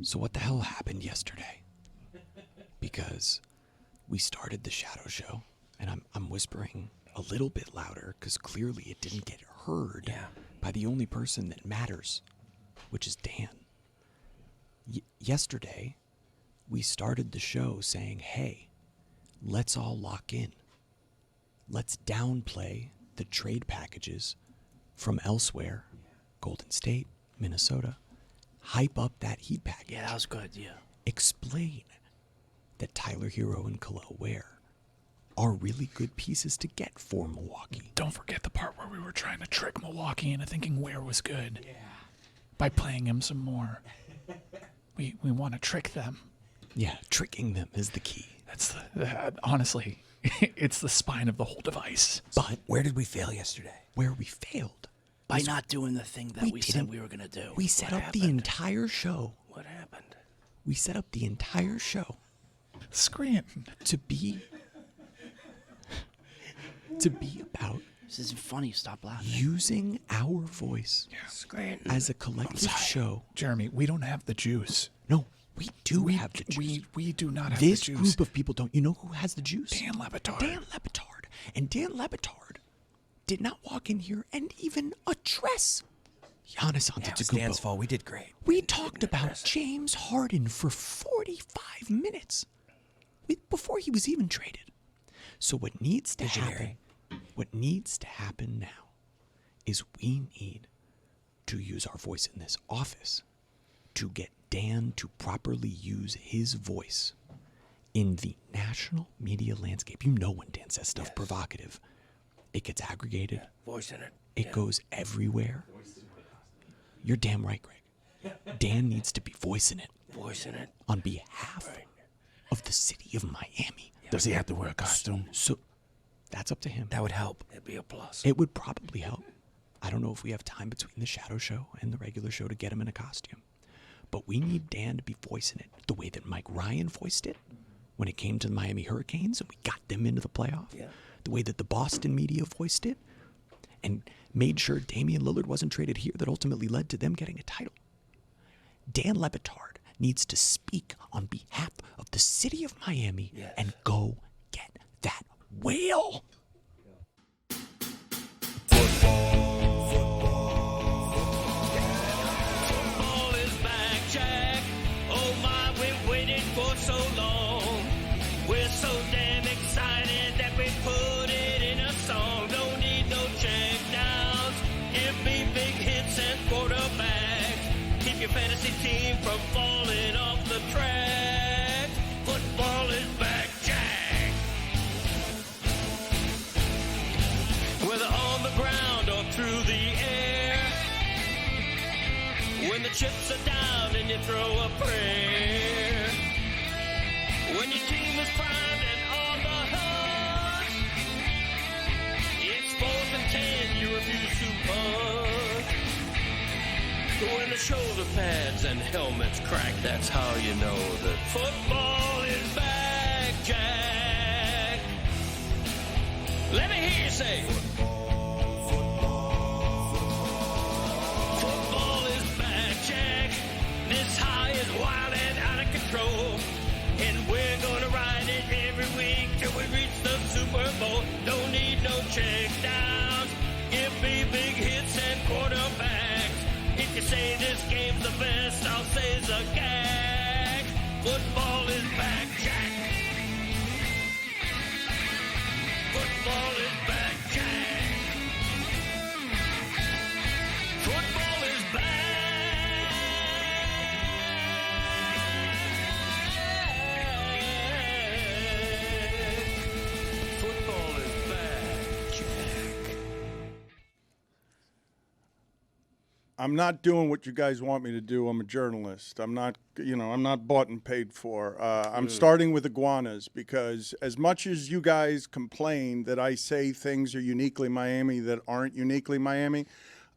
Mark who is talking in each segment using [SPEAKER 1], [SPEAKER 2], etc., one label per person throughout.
[SPEAKER 1] So what the hell happened yesterday? Because we started the shadow show, and I'm whispering a little bit louder because clearly it didn't get heard by the only person that matters, which is Dan. Yesterday, we started the show saying, hey, let's all lock in. Let's downplay the trade packages from elsewhere, Golden State, Minnesota. Hype up that Heat package.
[SPEAKER 2] Yeah, that was good, yeah.
[SPEAKER 1] Explain that Tyler Hero and Khalil Ware are really good pieces to get for Milwaukee.
[SPEAKER 3] Don't forget the part where we were trying to trick Milwaukee into thinking Ware was good. Yeah. By playing him some more. We want to trick them.
[SPEAKER 1] Yeah, tricking them is the key.
[SPEAKER 3] That's honestly, it's the spine of the whole device.
[SPEAKER 1] But
[SPEAKER 4] where did we fail yesterday?
[SPEAKER 1] Where we failed.
[SPEAKER 2] By not doing the thing that we said we were going to do.
[SPEAKER 1] We set up the entire show.
[SPEAKER 2] What happened?
[SPEAKER 1] We set up the entire show.
[SPEAKER 3] Scranton.
[SPEAKER 1] To be about...
[SPEAKER 2] This isn't funny. Stop laughing.
[SPEAKER 1] Using our voice as a collective show.
[SPEAKER 3] Jeremy, we don't have the juice.
[SPEAKER 1] No, we do have the juice.
[SPEAKER 3] We do not have
[SPEAKER 1] this
[SPEAKER 3] the juice.
[SPEAKER 1] This group of people don't. You know who has the juice?
[SPEAKER 3] Dan Le Batard.
[SPEAKER 1] Dan Le Batard. And Dan Le Batard did not walk in here and even address Giannis Antetokounmpo.
[SPEAKER 4] It's Dan's fault. We did great.
[SPEAKER 1] We talked about James Harden for 45 minutes before he was even traded. So what needs to happen? What needs to happen now is we need to use our voice in this office to get Dan to properly use his voice in the national media landscape. You know when Dan says stuff provocative, it gets aggregated.
[SPEAKER 2] Voice in it.
[SPEAKER 1] It goes everywhere. You're damn right, Greg. Dan needs to be voicing it.
[SPEAKER 2] Voice in it.
[SPEAKER 1] On behalf of the city of Miami.
[SPEAKER 4] Does he have to wear a costume?
[SPEAKER 1] So that's up to him.
[SPEAKER 4] That would help.
[SPEAKER 2] It'd be a plus.
[SPEAKER 1] It would probably help. I don't know if we have time between the shadow show and the regular show to get him in a costume. But we need Dan to be voicing it the way that Mike Ryan voiced it when it came to the Miami Hurricanes and we got them into the playoff.
[SPEAKER 2] Yeah.
[SPEAKER 1] The way that the Boston media voiced it and made sure Damian Lillard wasn't traded here that ultimately led to them getting a title. Dan Le Batard needs to speak on behalf of the city of Miami and go get that whale.
[SPEAKER 5] Football is back, Jack. Oh my, we've waited for so long. We're so damn excited that we put it in a song. Don't need no check downs. Give me big hits and quarterbacks. Keep your fantasy team from falling off the track. Football is back, Jack. Whether on the ground or through the air, when the chips are down and you throw a prayer, when your team is primed and on the hunt, it's 4th and 10, you refuse to punt. When the shoulder pads and helmets crack, that's how you know that football is back, Jack. Let me hear you say football is back, Jack. This high is wild and out of control, and we're gonna ride it every week till we reach the Super Bowl. Don't need no check downs. Give me big hits and quarterbacks. If you say this game's the best, I'll say it's a gag. Football is back, Jack. Football is back, Jack. Football is back. Football is back, Jack.
[SPEAKER 6] I'm not doing what you guys want me to do. I'm a journalist. I'm not bought and paid for. I'm starting with iguanas because as much as you guys complain that I say things are uniquely Miami that aren't uniquely Miami,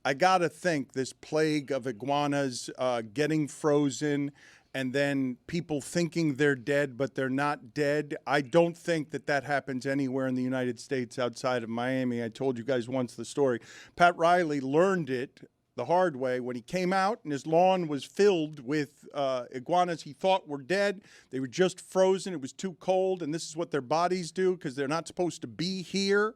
[SPEAKER 6] I got to think this plague of iguanas getting frozen and then people thinking they're dead, but they're not dead. I don't think that happens anywhere in the United States outside of Miami. I told you guys once the story. Pat Riley learned it the hard way when he came out and his lawn was filled with iguanas he thought were dead. They were just frozen. It was too cold, and this is what their bodies do because they're not supposed to be here.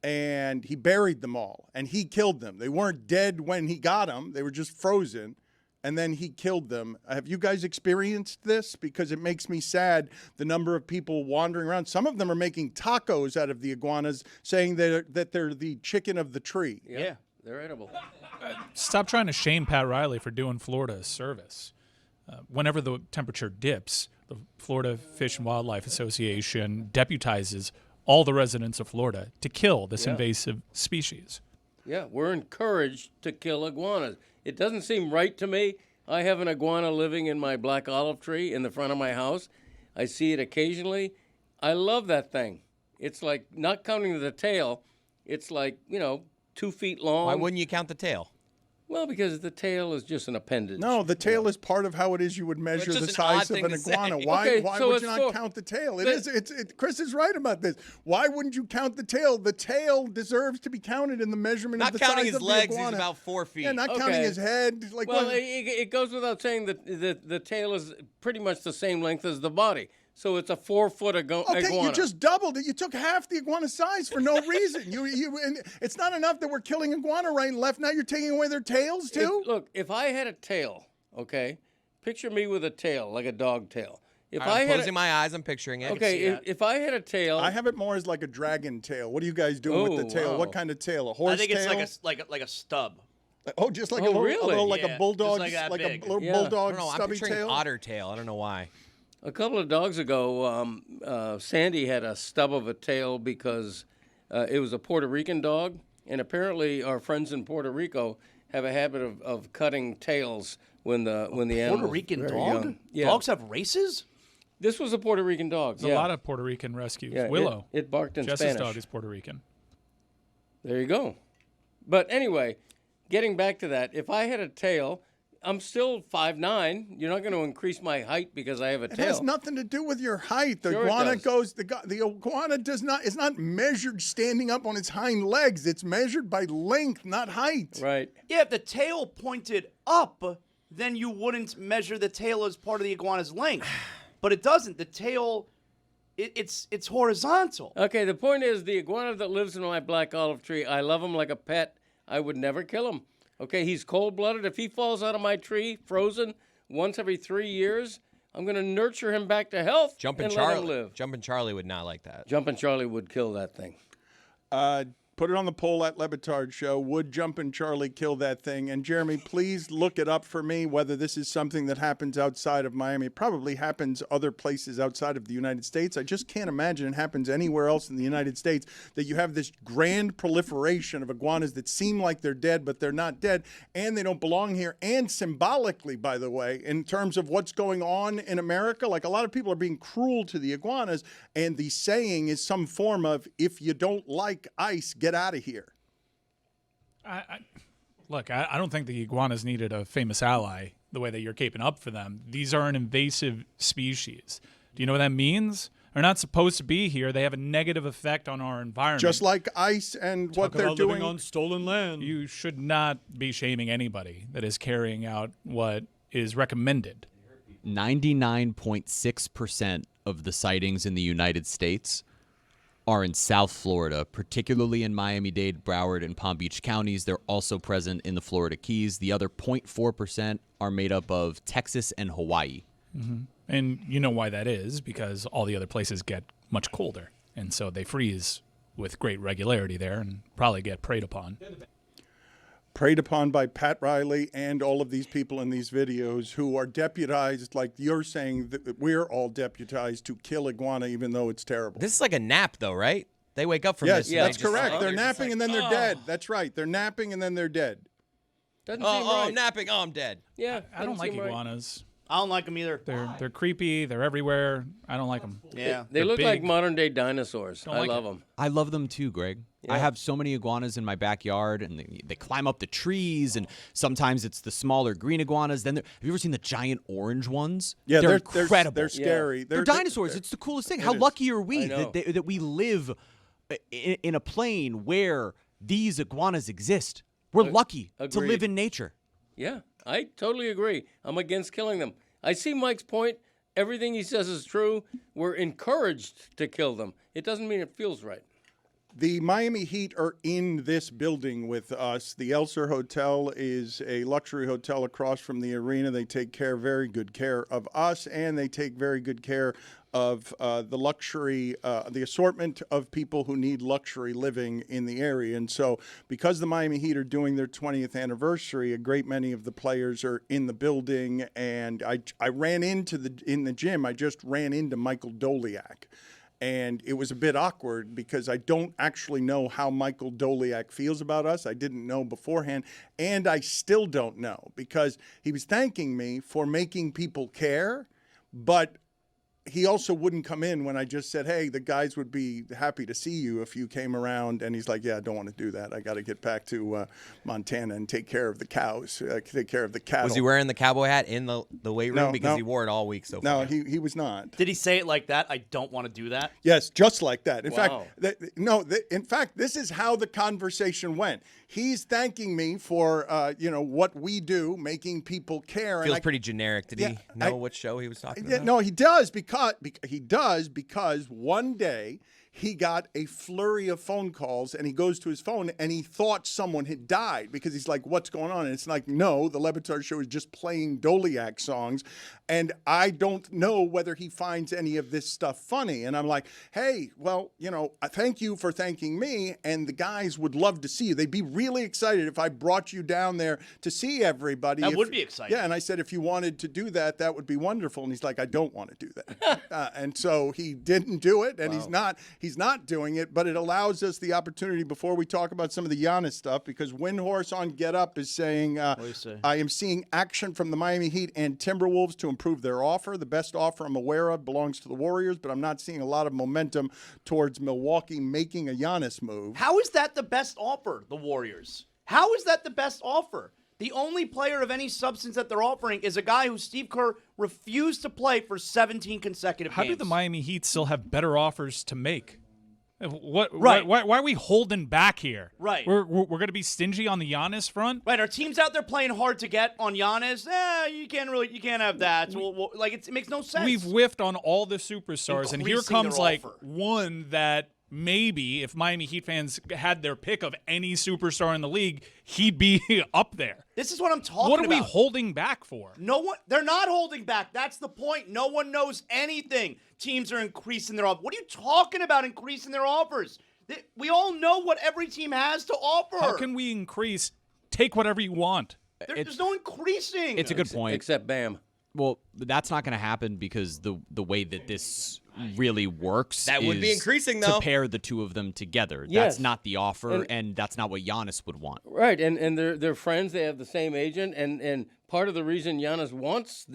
[SPEAKER 6] And he buried them all, and he killed them. They weren't dead when he got them. They were just frozen, and then he killed them. Have you guys experienced this? Because it makes me sad, the number of people wandering around. Some of them are making tacos out of the iguanas, saying that they're the chicken of the tree.
[SPEAKER 5] Yeah, they're edible.
[SPEAKER 3] Stop trying to shame Pat Riley for doing Florida a service. Whenever the temperature dips, the Florida Fish and Wildlife Association deputizes all the residents of Florida to kill this invasive species.
[SPEAKER 5] Yeah, we're encouraged to kill iguanas. It doesn't seem right to me. I have an iguana living in my black olive tree in the front of my house. I see it occasionally. I love that thing. It's like, not counting the tail, it's like, 2 feet long.
[SPEAKER 7] Why wouldn't you count the tail?
[SPEAKER 5] Well, because the tail is just an appendage.
[SPEAKER 6] No, the tail is part of how it is you would measure the size of an iguana. Why
[SPEAKER 5] so
[SPEAKER 6] would you not count the tail? Chris is right about this. Why wouldn't you count the tail? The tail deserves to be counted in the measurement of the size of the iguana.
[SPEAKER 7] Not counting his legs, he's about 4 feet.
[SPEAKER 6] Yeah, not counting his head.
[SPEAKER 5] It goes without saying that the tail is pretty much the same length as the body. So it's a 4-foot iguana.
[SPEAKER 6] Okay, you just doubled it. You took half the iguana size for no reason. And it's not enough that we're killing iguana right and left. Now you're taking away their tails too?
[SPEAKER 5] Look, if I had a tail, okay, picture me with a tail, like a dog tail.
[SPEAKER 7] I'm closing my eyes. I'm picturing it.
[SPEAKER 5] Okay, if I had a tail,
[SPEAKER 6] I have it more as like a dragon tail. What are you guys doing with the tail?
[SPEAKER 5] Wow.
[SPEAKER 6] What kind of tail? A horse tail?
[SPEAKER 2] I think it's like a stub.
[SPEAKER 6] Oh, just like
[SPEAKER 5] really?
[SPEAKER 6] a bulldog,
[SPEAKER 2] just like that big.
[SPEAKER 6] a little
[SPEAKER 5] Yeah.
[SPEAKER 6] bulldog
[SPEAKER 7] I'm
[SPEAKER 6] stubby
[SPEAKER 7] picturing
[SPEAKER 6] tail.
[SPEAKER 7] otter tail. I don't know why.
[SPEAKER 5] a couple of dogs ago, Sandy had a stub of a tail because it was a Puerto Rican dog, and apparently our friends in Puerto Rico have a habit of cutting tails when the animal
[SPEAKER 2] Puerto Rican
[SPEAKER 5] very
[SPEAKER 2] dog?
[SPEAKER 5] young. Yeah.
[SPEAKER 2] Dogs have races?
[SPEAKER 5] This was a Puerto Rican dog.
[SPEAKER 3] There's a lot of Puerto Rican rescues.
[SPEAKER 5] Yeah,
[SPEAKER 3] Willow.
[SPEAKER 5] It barked in
[SPEAKER 3] Jess's
[SPEAKER 5] Spanish.
[SPEAKER 3] dog is Puerto Rican.
[SPEAKER 5] There you go. But anyway, getting back to that, if I had a tail, I'm still 5'9". You're not going to increase my height because I have a tail.
[SPEAKER 6] It has nothing to do with your height. The
[SPEAKER 5] Sure it
[SPEAKER 6] iguana
[SPEAKER 5] does.
[SPEAKER 6] the iguana does not. It's not measured standing up on its hind legs. It's measured by length, not height.
[SPEAKER 5] Right.
[SPEAKER 2] Yeah, if the tail pointed up, then you wouldn't measure the tail as part of the iguana's length. But it doesn't. The tail, it's horizontal.
[SPEAKER 5] Okay, the point is the iguana that lives in my black olive tree, I love him like a pet. I would never kill him. Okay, he's cold-blooded. If he falls out of my tree, frozen, once every 3 years, I'm going to nurture him back to health and let him live.
[SPEAKER 7] Jumpin' Charlie would not like that.
[SPEAKER 5] Jumpin' Charlie would kill that thing.
[SPEAKER 6] Put it on the poll at Le Batard Show. Would Jumpin' Charlie kill that thing? And Jeremy, please look it up for me whether this is something that happens outside of Miami. It probably happens other places outside of the United States. I just can't imagine it happens anywhere else in the United States, that you have this grand proliferation of iguanas that seem like they're dead, but they're not dead, and they don't belong here. And symbolically, by the way, in terms of what's going on in America, like a lot of people are being cruel to the iguanas, and the saying is some form of, if you don't like ice, get out of here.
[SPEAKER 3] Look, I don't think the iguanas needed a famous ally the way that you're caping up for them. These are an invasive species. Do you know what that means? They're not supposed to be here. They have a negative effect on our environment.
[SPEAKER 6] Just like ice and what they're doing
[SPEAKER 1] on stolen land.
[SPEAKER 3] You should not be shaming anybody that is carrying out what is recommended.
[SPEAKER 1] 99.6% of the sightings in the United States are in South Florida, particularly in Miami-Dade, Broward, and Palm Beach counties. They're also present in the Florida Keys. The other 0.4% are made up of Texas and Hawaii.
[SPEAKER 3] Mm-hmm. And you know why that is, because all the other places get much colder. And so they freeze with great regularity there and probably get preyed upon.
[SPEAKER 6] Preyed upon by Pat Riley and all of these people in these videos who are deputized, like you're saying that we're all deputized to kill iguana, even though it's terrible.
[SPEAKER 7] This is like a nap, though, right? They wake up from
[SPEAKER 6] Yes,
[SPEAKER 7] this.
[SPEAKER 6] that's
[SPEAKER 7] they just-
[SPEAKER 6] correct.
[SPEAKER 7] oh,
[SPEAKER 6] They're
[SPEAKER 7] just
[SPEAKER 6] napping
[SPEAKER 7] like,
[SPEAKER 6] and then they're dead. That's right. They're napping and then they're dead.
[SPEAKER 5] Doesn't
[SPEAKER 7] Oh,
[SPEAKER 5] seem
[SPEAKER 7] oh,
[SPEAKER 5] right.
[SPEAKER 7] I'm napping. Oh, I'm dead.
[SPEAKER 5] Yeah,
[SPEAKER 3] I don't
[SPEAKER 5] doesn't
[SPEAKER 3] like
[SPEAKER 5] seem right.
[SPEAKER 3] iguanas.
[SPEAKER 2] I don't like them either.
[SPEAKER 3] They're creepy. They're everywhere. I don't like them.
[SPEAKER 2] Yeah.
[SPEAKER 5] They
[SPEAKER 3] They're
[SPEAKER 5] look like
[SPEAKER 3] big.
[SPEAKER 5] modern-day dinosaurs. I
[SPEAKER 3] like
[SPEAKER 5] love
[SPEAKER 3] it.
[SPEAKER 5] them.
[SPEAKER 1] I love them too, Greg. I
[SPEAKER 5] Yeah.
[SPEAKER 1] have so many iguanas in my backyard, and they climb up the trees, and sometimes it's the smaller green iguanas. Then have you ever seen the giant orange ones?
[SPEAKER 6] Yeah,
[SPEAKER 1] they're
[SPEAKER 6] they're
[SPEAKER 1] incredible.
[SPEAKER 6] They're scary.
[SPEAKER 1] They're dinosaurs. It's the coolest thing. How
[SPEAKER 6] is.
[SPEAKER 1] lucky are
[SPEAKER 5] I
[SPEAKER 1] we
[SPEAKER 5] know.
[SPEAKER 1] that we live in a plane where these iguanas exist?
[SPEAKER 8] We're lucky to
[SPEAKER 9] agreed.
[SPEAKER 8] live in nature.
[SPEAKER 9] Yeah, I totally agree. I'm against killing them. I see Mike's point. Everything he says is true. We're encouraged to kill them. It doesn't mean it feels right.
[SPEAKER 6] The Miami Heat are in this building with us. The Elser Hotel is a luxury hotel across from the arena. They take very good care of us, and they take very good care of the luxury, the assortment of people who need luxury living in the area. And so because the Miami Heat are doing their 20th anniversary, a great many of the players are in the building. And I ran into in the gym, I just ran into Michael Doliak. And it was a bit awkward because I don't actually know how Michael Doliak feels about us. I didn't know beforehand, and I still don't know because he was thanking me for making people care, but he also wouldn't come in when I just said, hey, the guys would be happy to see you if you came around. And he's like, yeah, I don't want to do that. I got to get back to Montana and take care of the cows, take care of the cattle.
[SPEAKER 7] Was he wearing the cowboy hat in the weight room? Because he wore it all week so far.
[SPEAKER 6] No, he was not.
[SPEAKER 2] Did he say it like that? I don't want to do that.
[SPEAKER 6] Yes, just like that. In
[SPEAKER 9] Wow.
[SPEAKER 6] fact, this is how the conversation went. He's thanking me for, what we do, making people care.
[SPEAKER 7] Feels pretty generic. Did he know what show he was talking about?
[SPEAKER 6] No, he does because one day he got a flurry of phone calls and he goes to his phone and he thought someone had died because he's like, what's going on? And it's like, no, the Le Batard Show is just playing Doliak songs. And I don't know whether he finds any of this stuff funny. And I'm like, hey, well, thank you for thanking me. And the guys would love to see you. They'd be really excited if I brought you down there to see everybody.
[SPEAKER 2] That would be exciting.
[SPEAKER 6] Yeah, and I said, if you wanted to do that, that would be wonderful. And he's like, I don't want to do that. And so he didn't do it, and he's not doing it, but it allows us the opportunity before we talk about some of the Giannis stuff, because Windhorse on Get Up is saying, I am seeing action from the Miami Heat and Timberwolves to improve their offer. The best offer I'm aware of belongs to the Warriors, but I'm not seeing a lot of momentum towards Milwaukee making a Giannis move.
[SPEAKER 2] How is that the best offer, the Warriors? How is that the best offer? The only player of any substance that they're offering is a guy who Steve Kerr refused to play for 17 consecutive
[SPEAKER 3] How
[SPEAKER 2] games.
[SPEAKER 3] do the Miami Heat still have better offers to make?
[SPEAKER 2] Right.
[SPEAKER 3] Why are we holding back here?
[SPEAKER 2] Right.
[SPEAKER 3] We're going to be stingy on the Giannis front?
[SPEAKER 2] Right, our team's out there playing hard to get on Giannis. You can't have that. It makes no sense.
[SPEAKER 3] We've whiffed on all the superstars, and here
[SPEAKER 2] Increasing
[SPEAKER 3] comes
[SPEAKER 2] their
[SPEAKER 3] like
[SPEAKER 2] offer.
[SPEAKER 3] one that maybe if Miami Heat fans had their pick of any superstar in the league, he'd be up there.
[SPEAKER 2] This is what I'm talking about.
[SPEAKER 3] What are we holding back for?
[SPEAKER 2] They're not holding back. That's the point. No one knows anything. Teams are increasing their offers. What are you talking about increasing their offers? We all know what every team has to offer.
[SPEAKER 3] How can we increase? Take whatever you want.
[SPEAKER 2] There's no increasing.
[SPEAKER 8] It's a good point.
[SPEAKER 9] Except Bam.
[SPEAKER 8] Well, that's not going to happen because the way that this really works
[SPEAKER 7] That would be
[SPEAKER 8] is
[SPEAKER 7] increasing,
[SPEAKER 8] to
[SPEAKER 7] though.
[SPEAKER 8] pair the two of them together.
[SPEAKER 9] Yes.
[SPEAKER 8] That's not the offer, and that's not what Giannis would want.
[SPEAKER 9] Right, and they're friends. They have the same agent, and part of the reason Giannis wants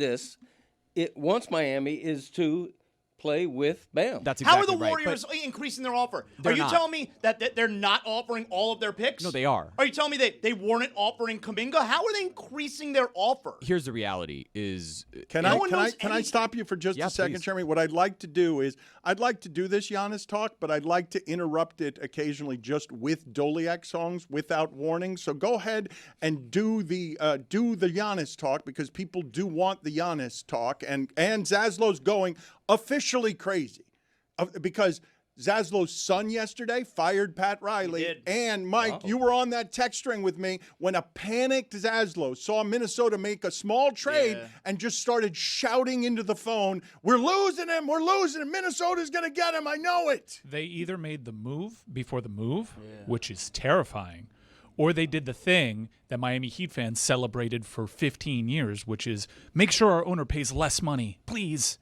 [SPEAKER 9] wants Miami is to play with Bam.
[SPEAKER 8] That's
[SPEAKER 2] How
[SPEAKER 8] exactly
[SPEAKER 2] are the
[SPEAKER 8] right.
[SPEAKER 2] Warriors increasing their offer?
[SPEAKER 8] They're
[SPEAKER 2] Are you
[SPEAKER 8] not.
[SPEAKER 2] telling me that they're not offering all of their picks?
[SPEAKER 8] No, they are.
[SPEAKER 2] Are you telling me they weren't offering Kuminga? How are they increasing their offer?
[SPEAKER 8] Here's the reality: is
[SPEAKER 6] Can
[SPEAKER 2] No one knows
[SPEAKER 6] I
[SPEAKER 2] anything.
[SPEAKER 6] stop you for just
[SPEAKER 8] Yeah,
[SPEAKER 6] a second,
[SPEAKER 8] please.
[SPEAKER 6] Jeremy? What I'd like to do is I'd like to do this Giannis talk, but I'd like to interrupt it occasionally just with Doliak songs without warning. So go ahead and do the Giannis talk because people do want the Giannis talk, and Zaslow's going officially crazy because Zaslow's son yesterday fired Pat Riley.
[SPEAKER 2] He did.
[SPEAKER 6] And Mike, you were on that text string with me when a panicked Zaslow saw Minnesota make a small trade and just started shouting into the phone, we're losing him, Minnesota's going to get him, I know it.
[SPEAKER 3] They either made the move before the move, which is terrifying, or they did the thing that Miami Heat fans celebrated for 15 years, which is make sure our owner pays less money, please.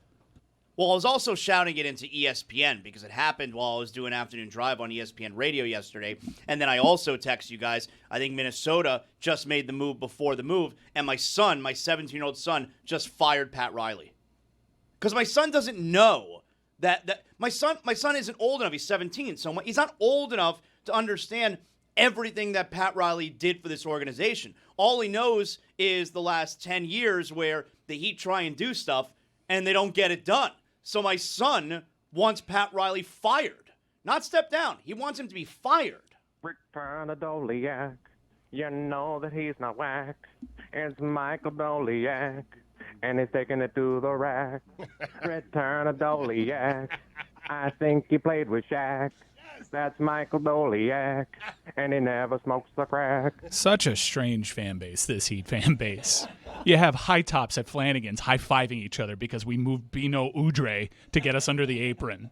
[SPEAKER 2] Well, I was also shouting it into ESPN because it happened while I was doing Afternoon Drive on ESPN Radio yesterday. And then I also text you guys, I think Minnesota just made the move before the move. And my son, my 17-year-old son, just fired Pat Riley. Because my son doesn't know that my son isn't old enough. He's 17, so he's not old enough to understand everything that Pat Riley did for this organization. All he knows is the last 10 years where the Heat try and do stuff and they don't get it done. So my son wants Pat Riley fired, not stepped down. He wants him to be fired.
[SPEAKER 10] Return of Doliak. You know that he's not whack. It's Michael Doliak, and he's taking it to the rack. Return of Doliak. I think he played with Shaq. That's Michael Doliak, and he never smokes the crack.
[SPEAKER 3] Such a strange fan base, this Heat fan base. You have high tops at Flanagan's high-fiving each other because we moved Bino Udre to get us under the apron.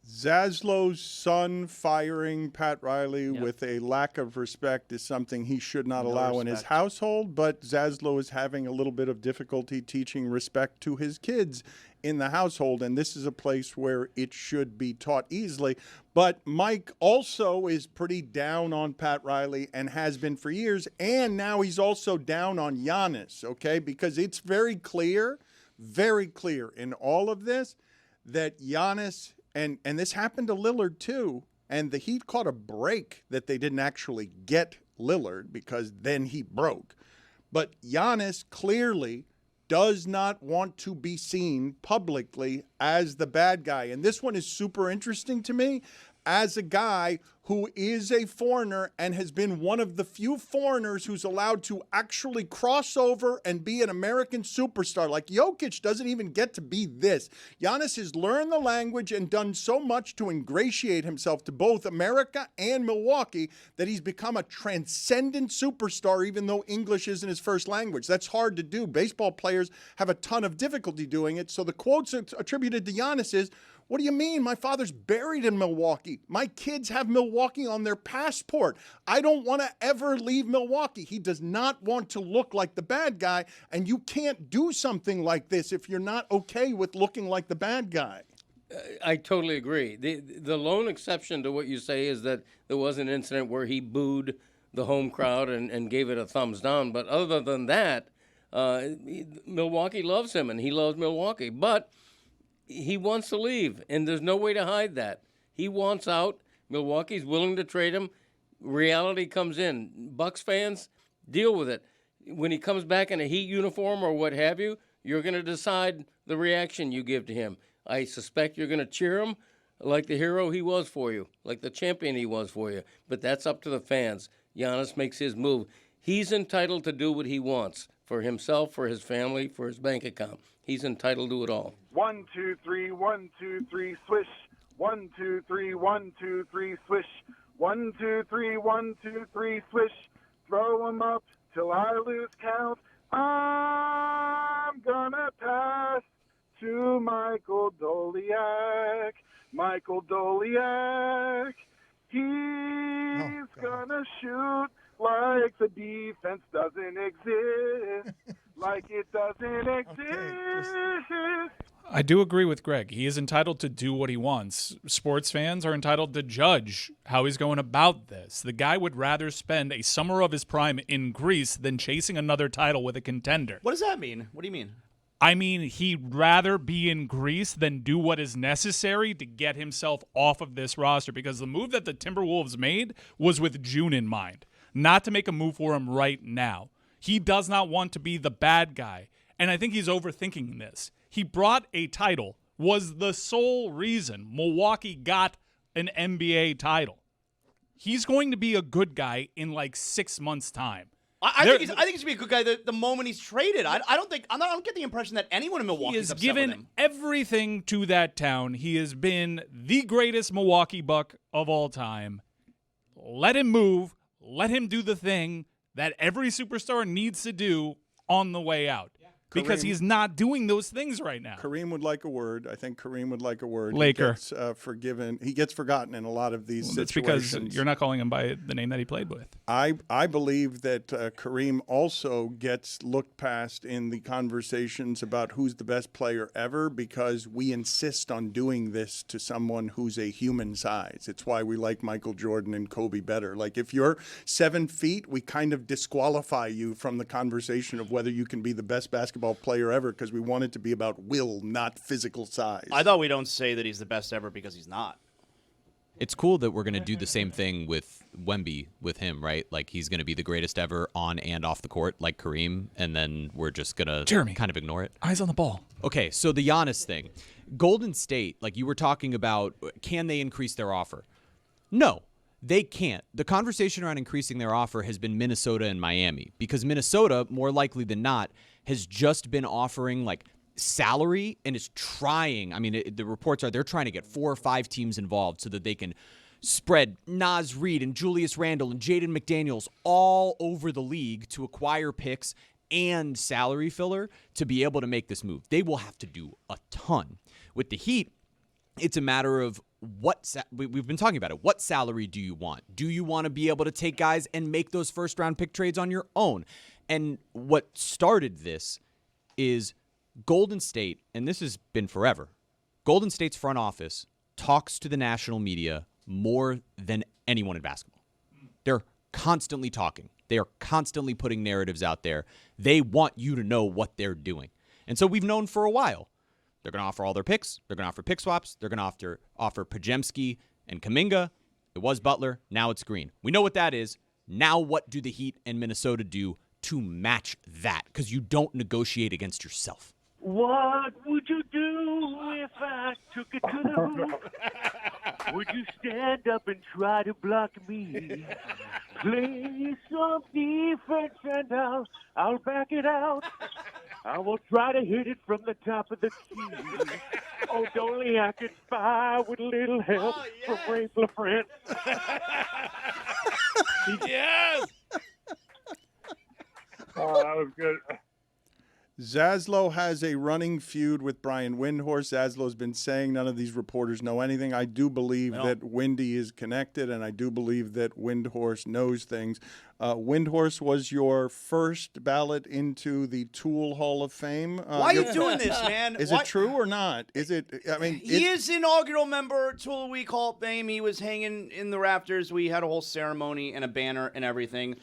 [SPEAKER 6] Zaslow's son firing Pat Riley with a lack of respect is something he should not allow in his household, but Zaslow is having a little bit of difficulty teaching respect to his kids in the household, and this is a place where it should be taught easily. But Mike also is pretty down on Pat Riley and has been for years, and now he's also down on Giannis, okay? Because it's very clear in all of this that Giannis, and this happened to Lillard too, and the Heat caught a break that they didn't actually get Lillard because then he broke. But Giannis clearly does not want to be seen publicly as the bad guy. And this one is super interesting to me as a guy who is a foreigner and has been one of the few foreigners who's allowed to actually cross over and be an American superstar. Like Jokic doesn't even get to be this. Giannis has learned the language and done so much to ingratiate himself to both America and Milwaukee that he's become a transcendent superstar, even though English isn't his first language. That's hard to do. Baseball players have a ton of difficulty doing it. So the quotes attributed to Giannis is, "What do you mean? My father's buried in Milwaukee. My kids have Milwaukee on their passport. I don't want to ever leave Milwaukee." He does not want to look like the bad guy, and you can't do something like this if you're not okay with looking like the bad guy.
[SPEAKER 9] I totally agree. The lone exception to what you say is that there was an incident where he booed the home crowd and gave it a thumbs down. But other than that, Milwaukee loves him, and he loves Milwaukee. But he wants to leave, and there's no way to hide that. He wants out. Milwaukee's willing to trade him. Reality comes in. Bucks fans, deal with it. When he comes back in a Heat uniform or what have you, you're going to decide the reaction you give to him. I suspect you're going to cheer him like the hero he was for you, like the champion he was for you. But that's up to the fans. Giannis makes his move. He's entitled to do what he wants for himself, for his family, for his bank account. He's entitled to it all.
[SPEAKER 11] 1, 2, 3, 1, 2, 3, swish. 1, 2, 3, 1, 2, 3, swish. 1, 2, 3, 1, 2, 3, swish. Throw 'em up till I lose count. I'm gonna pass to Michael Doliak. Michael Doliak. He's gonna shoot like the defense doesn't exist. Like it doesn't exist.
[SPEAKER 3] I do agree with Greg. He is entitled to do what he wants. Sports fans are entitled to judge how he's going about this. The guy would rather spend a summer of his prime in Greece than chasing another title with a contender.
[SPEAKER 2] What does that mean? What do you mean?
[SPEAKER 3] I mean, he'd rather be in Greece than do what is necessary to get himself off of this roster, because the move that the Timberwolves made was with June in mind, not to make a move for him right now. He does not want to be the bad guy, and I think he's overthinking this. He brought a title, was the sole reason Milwaukee got an NBA title. He's going to be a good guy in like 6 months' time.
[SPEAKER 2] I think he's going to be a good guy the moment he's traded. I don't get the impression that anyone in Milwaukee is upset with him.
[SPEAKER 3] He has given everything to that town. He has been the greatest Milwaukee Buck of all time. Let him move. Let him do the thing that every superstar needs to do on the way out. Because he's not doing those things right now.
[SPEAKER 6] Kareem would like a word. I think Kareem would like a word.
[SPEAKER 3] Laker.
[SPEAKER 6] He gets forgiven. He gets forgotten in a lot of these
[SPEAKER 3] That's
[SPEAKER 6] situations.
[SPEAKER 3] because you're not calling him by the name that he played with.
[SPEAKER 6] I believe that Kareem also gets looked past in the conversations about who's the best player ever, because we insist on doing this to someone who's a human size. It's why we like Michael Jordan and Kobe better. Like, if you're 7 feet, we kind of disqualify you from the conversation of whether you can be the best basketball player ever, because we want it to be about will, not physical size.
[SPEAKER 2] I thought we don't say that he's the best ever because he's not.
[SPEAKER 8] It's cool that we're going to do the same thing with Wemby with him, right? Like, he's going to be the greatest ever on and off the court, like Kareem, and then we're just going to kind of ignore it.
[SPEAKER 3] Eyes on the ball.
[SPEAKER 8] Okay, so the Giannis thing. Golden State, like you were talking about, can they increase their offer? No. They can't. The conversation around increasing their offer has been Minnesota and Miami, because Minnesota, more likely than not, has just been offering like salary and is trying. I mean, the reports are they're trying to get 4 or 5 teams involved so that they can spread Naz Reid and Julius Randle and Jaden McDaniels all over the league to acquire picks and salary filler to be able to make this move. They will have to do a ton. With the Heat, it's a matter of we've been talking about it. What salary do you want? Do you want to be able to take guys and make those first-round pick trades on your own? And what started this is Golden State, and this has been forever, Golden State's front office talks to the national media more than anyone in basketball. They're constantly talking. They are constantly putting narratives out there. They want you to know what they're doing. And so we've known for a while. They're going to offer all their picks. They're going to offer pick swaps. They're going to offer Podziemski and Kuminga. It was Butler. Now it's Green. We know what that is. Now what do the Heat and Minnesota do to match that? Because you don't negotiate against yourself.
[SPEAKER 5] What would you do if I took it to the hoop? Would you stand up and try to block me? Play some defense and I'll back it out. I will try to hit it from the top of the key. Oh, only I could spy with a little help from Ray LaFrance.
[SPEAKER 2] Yes!
[SPEAKER 11] Oh, that was good.
[SPEAKER 6] Zaslow has a running feud with Brian Windhorst. Zaslow's been saying none of these reporters know anything. I do believe that Windy is connected, and I do believe that Windhorst knows things. Windhorst was your first ballot into the Tool Hall of Fame.
[SPEAKER 2] Why are you doing this, man?
[SPEAKER 6] Is it true or not? Is it? I mean,
[SPEAKER 2] he is inaugural member Tool Week Hall of Fame. He was hanging in the rafters. We had a whole ceremony and a banner and everything.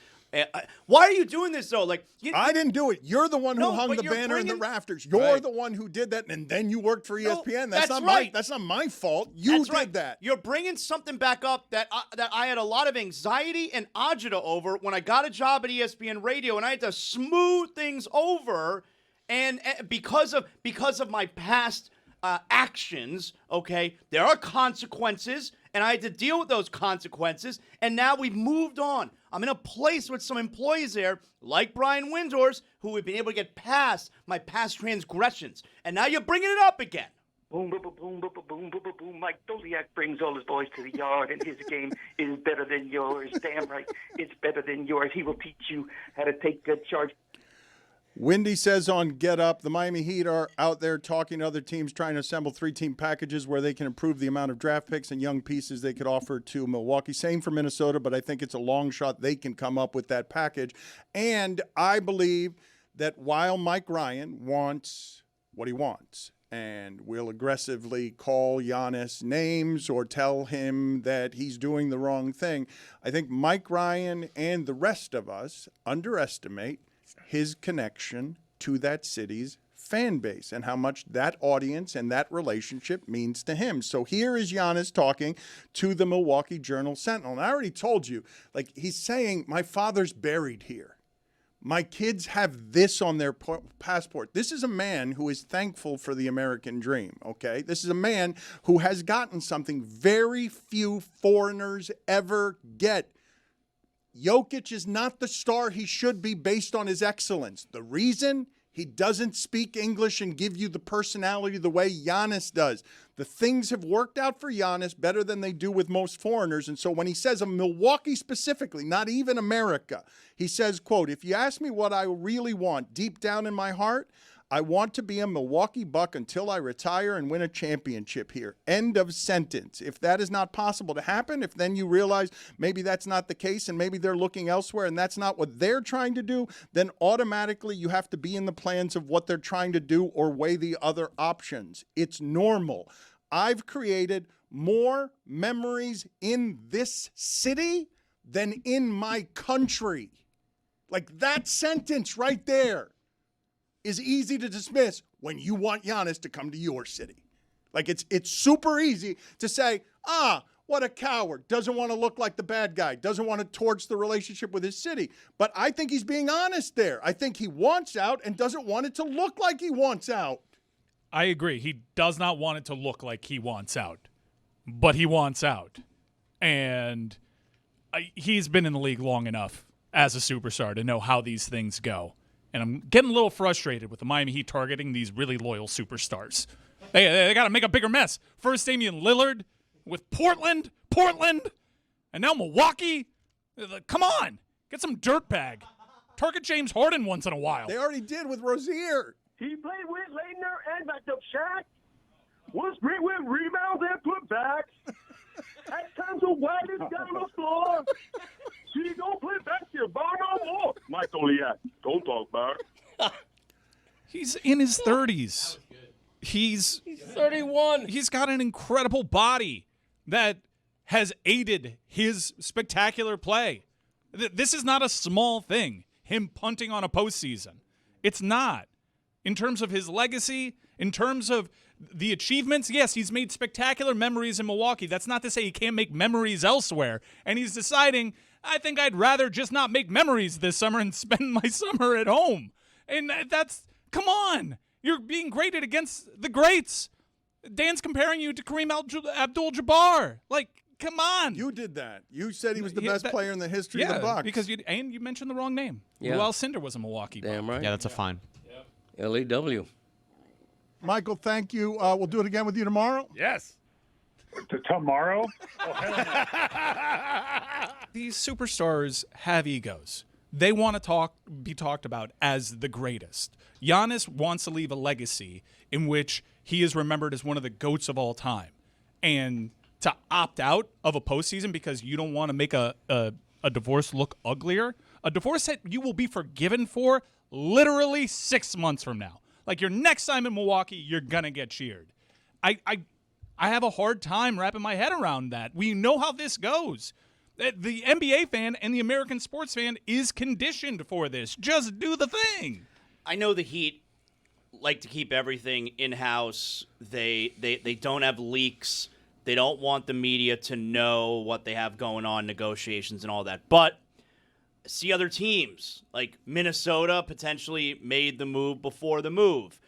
[SPEAKER 2] Why are you doing this, though? Like
[SPEAKER 6] I didn't do it. You're the one who hung the banner in the rafters. You're the one who did that, and then you worked for ESPN. That's not
[SPEAKER 2] right.
[SPEAKER 6] That's not my fault. You did that.
[SPEAKER 2] You're bringing something back up that I had a lot of anxiety and agita over when I got a job at ESPN Radio, and I had to smooth things over, and because of my past actions. Okay, there are consequences, and I had to deal with those consequences. And now we've moved on. I'm in a place with some employees there, like Brian Windhorst, who have been able to get past my past transgressions. And now you're bringing it up again.
[SPEAKER 12] Boom, boom, boom, boom, boom, boom, boom, boom. Mike Doliak brings all his boys to the yard, and his game is better than yours. Damn right, it's better than yours. He will teach you how to take good charge.
[SPEAKER 6] Windy says on Get Up, the Miami Heat are out there talking to other teams, trying to assemble 3-team packages where they can improve the amount of draft picks and young pieces they could offer to Milwaukee. Same for Minnesota, but I think it's a long shot they can come up with that package. And I believe that while Mike Ryan wants what he wants and will aggressively call Giannis names or tell him that he's doing the wrong thing, I think Mike Ryan and the rest of us underestimate his connection to that city's fan base and how much that audience and that relationship means to him. So here is Giannis talking to the Milwaukee Journal-Sentinel. And I already told you, like, he's saying, my father's buried here. My kids have this on their passport. This is a man who is thankful for the American dream, okay? This is a man who has gotten something very few foreigners ever get. Jokic is not the star he should be based on his excellence. The reason? He doesn't speak English and give you the personality the way Giannis does. The things have worked out for Giannis better than they do with most foreigners. And so when he says of Milwaukee specifically, not even America, he says, quote, if you ask me what I really want deep down in my heart, I want to be a Milwaukee Buck until I retire and win a championship here. End of sentence. If that is not possible to happen, if then you realize maybe that's not the case and maybe they're looking elsewhere and that's not what they're trying to do, then automatically you have to be in the plans of what they're trying to do or weigh the other options. It's normal. I've created more memories in this city than in my country. Like that sentence right there is easy to dismiss when you want Giannis to come to your city. Like it's super easy to say, what a coward, doesn't want to look like the bad guy, doesn't want to torch the relationship with his city. But I think he's being honest there. I think he wants out and doesn't want it to look like he wants out.
[SPEAKER 3] I agree. He does not want it to look like he wants out, but he wants out. And he's been in the league long enough as a superstar to know how these things go. And I'm getting a little frustrated with the Miami Heat targeting these really loyal superstars. They got to make a bigger mess. First Damian Lillard with Portland, and now Milwaukee. Come on. Get some dirtbag. Target James Harden once in a while.
[SPEAKER 6] They already did with Rozier.
[SPEAKER 13] He played with Leitner and backed up Shaq. Was great with rebounds and putbacks. At times a wagon down the floor. She don't play basketball no more. Mike Oliak, don't talk back.
[SPEAKER 3] He's in his 30s. He's
[SPEAKER 9] 31.
[SPEAKER 3] He's got an incredible body that has aided his spectacular play. This is not a small thing, him punting on a postseason. It's not. In terms of his legacy, in terms of the achievements, yes, he's made spectacular memories in Milwaukee. That's not to say he can't make memories elsewhere. And he's deciding, I think I'd rather just not make memories this summer and spend my summer at home. And come on. You're being graded against the greats. Dan's comparing you to Kareem Abdul-Jabbar. Like, come on.
[SPEAKER 6] You did that. You said he was the best player in the history of the Bucks.
[SPEAKER 3] Because you mentioned the wrong name.
[SPEAKER 9] Yeah.
[SPEAKER 3] Lou Alcindor was a Milwaukee Buck.
[SPEAKER 9] Damn right.
[SPEAKER 8] Yeah, that's a fine.
[SPEAKER 9] LEW.
[SPEAKER 6] Michael, thank you. We'll do it again with you tomorrow.
[SPEAKER 3] Yes.
[SPEAKER 11] Tomorrow?
[SPEAKER 3] These superstars have egos. They want to be talked about as the greatest. Giannis wants to leave a legacy in which he is remembered as one of the GOATs of all time. And to opt out of a postseason because you don't want to make a divorce look uglier, a divorce that you will be forgiven for literally 6 months from now. Like your next time in Milwaukee, you're going to get cheered. I have a hard time wrapping my head around that. We know how this goes. The NBA fan and the American sports fan is conditioned for this. Just do the thing.
[SPEAKER 2] I know the Heat like to keep everything in-house. They don't have leaks. They don't want the media to know what they have going on, negotiations and all that. But see other teams, like Minnesota potentially made the move before the move.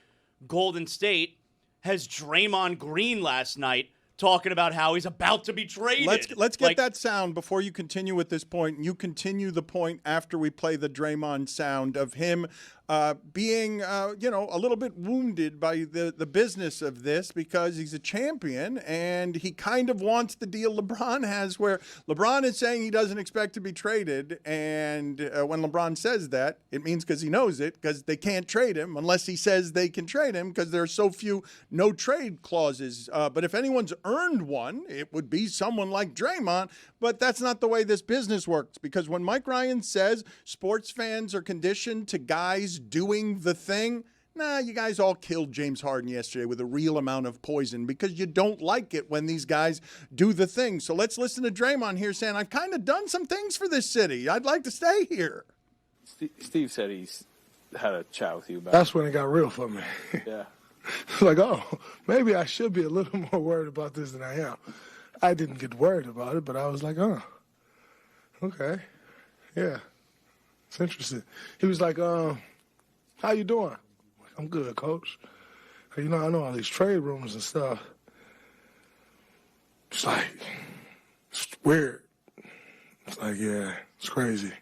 [SPEAKER 2] Golden State has Draymond Green last night talking about how he's about to be traded.
[SPEAKER 6] Let's get that sound before you continue with this point. And you continue the point after we play the Draymond sound of him being, a little bit wounded by the business of this because he's a champion and he kind of wants the deal LeBron has where LeBron is saying he doesn't expect to be traded. And when LeBron says that, it means because he knows it, because they can't trade him unless he says they can trade him because there are so few no trade clauses. But if anyone's earned one, it would be someone like Draymond. But that's not the way this business works, because when Mike Ryan says sports fans are conditioned to guys doing the thing, you guys all killed James Harden yesterday with a real amount of poison because you don't like it when these guys do the thing. So let's listen to Draymond here saying, I've kind of done some things for this city. I'd like to stay here.
[SPEAKER 14] Steve said he's had a chat with you about
[SPEAKER 15] That's when it got real for me.
[SPEAKER 14] Yeah.
[SPEAKER 15] Like, maybe I should be a little more worried about this than I am. I didn't get worried about it, but I was like, okay. Yeah. It's interesting. He was like, how you doing? I'm good, coach. I know all these trade rumors and stuff. It's like, it's weird. It's like, yeah, it's crazy.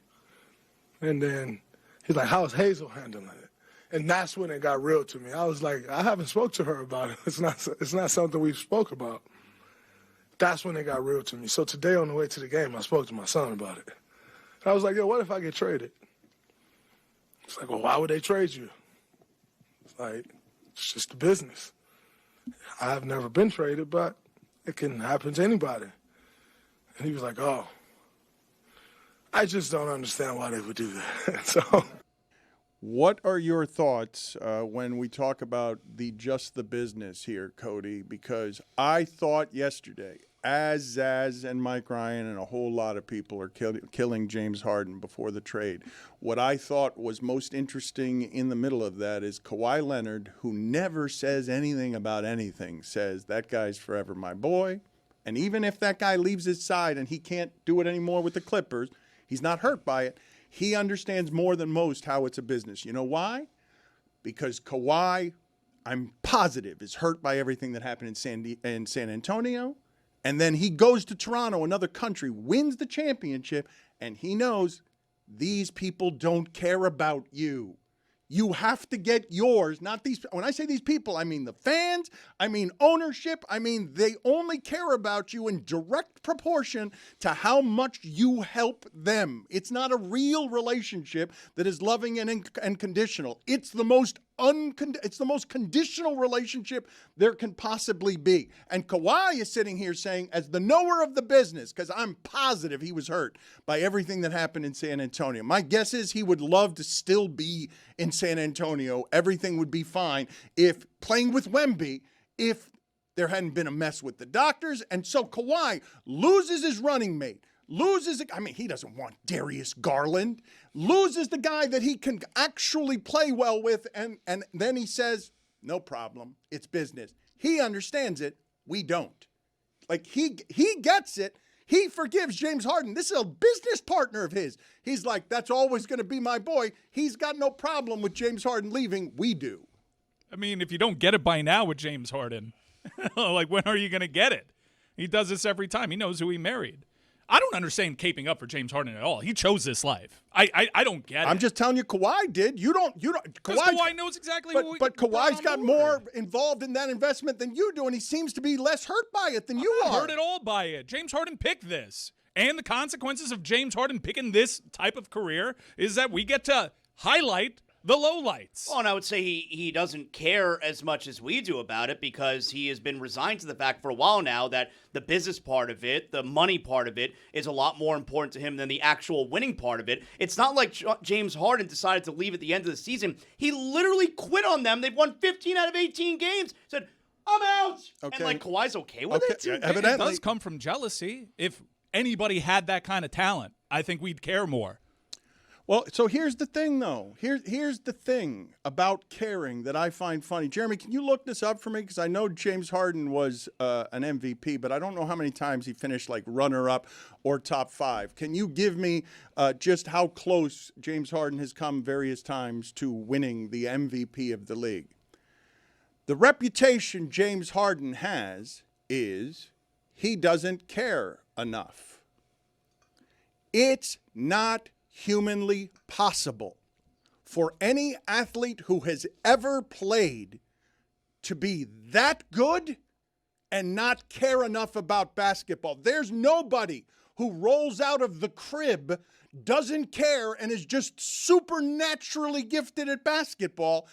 [SPEAKER 15] And then he's like, how's Hazel handling it? And that's when it got real to me. I was like, I haven't spoke to her about it. It's not something we've spoke about. That's when it got real to me. So today on the way to the game, I spoke to my son about it. And I was like, what if I get traded? It's like, well, why would they trade you? It's like, it's just the business. I've never been traded, but it can happen to anybody. And he was like, I just don't understand why they would do that. So,
[SPEAKER 6] what are your thoughts when we talk about just the business here, Cody? Because I thought yesterday, as Zaz and Mike Ryan and a whole lot of people are killing James Harden before the trade, what I thought was most interesting in the middle of that is Kawhi Leonard, who never says anything about anything, says that guy's forever my boy. And even if that guy leaves his side and he can't do it anymore with the Clippers, he's not hurt by it. He understands more than most how it's a business. You know why? Because Kawhi, I'm positive, is hurt by everything that happened in San Antonio. And then he goes to Toronto, another country, wins the championship, and he knows these people don't care about you. You have to get yours, not these. When I say these people, I mean the fans, I mean ownership, I mean they only care about you in direct proportion to how much you help them. It's not a real relationship that is loving and conditional. It's the most conditional relationship there can possibly be. And Kawhi is sitting here saying, as the knower of the business, because I'm positive he was hurt by everything that happened in San Antonio. My guess is he would love to still be in San Antonio. Everything would be fine if playing with Wemby, if there hadn't been a mess with the doctors. And so Kawhi loses his running mate. He doesn't want Darius Garland, loses the guy that he can actually play well with, and then he says, no problem, it's business. He understands it, we don't. Like, he gets it, he forgives James Harden. This is a business partner of his. He's like, that's always going to be my boy. He's got no problem with James Harden leaving, we do.
[SPEAKER 3] I mean, if you don't get it by now with James Harden, like, when are you going to get it? He does this every time. He knows who he married. I don't understand caping up for James Harden at all. He chose this life. I don't get it.
[SPEAKER 6] I'm just telling you, Kawhi did. You don't.
[SPEAKER 3] Kawhi knows exactly what.
[SPEAKER 6] But Kawhi's got more involved in that investment than you do, and he seems to be less hurt by it than you are.
[SPEAKER 3] I'm not hurt at all by it. James Harden picked this, and the consequences of James Harden picking this type of career is that we get to highlight the lowlights.
[SPEAKER 2] Well, and I would say he doesn't care as much as we do about it because he has been resigned to the fact for a while now that the business part of it, the money part of it, is a lot more important to him than the actual winning part of it. It's not like James Harden decided to leave at the end of the season. He literally quit on them. They've won 15 out of 18 games. Said, I'm out. Okay. And like Kawhi's okay with it.
[SPEAKER 3] Evidently. It does come from jealousy. If anybody had that kind of talent, I think we'd care more.
[SPEAKER 6] Well, so here's the thing, though. Here's the thing about caring that I find funny. Jeremy, can you look this up for me? Because I know James Harden was an MVP, but I don't know how many times he finished like runner-up or top 5. Can you give me just how close James Harden has come various times to winning the MVP of the league? The reputation James Harden has is he doesn't care enough. It's not humanly possible for any athlete who has ever played to be that good and not care enough about basketball. There's nobody who rolls out of the crib, doesn't care, and is just supernaturally gifted at basketball.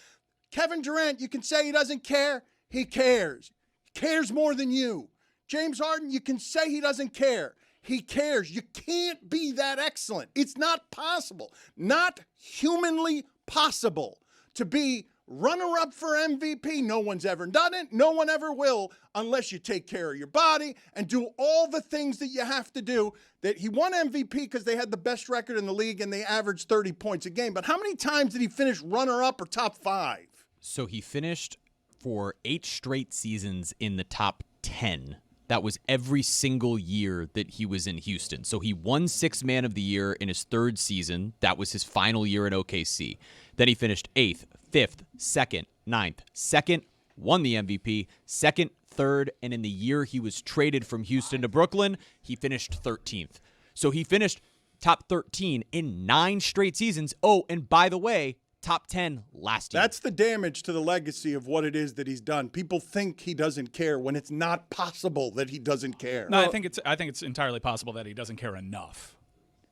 [SPEAKER 6] Kevin Durant, you can say he doesn't care. He cares. He cares more than you. James Harden, you can say he doesn't care. He cares. You can't be that excellent. It's not possible. Not humanly possible to be runner-up for MVP. No one's ever done it. No one ever will unless you take care of your body and do all the things that you have to do. That he won MVP because they had the best record in the league and they averaged 30 points a game. But how many times did he finish runner-up or top 5?
[SPEAKER 8] So he finished for 8 straight seasons in the top 10. That was every single year that he was in Houston. So he won 6th Man of the Year in his 3rd season. That was his final year in OKC. Then he finished 8th, 5th, 2nd, 9th, 2nd, won the MVP, 2nd, 3rd, and in the year he was traded from Houston to Brooklyn, he finished 13th. So he finished top 13 in 9 straight seasons. Oh, and by the way, top 10 last year.
[SPEAKER 6] That's the damage to the legacy of what it is that he's done. People think he doesn't care when it's not possible that he doesn't care.
[SPEAKER 3] No, I think it's entirely possible that he doesn't care enough.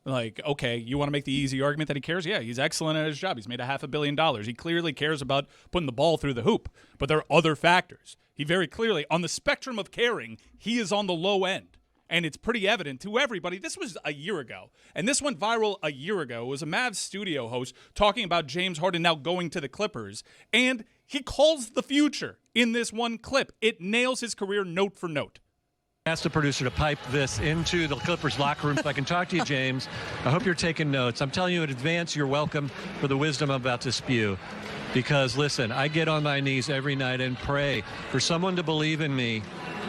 [SPEAKER 3] Like, okay, you want to make the easy argument that he cares? Yeah, he's excellent at his job. He's made $500 million. He clearly cares about putting the ball through the hoop. But there are other factors. He very clearly, on the spectrum of caring, he is on the low end. And it's pretty evident to everybody. This was a year ago, and this went viral a year ago. It was a Mavs studio host talking about James Harden now going to the Clippers, and he calls the future in this one clip. It nails his career note for note.
[SPEAKER 16] Ask the producer to pipe this into the Clippers locker room so I can talk to you, James. I hope you're taking notes. I'm telling you in advance, you're welcome for the wisdom I'm about to spew. Because, listen, I get on my knees every night and pray for someone to believe in me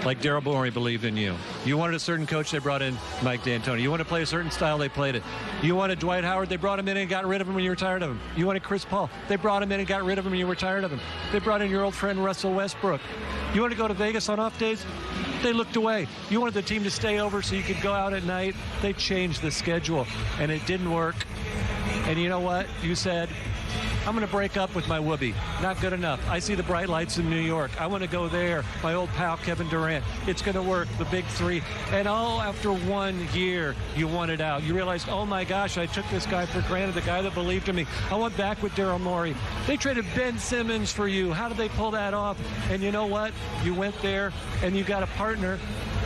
[SPEAKER 16] like Daryl Morey believed in you. You wanted a certain coach, they brought in Mike D'Antoni. You want to play a certain style, they played it. You wanted Dwight Howard, they brought him in and got rid of him when you were tired of him. You wanted Chris Paul, they brought him in and got rid of him when you were tired of him. They brought in your old friend Russell Westbrook. You want to go to Vegas on off days? They looked away. You wanted the team to stay over so you could go out at night. They changed the schedule, and it didn't work. And you know what? You said, I'm going to break up with my whoopee. Not good enough. I see the bright lights in New York. I want to go there. My old pal, Kevin Durant. It's going to work. The big three. And all after 1 year, you wanted out. You realized, oh my gosh, I took this guy for granted, the guy that believed in me. I went back with Daryl Morey. They traded Ben Simmons for you. How did they pull that off? And you know what? You went there and you got a partner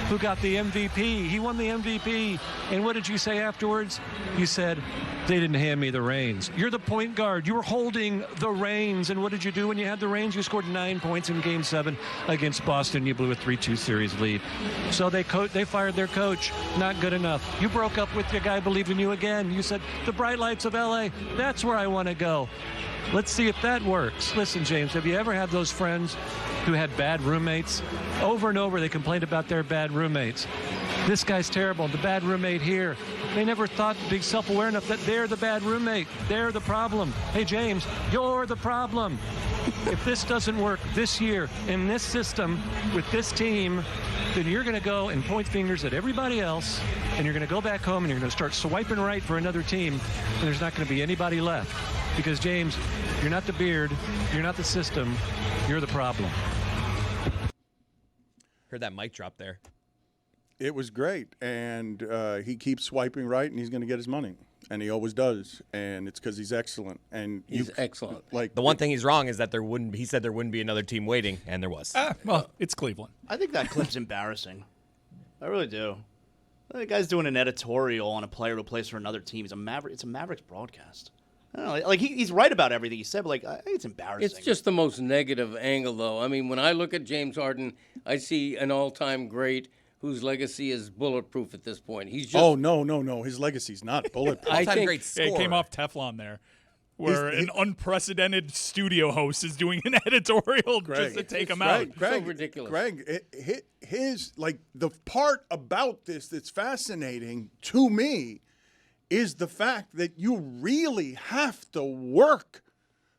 [SPEAKER 16] who got the MVP. He won the MVP. And what did you say afterwards? You said, they didn't hand me the reins. You're the point guard. You were holding the reins. And what did you do when you had the reins? You scored 9 points in Game 7 against Boston. You blew a 3-2 series lead. So they fired their coach. Not good enough. You broke up with your guy, believed in you again. You said, the bright lights of L.A., that's where I want to go. Let's see if that works. Listen, James, have you ever had those friends who had bad roommates? Over and over, they complained about their bad roommates. This guy's terrible, the bad roommate here. They never thought to be self-aware enough that they're the bad roommate. They're the problem. Hey, James, you're the problem. If this doesn't work this year in this system with this team, then you're going to go and point fingers at everybody else, and you're going to go back home and you're going to start swiping right for another team, and there's not going to be anybody left. Because, James, you're not the beard, you're not the system, you're the problem.
[SPEAKER 7] Heard that mic drop there.
[SPEAKER 6] It was great, and he keeps swiping right, and he's going to get his money, and he always does, and it's because he's excellent. And
[SPEAKER 9] he's excellent.
[SPEAKER 6] Like
[SPEAKER 7] the one thing he's wrong is that he said there wouldn't be another team waiting, and there was.
[SPEAKER 3] Well, it's Cleveland.
[SPEAKER 2] I think that clip's embarrassing. I really do. The guy's doing an editorial on a player who plays for another team. It's a Mavericks broadcast. I don't know, like he's right about everything he said, but I think it's embarrassing.
[SPEAKER 9] It's just the most negative angle, though. I mean, when I look at James Harden, I see an all-time great whose legacy is bulletproof at this point. He's just
[SPEAKER 6] no. His legacy's not bulletproof.
[SPEAKER 9] I think
[SPEAKER 3] it came off Teflon there, where an unprecedented studio host is doing an editorial just to take him out.
[SPEAKER 6] Greg,
[SPEAKER 9] so ridiculous.
[SPEAKER 6] Greg, his the part about this that's fascinating to me is the fact that you really have to work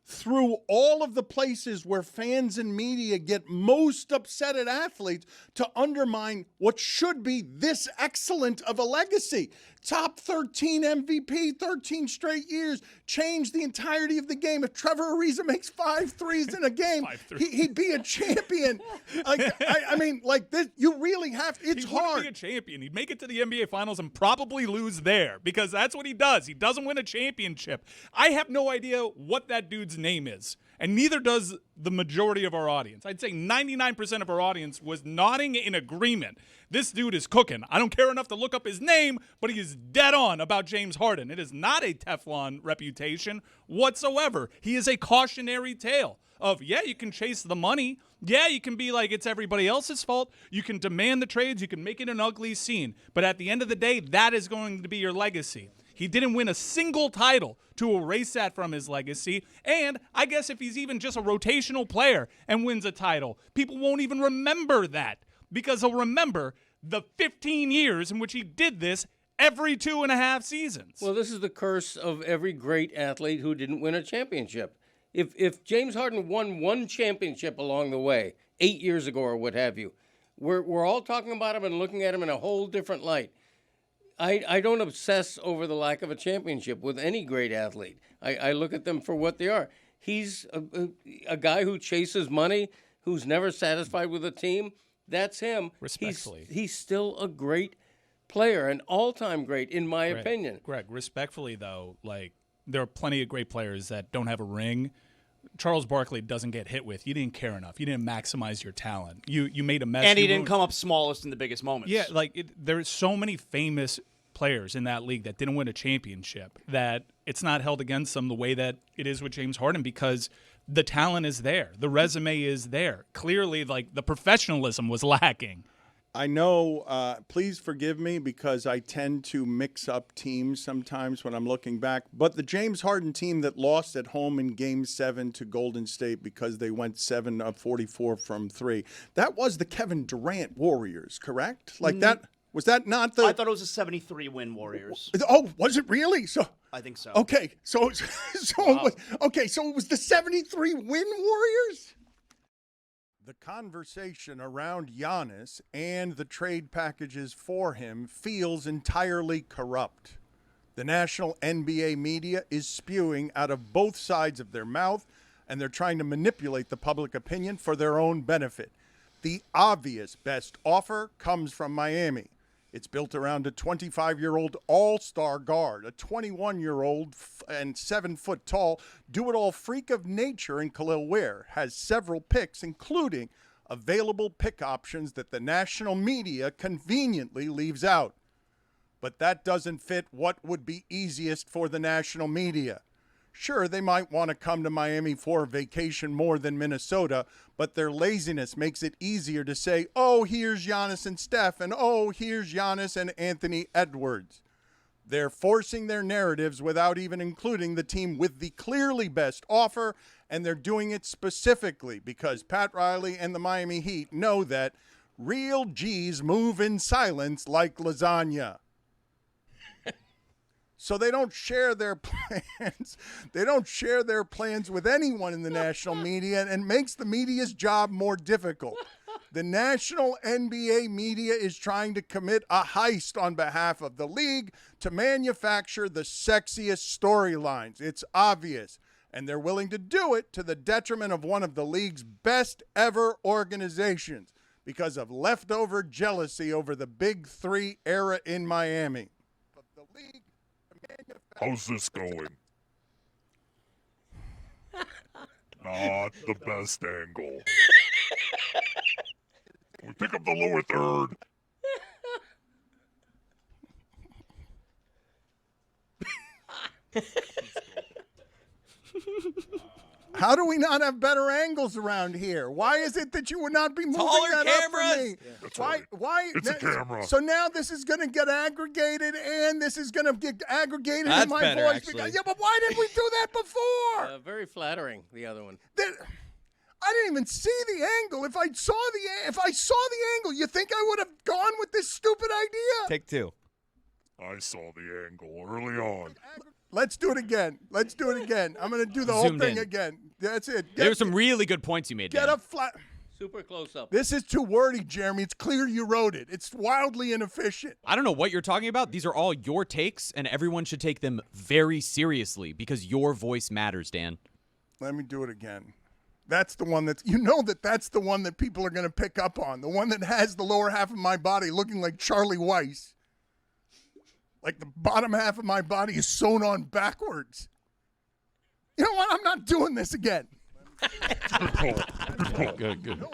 [SPEAKER 6] through all of the places where fans and media get most upset at athletes to undermine what should be this excellent of a legacy. Top 13 MVP, 13 straight years, changed the entirety of the game. If Trevor Ariza makes 5 threes in a game, he'd be a champion. I mean, like this, you really have. It's hard.
[SPEAKER 3] He wouldn't be a champion. He'd make it to the NBA Finals and probably lose there because that's what he does. He doesn't win a championship. I have no idea what that dude's name is, and neither does the majority of our audience. I'd say 99% of our audience was nodding in agreement. This dude is cooking. I don't care enough to look up his name, but he is dead on about James Harden. It is not a Teflon reputation whatsoever. He is a cautionary tale of, yeah, you can chase the money. Yeah, you can be like it's everybody else's fault. You can demand the trades. You can make it an ugly scene. But at the end of the day, that is going to be your legacy. He didn't win a single title to erase that from his legacy. And I guess if he's even just a rotational player and wins a title, people won't even remember that because they'll remember the 15 years in which he did this every 2.5 seasons.
[SPEAKER 9] Well, this is the curse of every great athlete who didn't win a championship. If James Harden won one championship along the way, 8 years ago or what have you, we're all talking about him and looking at him in a whole different light. I don't obsess over the lack of a championship with any great athlete. I look at them for what they are. He's a guy who chases money, who's never satisfied with a team. That's him.
[SPEAKER 3] Respectfully.
[SPEAKER 9] He's still a great player, an all-time great, in my opinion.
[SPEAKER 3] Greg, respectfully, though, like, there are plenty of great players that don't have a ring. Charles Barkley doesn't get hit with. You didn't care enough. You didn't maximize your talent. You made a mess.
[SPEAKER 2] And he didn't come up smallest in the biggest moments.
[SPEAKER 3] Yeah, like there's so many famous players in that league that didn't win a championship that it's not held against them the way that it is with James Harden because the talent is there. The resume is there. Clearly, like, the professionalism was lacking.
[SPEAKER 6] I know, please forgive me because I tend to mix up teams sometimes when I'm looking back. But the James Harden team that lost at home in Game 7 to Golden State because they went 7 of 44 from 3, that was the Kevin Durant Warriors, correct? Like that. Was that not the?
[SPEAKER 2] I thought it was a 73-win Warriors.
[SPEAKER 6] Oh, was it really? So
[SPEAKER 2] I think so.
[SPEAKER 6] Okay, so
[SPEAKER 2] Wow.
[SPEAKER 6] it was the 73-win Warriors. the conversation around Giannis and the trade packages for him feels entirely corrupt. The national NBA media is spewing out of both sides of their mouth, and they're trying to manipulate the public opinion for their own benefit. The obvious best offer comes from Miami. It's built around a 25-year-old all-star guard, a 21-year-old and 7-foot-tall do-it-all freak of nature in Khalil Ware, has several picks, including available pick options that the national media conveniently leaves out. But that doesn't fit what would be easiest for the national media. Sure, they might want to come to Miami for a vacation more than Minnesota, but their laziness makes it easier to say, oh, here's Giannis and Steph, and oh, here's Giannis and Anthony Edwards. They're forcing their narratives without even including the team with the clearly best offer, and they're doing it specifically because Pat Riley and the Miami Heat know that real G's move in silence like lasagna. So they don't share their plans. They don't share their plans with anyone in the national media, and makes the media's job more difficult. The national NBA media is trying to commit a heist on behalf of the league to manufacture the sexiest storylines. It's obvious, and they're willing to do it to the detriment of one of the league's best ever organizations because of leftover jealousy over the Big Three era in Miami. But the league...
[SPEAKER 17] How's this going? Not the best angle. We pick up the lower third.
[SPEAKER 6] How do we not have better angles around here? Why is it that you would not be moving
[SPEAKER 7] Taller
[SPEAKER 6] that
[SPEAKER 7] cameras?
[SPEAKER 6] up for me?
[SPEAKER 17] Yeah. That's
[SPEAKER 6] Why?
[SPEAKER 17] right.
[SPEAKER 6] Why?
[SPEAKER 17] It's a camera.
[SPEAKER 6] So now this is going to get aggregated, and this is going to get aggregated
[SPEAKER 7] That's
[SPEAKER 6] in my
[SPEAKER 7] better,
[SPEAKER 6] voice.
[SPEAKER 7] actually.
[SPEAKER 6] Yeah, but why didn't we do that before?
[SPEAKER 9] Very flattering, the other one.
[SPEAKER 6] I didn't even see the angle. If I saw the angle, you think I would have gone with this stupid idea?
[SPEAKER 7] Take two.
[SPEAKER 17] I saw the angle early on.
[SPEAKER 6] Let's do it again. I'm going to do the whole
[SPEAKER 8] Zoomed
[SPEAKER 6] thing
[SPEAKER 8] in.
[SPEAKER 6] again. That's it.
[SPEAKER 8] There were some really good points you made,
[SPEAKER 6] Get
[SPEAKER 8] Dan.
[SPEAKER 6] a flat.
[SPEAKER 9] Super close up.
[SPEAKER 6] This is too wordy, Jeremy. It's clear you wrote it. It's wildly inefficient.
[SPEAKER 8] I don't know what you're talking about. These are all your takes, and everyone should take them very seriously because your voice matters, Dan.
[SPEAKER 6] Let me do it again. That's the one that's the one that people are going to pick up on. The one that has the lower half of my body looking like Charlie Weiss. Like the bottom half of my body is sewn on backwards. You know what? I'm not doing this again.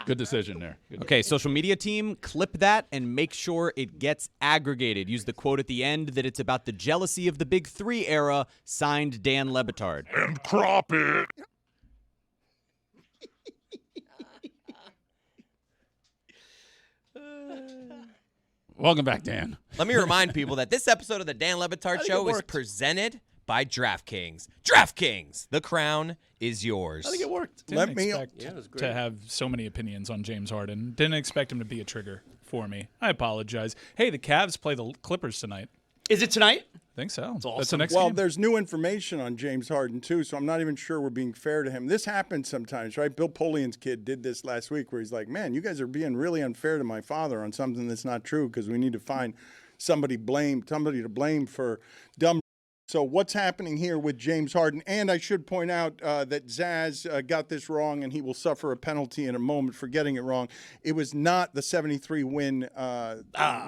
[SPEAKER 18] Good decision there.
[SPEAKER 8] Okay, social media team, clip that and make sure it gets aggregated. Use the quote at the end that it's about the jealousy of the Big Three era, signed Dan Le Batard.
[SPEAKER 17] And crop it.
[SPEAKER 18] Welcome back, Dan.
[SPEAKER 7] Let me remind people that this episode of the Dan Le Batard Show is presented by DraftKings. DraftKings, the crown is yours.
[SPEAKER 3] I think it worked. Didn't expect to have so many opinions on James Harden. Didn't expect him to be a trigger for me. I apologize. Hey, the Cavs play the Clippers tonight.
[SPEAKER 2] Is it tonight?
[SPEAKER 3] I think so.
[SPEAKER 2] That's awesome.
[SPEAKER 3] That's the next
[SPEAKER 6] Well,
[SPEAKER 3] game.
[SPEAKER 6] there's new information on James Harden, too, so I'm not even sure we're being fair to him. This happens sometimes, right? Bill Polian's kid did this last week where he's like, man, you guys are being really unfair to my father on something that's not true because we need to find somebody to blame for dumb. So what's happening here with James Harden? And I should point out that Zaz got this wrong, and he will suffer a penalty in a moment for getting it wrong. It was not the 73-win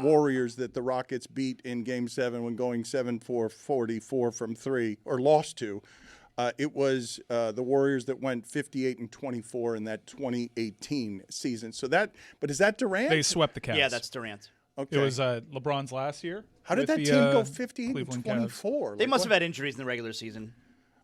[SPEAKER 6] Warriors that the Rockets beat in Game 7 when going 7-4, 44 from 3, or lost to. It was the Warriors that went 58-24 in that 2018 season. So that, but is that Durant?
[SPEAKER 3] They swept the Cavs.
[SPEAKER 2] Yeah, that's Durant.
[SPEAKER 6] Okay.
[SPEAKER 3] It was LeBron's last year.
[SPEAKER 6] How did that team go 58-24?
[SPEAKER 2] They must have had injuries in the regular season.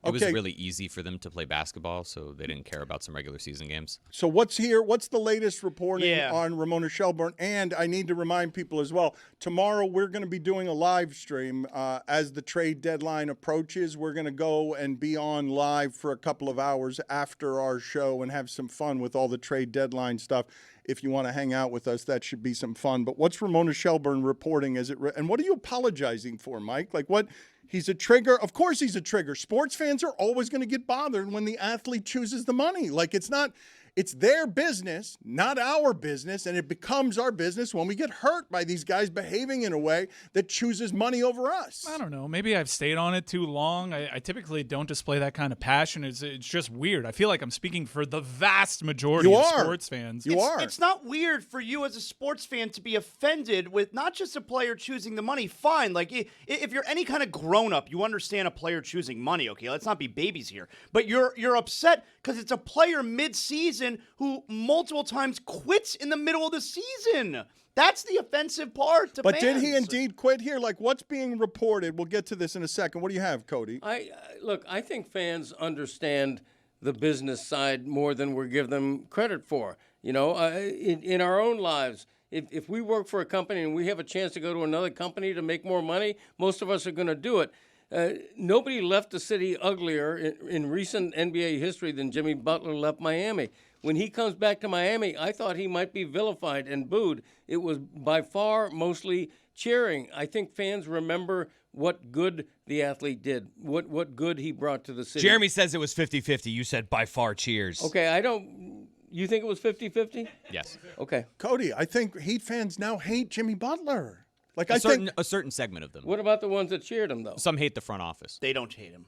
[SPEAKER 8] It was really easy for them to play basketball, so they didn't care about some regular season games.
[SPEAKER 6] So what's here? What's the latest reporting on Ramona Shelburne? And I need to remind people as well, tomorrow we're going to be doing a live stream as the trade deadline approaches. We're going to go and be on live for a couple of hours after our show and have some fun with all the trade deadline stuff. If you want to hang out with us, that should be some fun. But what's Ramona Shelburne reporting? And what are you apologizing for, Mike? Like what? He's a trigger. Of course he's a trigger. Sports fans are always going to get bothered when the athlete chooses the money. Like it's not It's their business, not our business, and it becomes our business when we get hurt by these guys behaving in a way that chooses money over us.
[SPEAKER 3] I don't know. Maybe I've stayed on it too long. I typically don't display that kind of passion. It's just weird. I feel like I'm speaking for the vast majority of sports fans.
[SPEAKER 2] It's not weird for you as a sports fan to be offended with not just a player choosing the money. Fine. Like, if you're any kind of grown-up, you understand a player choosing money, okay? Let's not be babies here. But you're upset because it's a player mid-season who multiple times quits in the middle of the season. That's the offensive part to
[SPEAKER 6] But
[SPEAKER 2] fans.
[SPEAKER 6] did he indeed quit here? Like, what's being reported? We'll get to this in a second. What do you have, Cody?
[SPEAKER 9] Look, I think fans understand the business side more than we give them credit for. You know, in our own lives, if we work for a company and we have a chance to go to another company to make more money, most of us are going to do it. Nobody left the city uglier in recent NBA history than Jimmy Butler left Miami. When he comes back to Miami, I thought he might be vilified and booed. It was by far mostly cheering. I think fans remember what good the athlete did, what good he brought to the city.
[SPEAKER 7] Jeremy says it was 50-50. You said by far cheers.
[SPEAKER 9] Okay, you think it was 50-50?
[SPEAKER 8] Yes.
[SPEAKER 9] Okay.
[SPEAKER 6] Cody, I think Heat fans now hate Jimmy Butler. Like,
[SPEAKER 8] a certain segment of them.
[SPEAKER 9] What about the ones that cheered him, though?
[SPEAKER 8] Some hate the front office.
[SPEAKER 2] They don't hate him.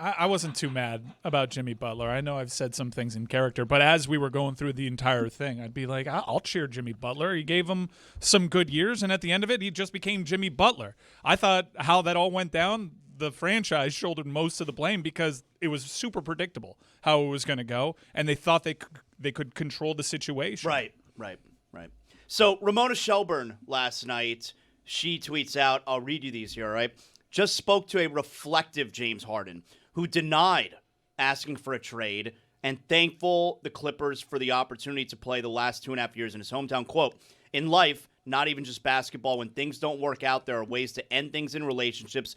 [SPEAKER 3] I wasn't too mad about Jimmy Butler. I know I've said some things in character, but as we were going through the entire thing, I'd be like, I'll cheer Jimmy Butler. He gave him some good years, and at the end of it, he just became Jimmy Butler. I thought how that all went down, the franchise shouldered most of the blame because it was super predictable how it was going to go, and they thought they could control the situation.
[SPEAKER 2] Right. So Ramona Shelburne last night, she tweets out, I'll read you these here, all right? Just spoke to a reflective James Harden who denied asking for a trade and thankful the Clippers for the opportunity to play the last 2.5 years in his hometown. Quote, in life, not even just basketball, when things don't work out, there are ways to end things in relationships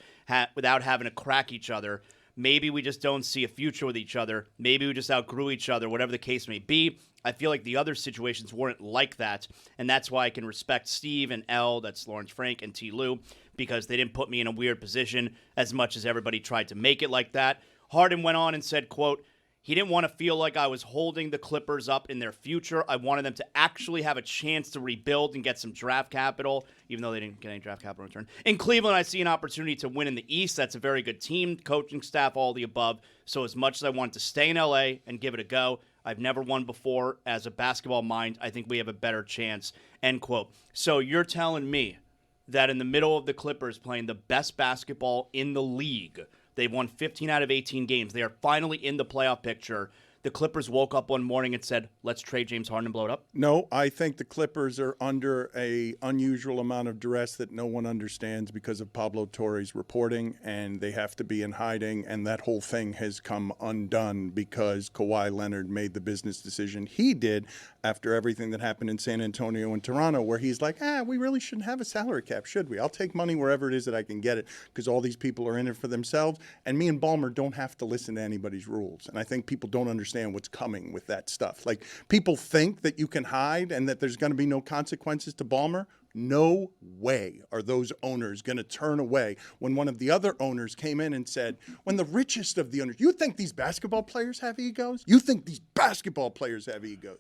[SPEAKER 2] without having to crack each other. Maybe we just don't see a future with each other. Maybe we just outgrew each other, whatever the case may be. I feel like the other situations weren't like that, and that's why I can respect Steve and L, that's Lawrence Frank, and T. Lou, because they didn't put me in a weird position as much as everybody tried to make it like that. Harden went on and said, quote, he didn't want to feel like I was holding the Clippers up in their future. I wanted them to actually have a chance to rebuild and get some draft capital, even though they didn't get any draft capital in return. In Cleveland, I see an opportunity to win in the East. That's a very good team, coaching staff, all the above. So as much as I want to stay in LA and give it a go, I've never won before. As a basketball mind, I think we have a better chance, end quote. So you're telling me that in the middle of the Clippers playing the best basketball in the league, they've won 15 out of 18 games. They are finally in the playoff picture. The Clippers woke up one morning and said, let's trade James Harden and blow it up?
[SPEAKER 6] No, I think the Clippers are under a unusual amount of duress that no one understands because of Pablo Torre's reporting, and they have to be in hiding, and that whole thing has come undone because Kawhi Leonard made the business decision he did after everything that happened in San Antonio and Toronto, where he's like, we really shouldn't have a salary cap, should we? I'll take money wherever it is that I can get it because all these people are in it for themselves, and me and Ballmer don't have to listen to anybody's rules. And I think people don't understand what's coming with that stuff. Like, people think that you can hide and that there's going to be no consequences to Ballmer. No way are those owners going to turn away when one of the other owners came in and said, when the richest of the owners, you think these basketball players have egos? You think these basketball players have egos?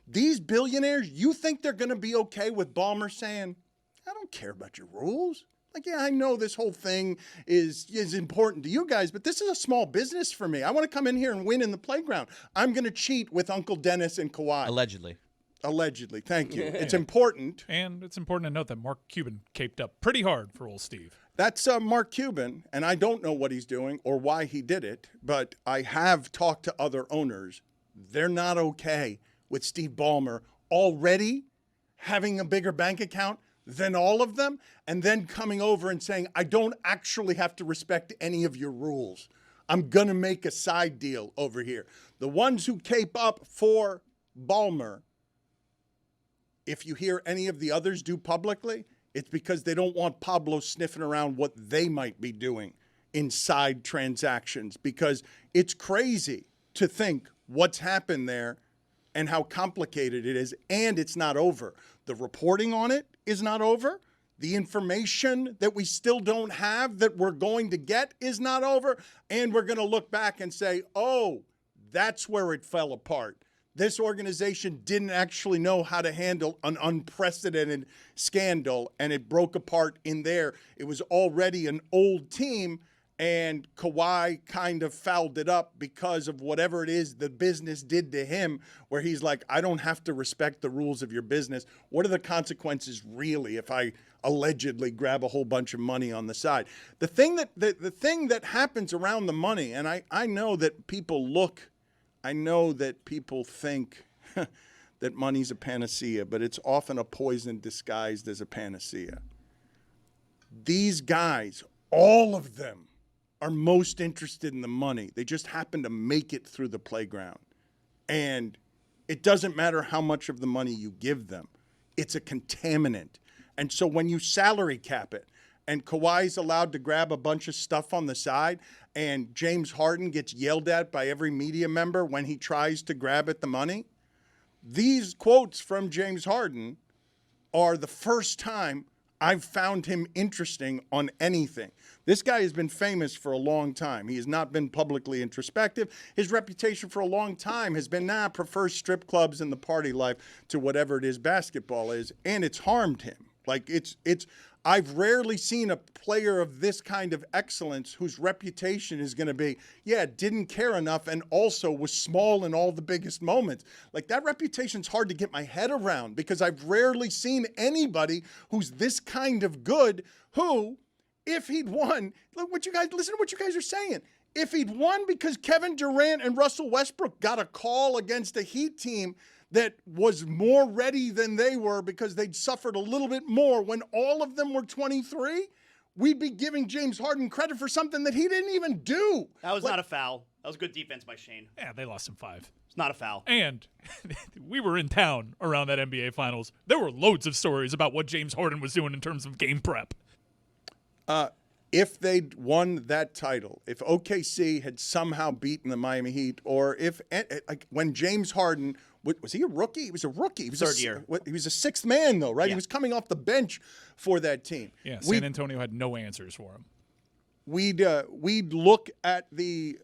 [SPEAKER 6] These billionaires, you think they're going to be okay with Ballmer saying, I don't care about your rules? Like, yeah, I know this whole thing is important to you guys, but this is a small business for me. I want to come in here and win in the playground. I'm going to cheat with Uncle Dennis and Kawhi. Allegedly. Thank you. It's important.
[SPEAKER 3] And it's important to note that Mark Cuban caped up pretty hard for old Steve.
[SPEAKER 6] That's Mark Cuban, and I don't know what he's doing or why he did it, but I have talked to other owners. They're not okay with Steve Ballmer already having a bigger bank account than all of them, and then coming over and saying, I don't actually have to respect any of your rules. I'm going to make a side deal over here. The ones who cape up for Ballmer, if you hear any of the others do publicly, it's because they don't want Pablo sniffing around what they might be doing inside transactions, because it's crazy to think what's happened there and how complicated it is, and it's not over. The reporting on it is not over. The information that we still don't have that we're going to get is not over. And we're going to look back and say, oh, that's where it fell apart. this organization didn't actually know how to handle an unprecedented scandal, and it broke apart in there. It was already an old team, and Kawhi kind of fouled it up because of whatever it is the business did to him, where he's like, I don't have to respect the rules of your business. What are the consequences really if I allegedly grab a whole bunch of money on the side? The thing that happens around the money, and I know that people think that money's a panacea, but it's often a poison disguised as a panacea. These guys, all of them, are most interested in the money. They just happen to make it through the playground. And it doesn't matter how much of the money you give them. It's a contaminant. And so when you salary cap it, and Kawhi's allowed to grab a bunch of stuff on the side, and James Harden gets yelled at by every media member when he tries to grab at the money, these quotes from James Harden are the first time I've found him interesting on anything. This guy has been famous for a long time. He has not been publicly introspective. His reputation for a long time has been, prefers strip clubs and the party life to whatever it is basketball is, and it's harmed him. Like, I've rarely seen a player of this kind of excellence whose reputation is going to be, didn't care enough and also was small in all the biggest moments. Like, that reputation's hard to get my head around because I've rarely seen anybody who's this kind of good who, if he'd won, listen to what you guys are saying. If he'd won because Kevin Durant and Russell Westbrook got a call against a Heat team that was more ready than they were because they'd suffered a little bit more when all of them were 23, we'd be giving James Harden credit for something that he didn't even do.
[SPEAKER 2] That was not a foul. That was good defense by Shane.
[SPEAKER 3] Yeah, they lost him 5.
[SPEAKER 2] It's not a foul.
[SPEAKER 3] And we were in town around that NBA Finals. There were loads of stories about what James Harden was doing in terms of game prep.
[SPEAKER 6] If they'd won that title, if OKC had somehow beaten the Miami Heat, or if when James Harden, was he a rookie? He was a rookie. He was
[SPEAKER 2] third year.
[SPEAKER 6] He was a sixth man, though, right?
[SPEAKER 2] Yeah.
[SPEAKER 6] He was coming off the bench for that team.
[SPEAKER 3] Yeah, San Antonio had no answers for him.
[SPEAKER 6] We'd look at the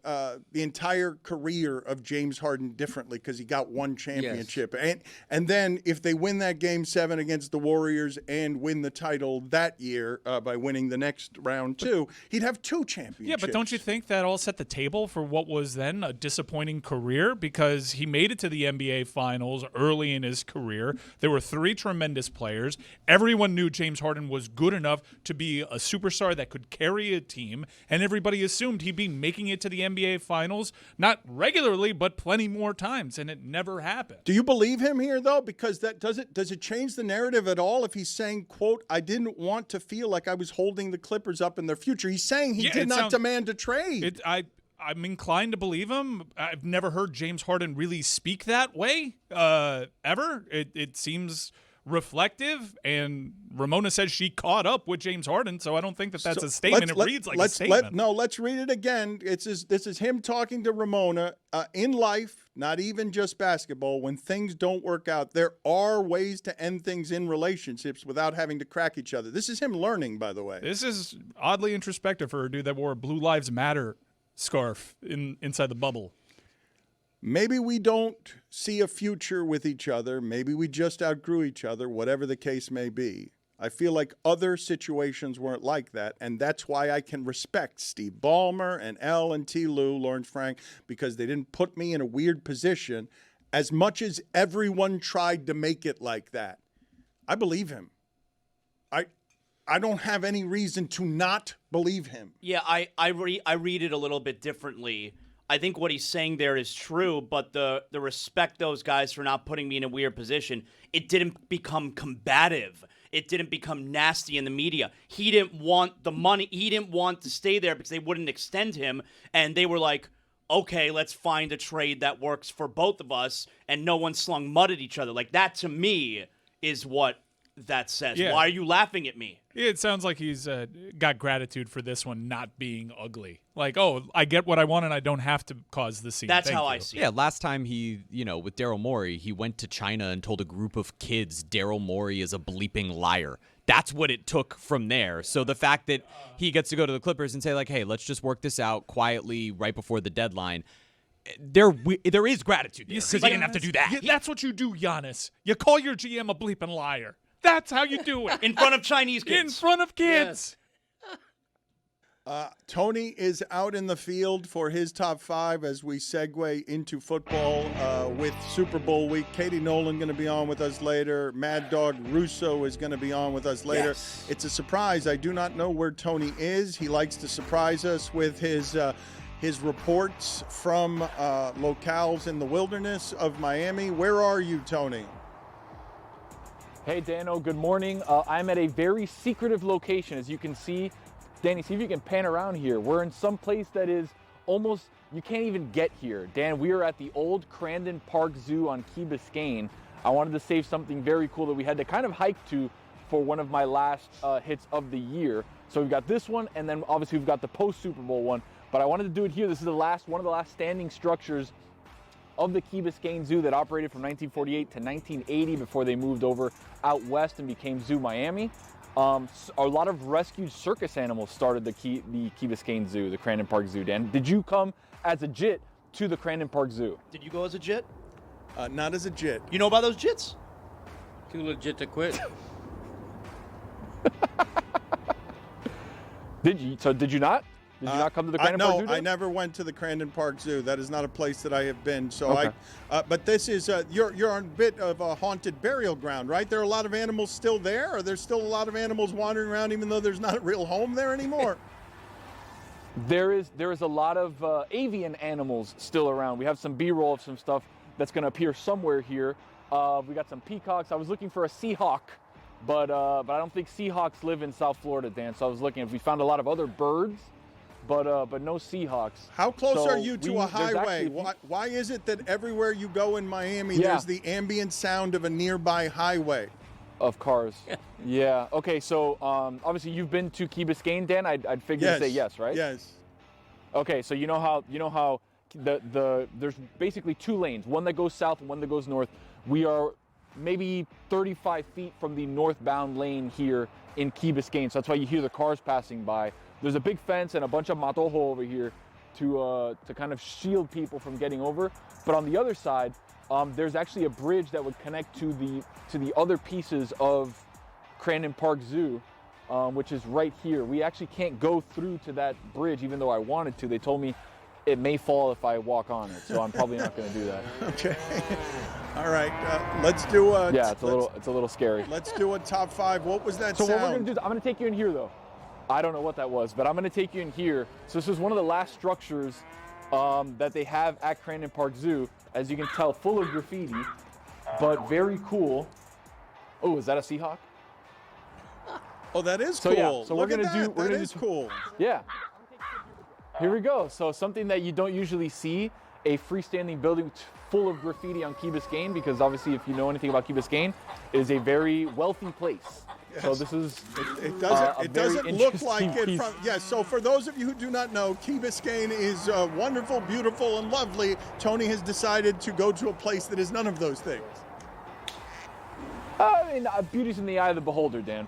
[SPEAKER 6] entire career of James Harden differently because he got one championship. Yes. And then if they win that Game 7 against the Warriors and win the title that year by winning the next round too, he'd have 2 championships.
[SPEAKER 3] Yeah, but don't you think that all set the table for what was then a disappointing career? Because he made it to the NBA Finals early in his career. There were 3 tremendous players. Everyone knew James Harden was good enough to be a superstar that could carry a team. And everybody assumed he'd be making it to the NBA Finals, not regularly, but plenty more times, and it never happened.
[SPEAKER 6] Do you believe him here, though? Because does it change the narrative at all if he's saying, quote, I didn't want to feel like I was holding the Clippers up in their future? He's saying he did not demand a trade.
[SPEAKER 3] I'm inclined to believe him. I've never heard James Harden really speak that way, ever. It seems reflective, and Ramona says she caught up with James Harden, so I don't think that's a statement. It reads like a statement.
[SPEAKER 6] Let's read it again. This is him talking to Ramona. In life, not even just basketball, when things don't work out, there are ways to end things in relationships without having to crack each other. This is him learning, by the way.
[SPEAKER 3] This is oddly introspective for a dude that wore a Blue Lives Matter scarf inside the bubble.
[SPEAKER 6] Maybe we don't see a future with each other. Maybe we just outgrew each other, whatever the case may be. I feel like other situations weren't like that, and that's why I can respect Steve Ballmer and L and T. Lou, Lawrence Frank, because they didn't put me in a weird position as much as everyone tried to make it like that. I believe him. I don't have any reason to not believe him.
[SPEAKER 2] Yeah, I read it a little bit differently. I think what he's saying there is true, but the respect those guys for not putting me in a weird position, it didn't become combative. It didn't become nasty in the media. He didn't want the money. He didn't want to stay there because they wouldn't extend him. And they were like, okay, let's find a trade that works for both of us. And no one slung mud at each other. Like, that to me is what that says.
[SPEAKER 3] Yeah.
[SPEAKER 2] Why are you laughing at me?
[SPEAKER 3] It sounds like he's got gratitude for this one not being ugly. Like, oh, I get what I want and I don't have to cause the scene.
[SPEAKER 2] That's
[SPEAKER 3] Thank
[SPEAKER 2] how
[SPEAKER 3] you.
[SPEAKER 2] I see it.
[SPEAKER 8] Yeah, last time he, with Daryl Morey, he went to China and told a group of kids Daryl Morey is a bleeping liar. That's what it took from there. So the fact that he gets to go to the Clippers and say, like, hey, let's just work this out quietly right before the deadline, there is gratitude there
[SPEAKER 3] You see,
[SPEAKER 8] because he didn't have to do that.
[SPEAKER 3] That's what you do, Giannis. You call your GM a bleeping liar. That's how you do it.
[SPEAKER 2] In front of Chinese kids.
[SPEAKER 3] In front of kids.
[SPEAKER 6] Tony is out in the field for his top 5 as we segue into football with Super Bowl week. Katie Nolan going to be on with us later. Mad Dog Russo is going to be on with us later.
[SPEAKER 2] Yes.
[SPEAKER 6] It's a surprise. I do not know where Tony is. He likes to surprise us with his reports from locales in the wilderness of Miami. Where are you, Tony?
[SPEAKER 19] Hey, Dano, good morning. I'm at a very secretive location, as you can see. Danny, see if you can pan around here. We're in some place that is almost, you can't even get here. Dan, we are at the old Crandon Park Zoo on Key Biscayne. I wanted to save something very cool that we had to kind of hike to for one of my last hits of the year. So we've got this one, and then obviously we've got the post-Super Bowl one. But I wanted to do it here. This is one of the last standing structures of the Key Biscayne Zoo that operated from 1948 to 1980 before they moved over out west and became Zoo Miami. A lot of rescued circus animals started the Key Biscayne Zoo, the Crandon Park Zoo. Dan, did you come as a JIT to the Crandon Park Zoo?
[SPEAKER 2] Did you go as a JIT?
[SPEAKER 6] Not as a JIT.
[SPEAKER 2] You know about those JITs?
[SPEAKER 9] Too legit to quit.
[SPEAKER 19] Did you not? Did you not come to the Crandon Park Zoo?
[SPEAKER 6] No, I never went to the Crandon Park Zoo. That is not a place that I have been. So
[SPEAKER 19] Okay.
[SPEAKER 6] but this is you're on a bit of a haunted burial ground, right? There are a lot of animals still there, or there's still a lot of animals wandering around, even though there's not a real home there anymore.
[SPEAKER 19] There is a lot of avian animals still around. We have some B-roll of some stuff that's going to appear somewhere here. We got some peacocks. I was looking for a seahawk, but I don't think seahawks live in South Florida, Dan. So I was looking if we found a lot of other birds. But no Seahawks.
[SPEAKER 6] How close
[SPEAKER 19] So
[SPEAKER 6] are you to a highway? Why is it that everywhere you go in Miami, there's the ambient sound of a nearby highway?
[SPEAKER 19] Of cars. Yeah. Okay. So obviously you've been to Key Biscayne, Dan. I'd figure to say yes, right?
[SPEAKER 6] Yes.
[SPEAKER 19] Okay. So you know how there's basically 2 lanes, one that goes south and one that goes north. We are maybe 35 feet from the northbound lane here in Key Biscayne. So that's why you hear the cars passing by. There's a big fence and a bunch of matojo over here to kind of shield people from getting over. But on the other side, there's actually a bridge that would connect to the other pieces of Crandon Park Zoo, which is right here. We actually can't go through to that bridge, even though I wanted to. They told me it may fall if I walk on it, so I'm probably not going to do that.
[SPEAKER 6] Okay. All right. Let's do a.
[SPEAKER 19] Yeah, it's a little scary.
[SPEAKER 6] Let's do a top 5. What was that
[SPEAKER 19] So
[SPEAKER 6] sound?
[SPEAKER 19] what we're going to do, I'm going to take you in here, though. I don't know what that was, but I'm going to take you in here. So this is one of the last structures that they have at Crandon Park Zoo. As you can tell, full of graffiti, but very cool. Oh, is that a Seahawk?
[SPEAKER 6] Oh, that is
[SPEAKER 19] So
[SPEAKER 6] cool.
[SPEAKER 19] yeah, so
[SPEAKER 6] Look
[SPEAKER 19] we're
[SPEAKER 6] at
[SPEAKER 19] gonna
[SPEAKER 6] that.
[SPEAKER 19] do. We're
[SPEAKER 6] That
[SPEAKER 19] gonna
[SPEAKER 6] is
[SPEAKER 19] do,
[SPEAKER 6] cool.
[SPEAKER 19] Yeah. Here we go. So something that you don't usually see, a freestanding building full of graffiti on Key Biscayne, because obviously, if you know anything about Key Biscayne, it is a very wealthy place.
[SPEAKER 6] Yes.
[SPEAKER 19] So this is
[SPEAKER 6] It doesn't look like it
[SPEAKER 19] piece.
[SPEAKER 6] from. Yes. So for those of you who do not know, Key Biscayne is wonderful, beautiful, and lovely. Tony has decided to go to a place that is none of those things.
[SPEAKER 19] I mean, beauty's in the eye of the beholder, Dan.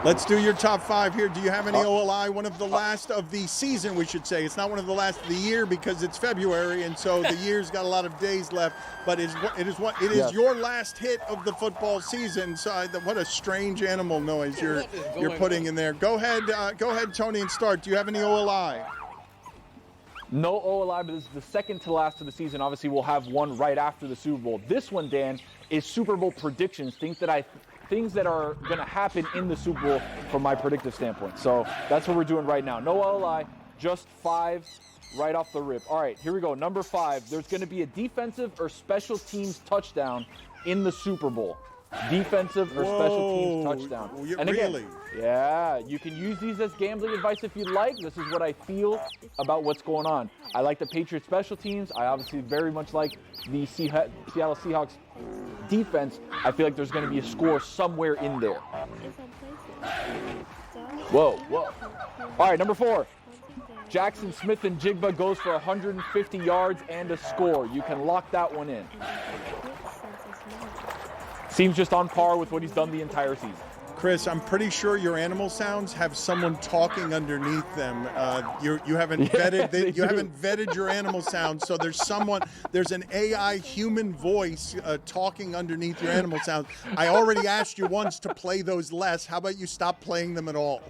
[SPEAKER 6] Let's do your top 5 here. Do you have any OLI? One of the last of the season, we should say. It's not one of the last of the year because it's February, and so the year's got a lot of days left. But it is your last hit of the football season. So what a strange animal noise you're putting in there. Go ahead, Tony, and start. Do you have any OLI?
[SPEAKER 19] No OLI, but this is the second to last of the season. Obviously, we'll have one right after the Super Bowl. This one, Dan, is Super Bowl predictions, things that are going to happen in the Super Bowl from my predictive standpoint. So that's what we're doing right now. No OLI, just 5 right off the rip. All right, here we go. Number 5, there's going to be a defensive or special teams touchdown in the Super Bowl. Defensive or special teams touchdown. And again,
[SPEAKER 6] really?
[SPEAKER 19] Yeah, you can use these as gambling advice if you'd like. This is what I feel about what's going on. I like the Patriots special teams. I obviously very much like the Seattle Seahawks defense. I feel like there's going to be a score somewhere in there. Whoa. All right, number 4. Jackson Smith and Jigba goes for 150 yards and a score. You can lock that one in. Seems just on par with what he's done the entire season.
[SPEAKER 6] Chris, I'm pretty sure your animal sounds have someone talking underneath them. You haven't vetted your animal sounds, so there's an AI human voice talking underneath your animal sounds. I already asked you once to play those less. How about you stop playing them at all?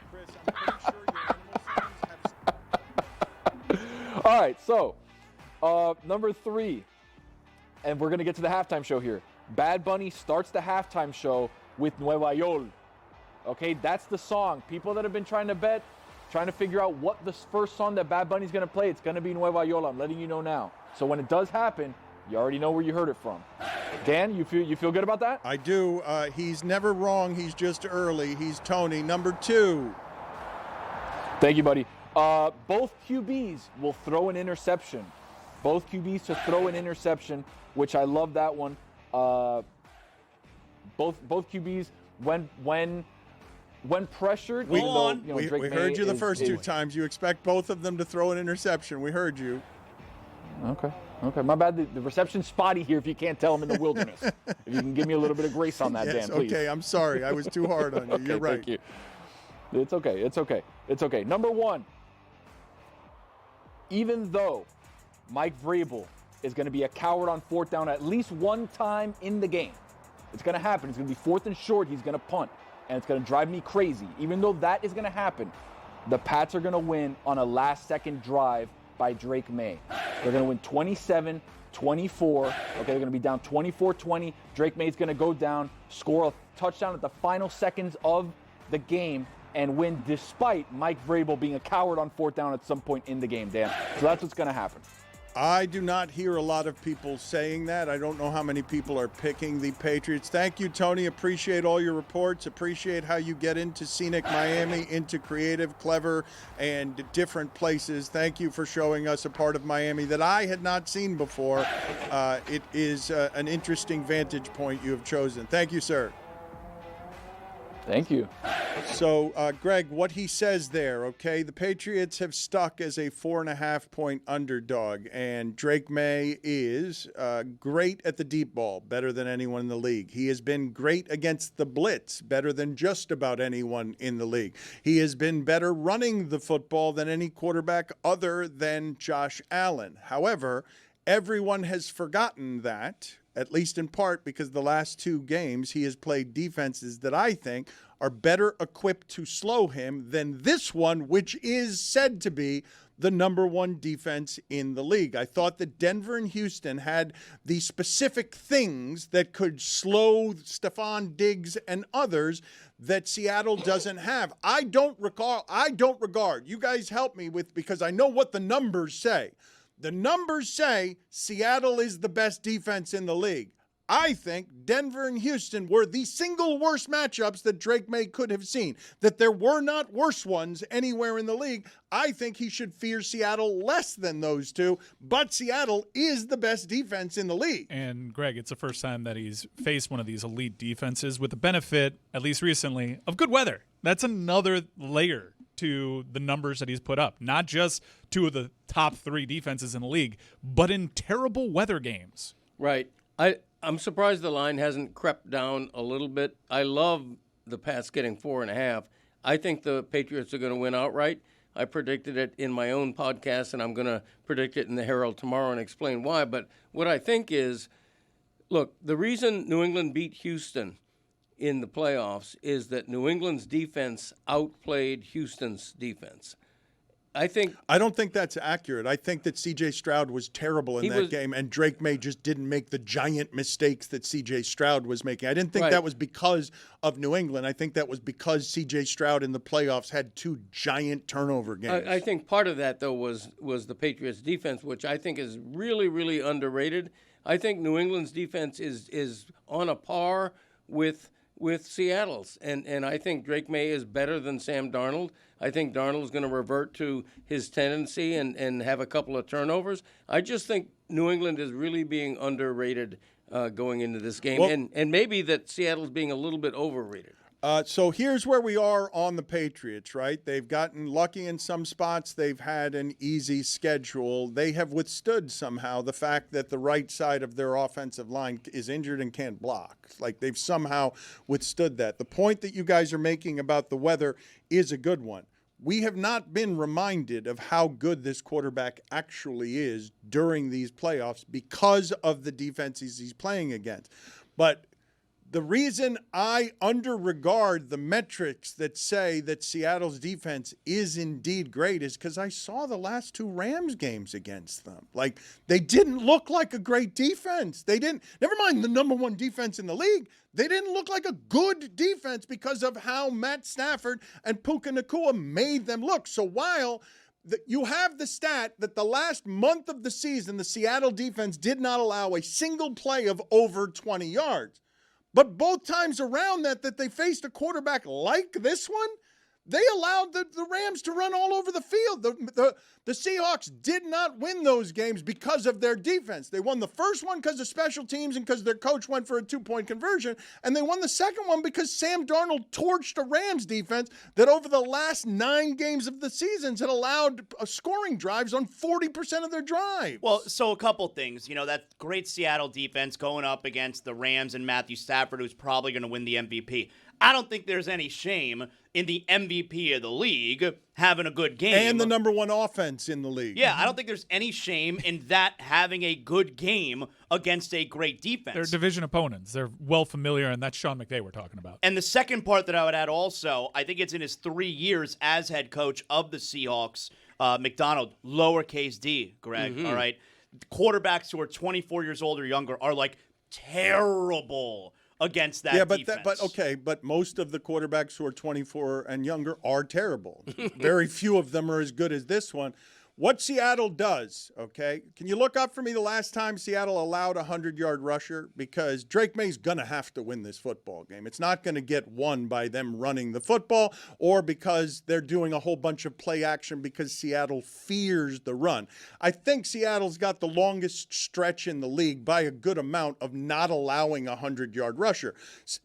[SPEAKER 6] Chris, I'm pretty sure your animal sounds have...
[SPEAKER 19] All right, so number 3, and we're going to get to the halftime show here. Bad Bunny starts the halftime show with Nueva York. Okay, that's the song. People that have been trying to bet, trying to figure out what the first song that Bad Bunny's going to play, it's going to be Nueva York. I'm letting you know now. So when it does happen, you already know where you heard it from. Dan, you feel good about that?
[SPEAKER 6] I do. He's never wrong. He's just early. He's Tony. Number 2.
[SPEAKER 19] Thank you, buddy. Both QBs will throw an interception. Both QBs to throw an interception, which I love that one. Both QBs when pressured.
[SPEAKER 6] We
[SPEAKER 19] Drake
[SPEAKER 6] heard you the first 2
[SPEAKER 19] is,
[SPEAKER 6] times. You expect both of them to throw an interception. We heard you.
[SPEAKER 19] Okay. My bad. The reception's spotty here. If you can't tell, I'm in the wilderness. If you can give me a little bit of grace on that,
[SPEAKER 6] Yes,
[SPEAKER 19] Dan, please.
[SPEAKER 6] okay. I'm sorry. I was too hard on you.
[SPEAKER 19] Okay,
[SPEAKER 6] You're right.
[SPEAKER 19] Thank you. It's okay. Number 1. Even though Mike Vrabel is going to be a coward on 4th down at least one time in the game, it's going to happen. It's going to be 4th and short. He's going to punt, and it's going to drive me crazy. Even though that is going to happen, the Pats are going to win on a last-second drive by Drake May. They're going to win 27-24. Okay, they're going to be down 24-20. Drake May's going to go down, score a touchdown at the final seconds of the game, and win despite Mike Vrabel being a coward on 4th down at some point in the game, Dan. So that's what's going to happen.
[SPEAKER 6] I do not hear a lot of people saying that. I don't know how many people are picking the Patriots. Thank you, Tony. Appreciate all your reports. Appreciate how you get into scenic Miami, into creative, clever, and different places. Thank you for showing us a part of Miami that I had not seen before. It is an interesting vantage point you have chosen. Thank you, sir.
[SPEAKER 19] Thank you.
[SPEAKER 6] So, Greg, what he says there, okay, the Patriots have stuck as a 4.5-point underdog, and Drake May is great at the deep ball, better than anyone in the league. He has been great against the blitz, better than just about anyone in the league. He has been better running the football than any quarterback other than Josh Allen. However, everyone has forgotten that, at least in part because the last 2 games he has played defenses that I think are better equipped to slow him than this one, which is said to be the number 1 defense in the league. I thought that Denver and Houston had the specific things that could slow Stephon Diggs and others that Seattle doesn't have. I don't regard, you guys help me with, because I know what the numbers say. The numbers say Seattle is the best defense in the league. I think Denver and Houston were the single worst matchups that Drake May could have seen, that there were not worse ones anywhere in the league. I think he should fear Seattle less than those 2, but Seattle is the best defense in the league.
[SPEAKER 3] And, Greg, it's the first time that he's faced one of these elite defenses with the benefit, at least recently, of good weather. That's another layer to the numbers that he's put up. Not just 2 of the top 3 defenses in the league, but in terrible weather games.
[SPEAKER 9] Right. I'm surprised the line hasn't crept down a little bit. I love the Pats getting 4.5. I think the Patriots are going to win outright. I predicted it in my own podcast, and I'm going to predict it in the Herald tomorrow and explain why. But what I think is, look, the reason New England beat Houston in the playoffs is that New England's defense outplayed Houston's defense. I don't think that's accurate. I think that C.J. Stroud was terrible in that game, and Drake May just didn't make the giant mistakes that C.J. Stroud was making. I didn't think that was because of New England. I think that was because C.J. Stroud in the playoffs had 2 giant turnover games. I think part of that, though, was the Patriots' defense, which I think is really, really underrated. I think New England's defense is on a par with Seattle's, and I think Drake May is better than Sam Darnold. I think Darnold's going to revert to his tendency and have a couple of turnovers. I just think New England is really being underrated going into this game, and maybe that Seattle's being a little bit overrated.
[SPEAKER 6] So here's where we are on the Patriots, right? They've gotten lucky in some spots. They've had an easy schedule. They have withstood somehow the fact that the right side of their offensive line is injured and can't block. Like they've somehow withstood that. The point that you guys are making about the weather is a good one. We have not been reminded of how good this quarterback actually is during these playoffs because of the defenses he's playing against. But the reason I underregard the metrics that say that Seattle's defense is indeed great is because I saw the last 2 Rams games against them. Like, they didn't look like a great defense. They didn't, never mind the number 1 defense in the league, they didn't look like a good defense because of how Matt Stafford and Puka Nacua made them look. So while you have the stat that the last month of the season, the Seattle defense did not allow a single play of over 20 yards. But both times around that they faced a quarterback like this one, they allowed the Rams to run all over the field. The Seahawks did not win those games because of their defense. They won the first one because of special teams and because their coach went for a 2-point conversion. And they won the second one because Sam Darnold torched a Rams defense that over the last 9 games of the seasons had allowed scoring drives on 40% of their drives.
[SPEAKER 2] Well, so a couple things. You know, that great Seattle defense going up against the Rams and Matthew Stafford, who's probably going to win the MVP. I don't think there's any shame in the MVP of the league having a good game.
[SPEAKER 6] And the number 1 offense in the league.
[SPEAKER 2] Yeah, I don't think there's any shame in that having a good game against a great defense.
[SPEAKER 3] They're division opponents. They're well familiar, and that's Sean McVay we're talking about.
[SPEAKER 2] And the second part that I would add also, I think it's in his 3 years as head coach of the Seahawks, McDonald, lowercase d, Greg, all right? Quarterbacks who are 24 years old or younger are like terrible against that defense.
[SPEAKER 6] But most of the quarterbacks who are 24 and younger are terrible. Very few of them are as good as this one. What Seattle does, okay? Can you look up for me the last time Seattle allowed a 100-yard rusher? Because Drake May's going to have to win this football game. It's not going to get won by them running the football or because they're doing a whole bunch of play action because Seattle fears the run. I think Seattle's got the longest stretch in the league by a good amount of not allowing a 100-yard rusher.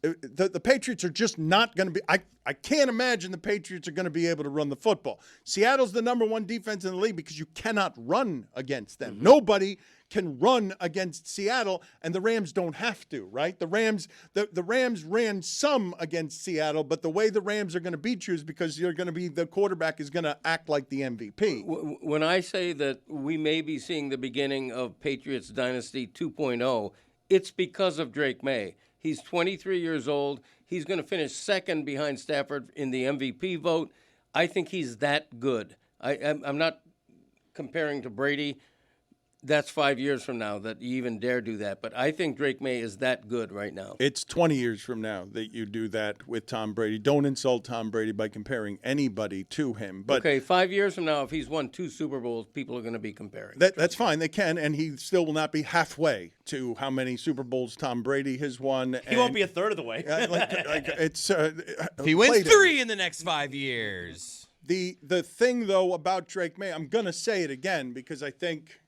[SPEAKER 6] The Patriots are just not going to be I can't imagine the Patriots are going to be able to run the football. Seattle's the number 1 defense in the league because you cannot run against them. Nobody can run against Seattle, and the Rams don't have to, right? The Rams ran some against Seattle, but the way the Rams are going to beat you is because the quarterback is going to act like the MVP.
[SPEAKER 9] When I say that we may be seeing the beginning of Patriots Dynasty 2.0, it's because of Drake May. He's 23 years old. He's going to finish second behind Stafford in the MVP vote. I think he's that good. I'm not comparing to Brady. That's 5 years from now that you even dare do that. But I think Drake May is that good right now.
[SPEAKER 6] It's 20 years from now that you do that with Tom Brady. Don't insult Tom Brady by comparing anybody to him. But
[SPEAKER 9] okay, 5 years from now, if he's won 2 Super Bowls, people are going to be comparing.
[SPEAKER 6] That's fine. They can, and he still will not be halfway to how many Super Bowls Tom Brady has won.
[SPEAKER 2] He won't be a third of the way.
[SPEAKER 7] If he wins 3 in the next 5 years.
[SPEAKER 6] The thing, though, about Drake May, I'm going to say it again because I think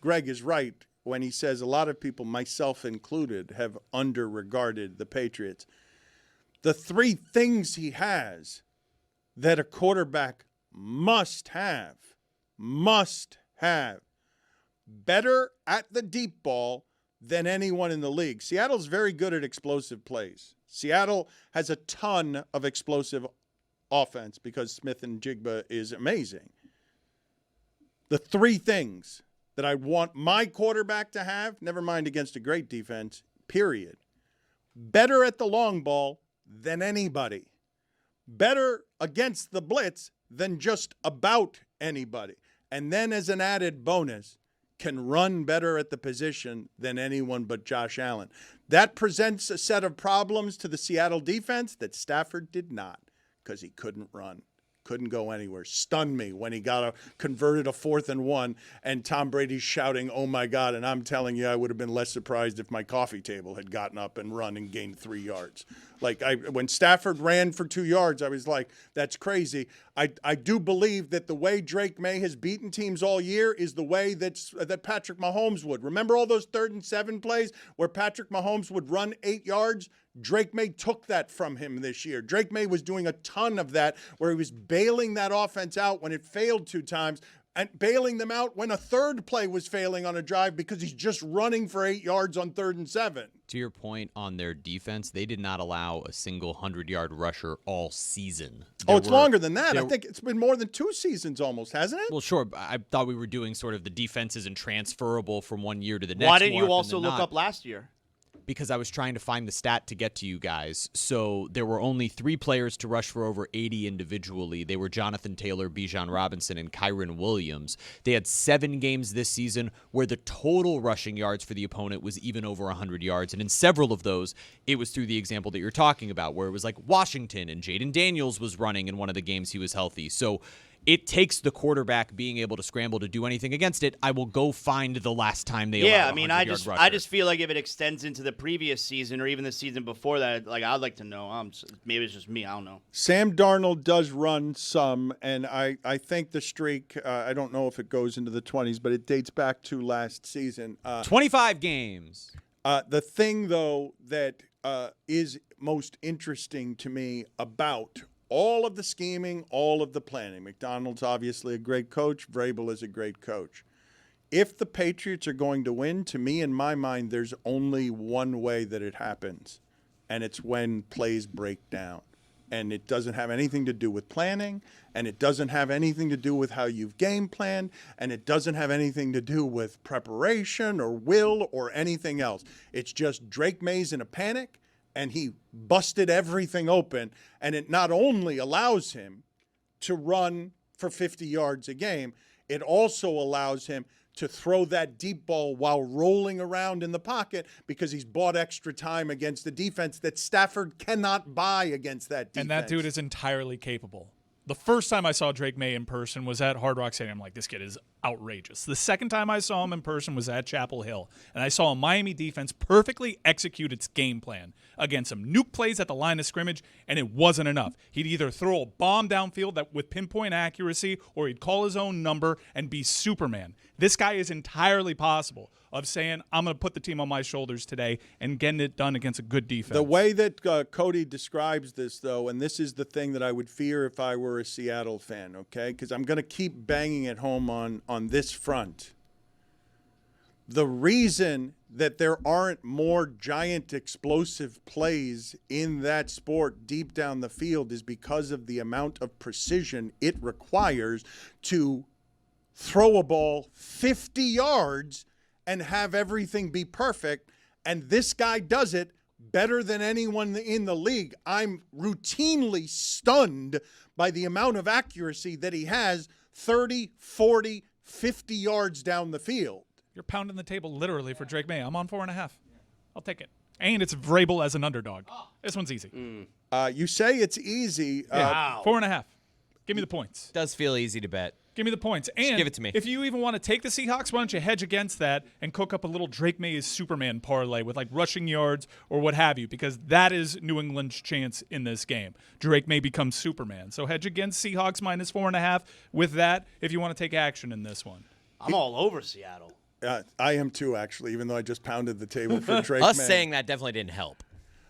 [SPEAKER 6] Greg is right when he says a lot of people, myself included, have underregarded the Patriots. The 3 things he has that a quarterback must have, better at the deep ball than anyone in the league. Seattle's very good at explosive plays. Seattle has a ton of explosive offense because Smith and Jigba is amazing. The 3 things that I want my quarterback to have, never mind against a great defense, period. Better at the long ball than anybody. Better against the blitz than just about anybody. And then as an added bonus, can run better at the position than anyone but Josh Allen. That presents a set of problems to the Seattle defense that Stafford did not because he couldn't run. Couldn't go anywhere. Stunned me when he converted a 4th and 1 and Tom Brady's shouting, "Oh my God." And I'm telling you, I would have been less surprised if my coffee table had gotten up and run and gained 3 yards. When Stafford ran for 2 yards, I was like, that's crazy. I do believe that the way Drake May has beaten teams all year is the way that Patrick Mahomes would. Remember all those 3rd and 7 plays where Patrick Mahomes would run 8 yards? Drake May took that from him this year. Drake May was doing a ton of that where he was bailing that offense out when it failed 2 times and bailing them out when a third play was failing on a drive because he's just running for 8 yards on 3rd and 7.
[SPEAKER 8] To your point on their defense, they did not allow a single 100-yard rusher all season.
[SPEAKER 6] It's longer than that. I think it's been more than 2 seasons almost, hasn't it?
[SPEAKER 8] Well, sure. I thought we were doing sort of the defense isn't transferable from one year to the next.
[SPEAKER 2] Why didn't you also look up last year?
[SPEAKER 8] Because I was trying to find the stat to get to you guys. So there were only 3 players to rush for over 80 individually. They were Jonathan Taylor, Bijan Robinson, and Kyron Williams. They had 7 games this season where the total rushing yards for the opponent was even over 100 yards. And in several of those, it was through the example that you're talking about, where it was like Washington and Jaden Daniels was running in one of the games he was healthy. So it takes the quarterback being able to scramble to do anything against it. I will go find the last time they allowed a 100-yard rusher.
[SPEAKER 2] I just feel like if it extends into the previous season or even the season before that, like I'd like to know. Maybe it's just me. I don't know.
[SPEAKER 6] Sam Darnold does run some, and I think the streak, I don't know if it goes into the 20s, but it dates back to last season.
[SPEAKER 8] 25 games.
[SPEAKER 6] The thing, though, that is most interesting to me about all of the scheming, all of the planning. McDonald's obviously a great coach. Vrabel is a great coach. If the Patriots are going to win, to me, in my mind, there's only one way that it happens, and it's when plays break down. And it doesn't have anything to do with planning, and it doesn't have anything to do with how you've game planned, and it doesn't have anything to do with preparation or will or anything else. It's just Drake May's in a panic, and he busted everything open, and it not only allows him to run for 50 yards a game, it also allows him to throw that deep ball while rolling around in the pocket because he's bought extra time against the defense that Stafford cannot buy against that defense.
[SPEAKER 3] And that dude is entirely capable. The first time I saw Drake May in person was at Hard Rock Stadium. I'm like, this kid is outrageous. The second time I saw him in person was at Chapel Hill, and I saw a Miami defense perfectly execute its game plan against some nuke plays at the line of scrimmage, and it wasn't enough. He'd either throw a bomb downfield that with pinpoint accuracy, or he'd call his own number and be Superman. This guy is entirely possible of saying, I'm going to put the team on my shoulders today and getting it done against a good defense.
[SPEAKER 6] The way that Cody describes this, though, and this is the thing that I would fear if I were a Seattle fan, okay? Because I'm going to keep banging it home on this front. The reason that there aren't more giant explosive plays in that sport deep down the field is because of the amount of precision it requires to throw a ball 50 yards and have everything be perfect, and this guy does it better than anyone in the league. I'm routinely stunned by the amount of accuracy that he has 30, 40, 50 yards down the field.
[SPEAKER 3] You're pounding the table literally for Drake May. I'm on 4.5. I'll take it. And it's Vrabel as an underdog. This one's easy.
[SPEAKER 6] You say it's easy.
[SPEAKER 3] Yeah. 4.5. Give me the points.
[SPEAKER 7] Does feel easy to bet.
[SPEAKER 3] Give me the points. And
[SPEAKER 7] just give it to me.
[SPEAKER 3] If you even want to take the Seahawks, why don't you hedge against that and cook up a little Drake May as Superman parlay with like rushing yards or what have you, because that is New England's chance in this game. Drake May becomes Superman. So hedge against Seahawks minus 4.5 with that if you want to take action in this one.
[SPEAKER 2] I'm all over Seattle.
[SPEAKER 6] I am too, actually, even though I just pounded the table for Drake
[SPEAKER 7] Us
[SPEAKER 6] May.
[SPEAKER 7] saying that definitely didn't help.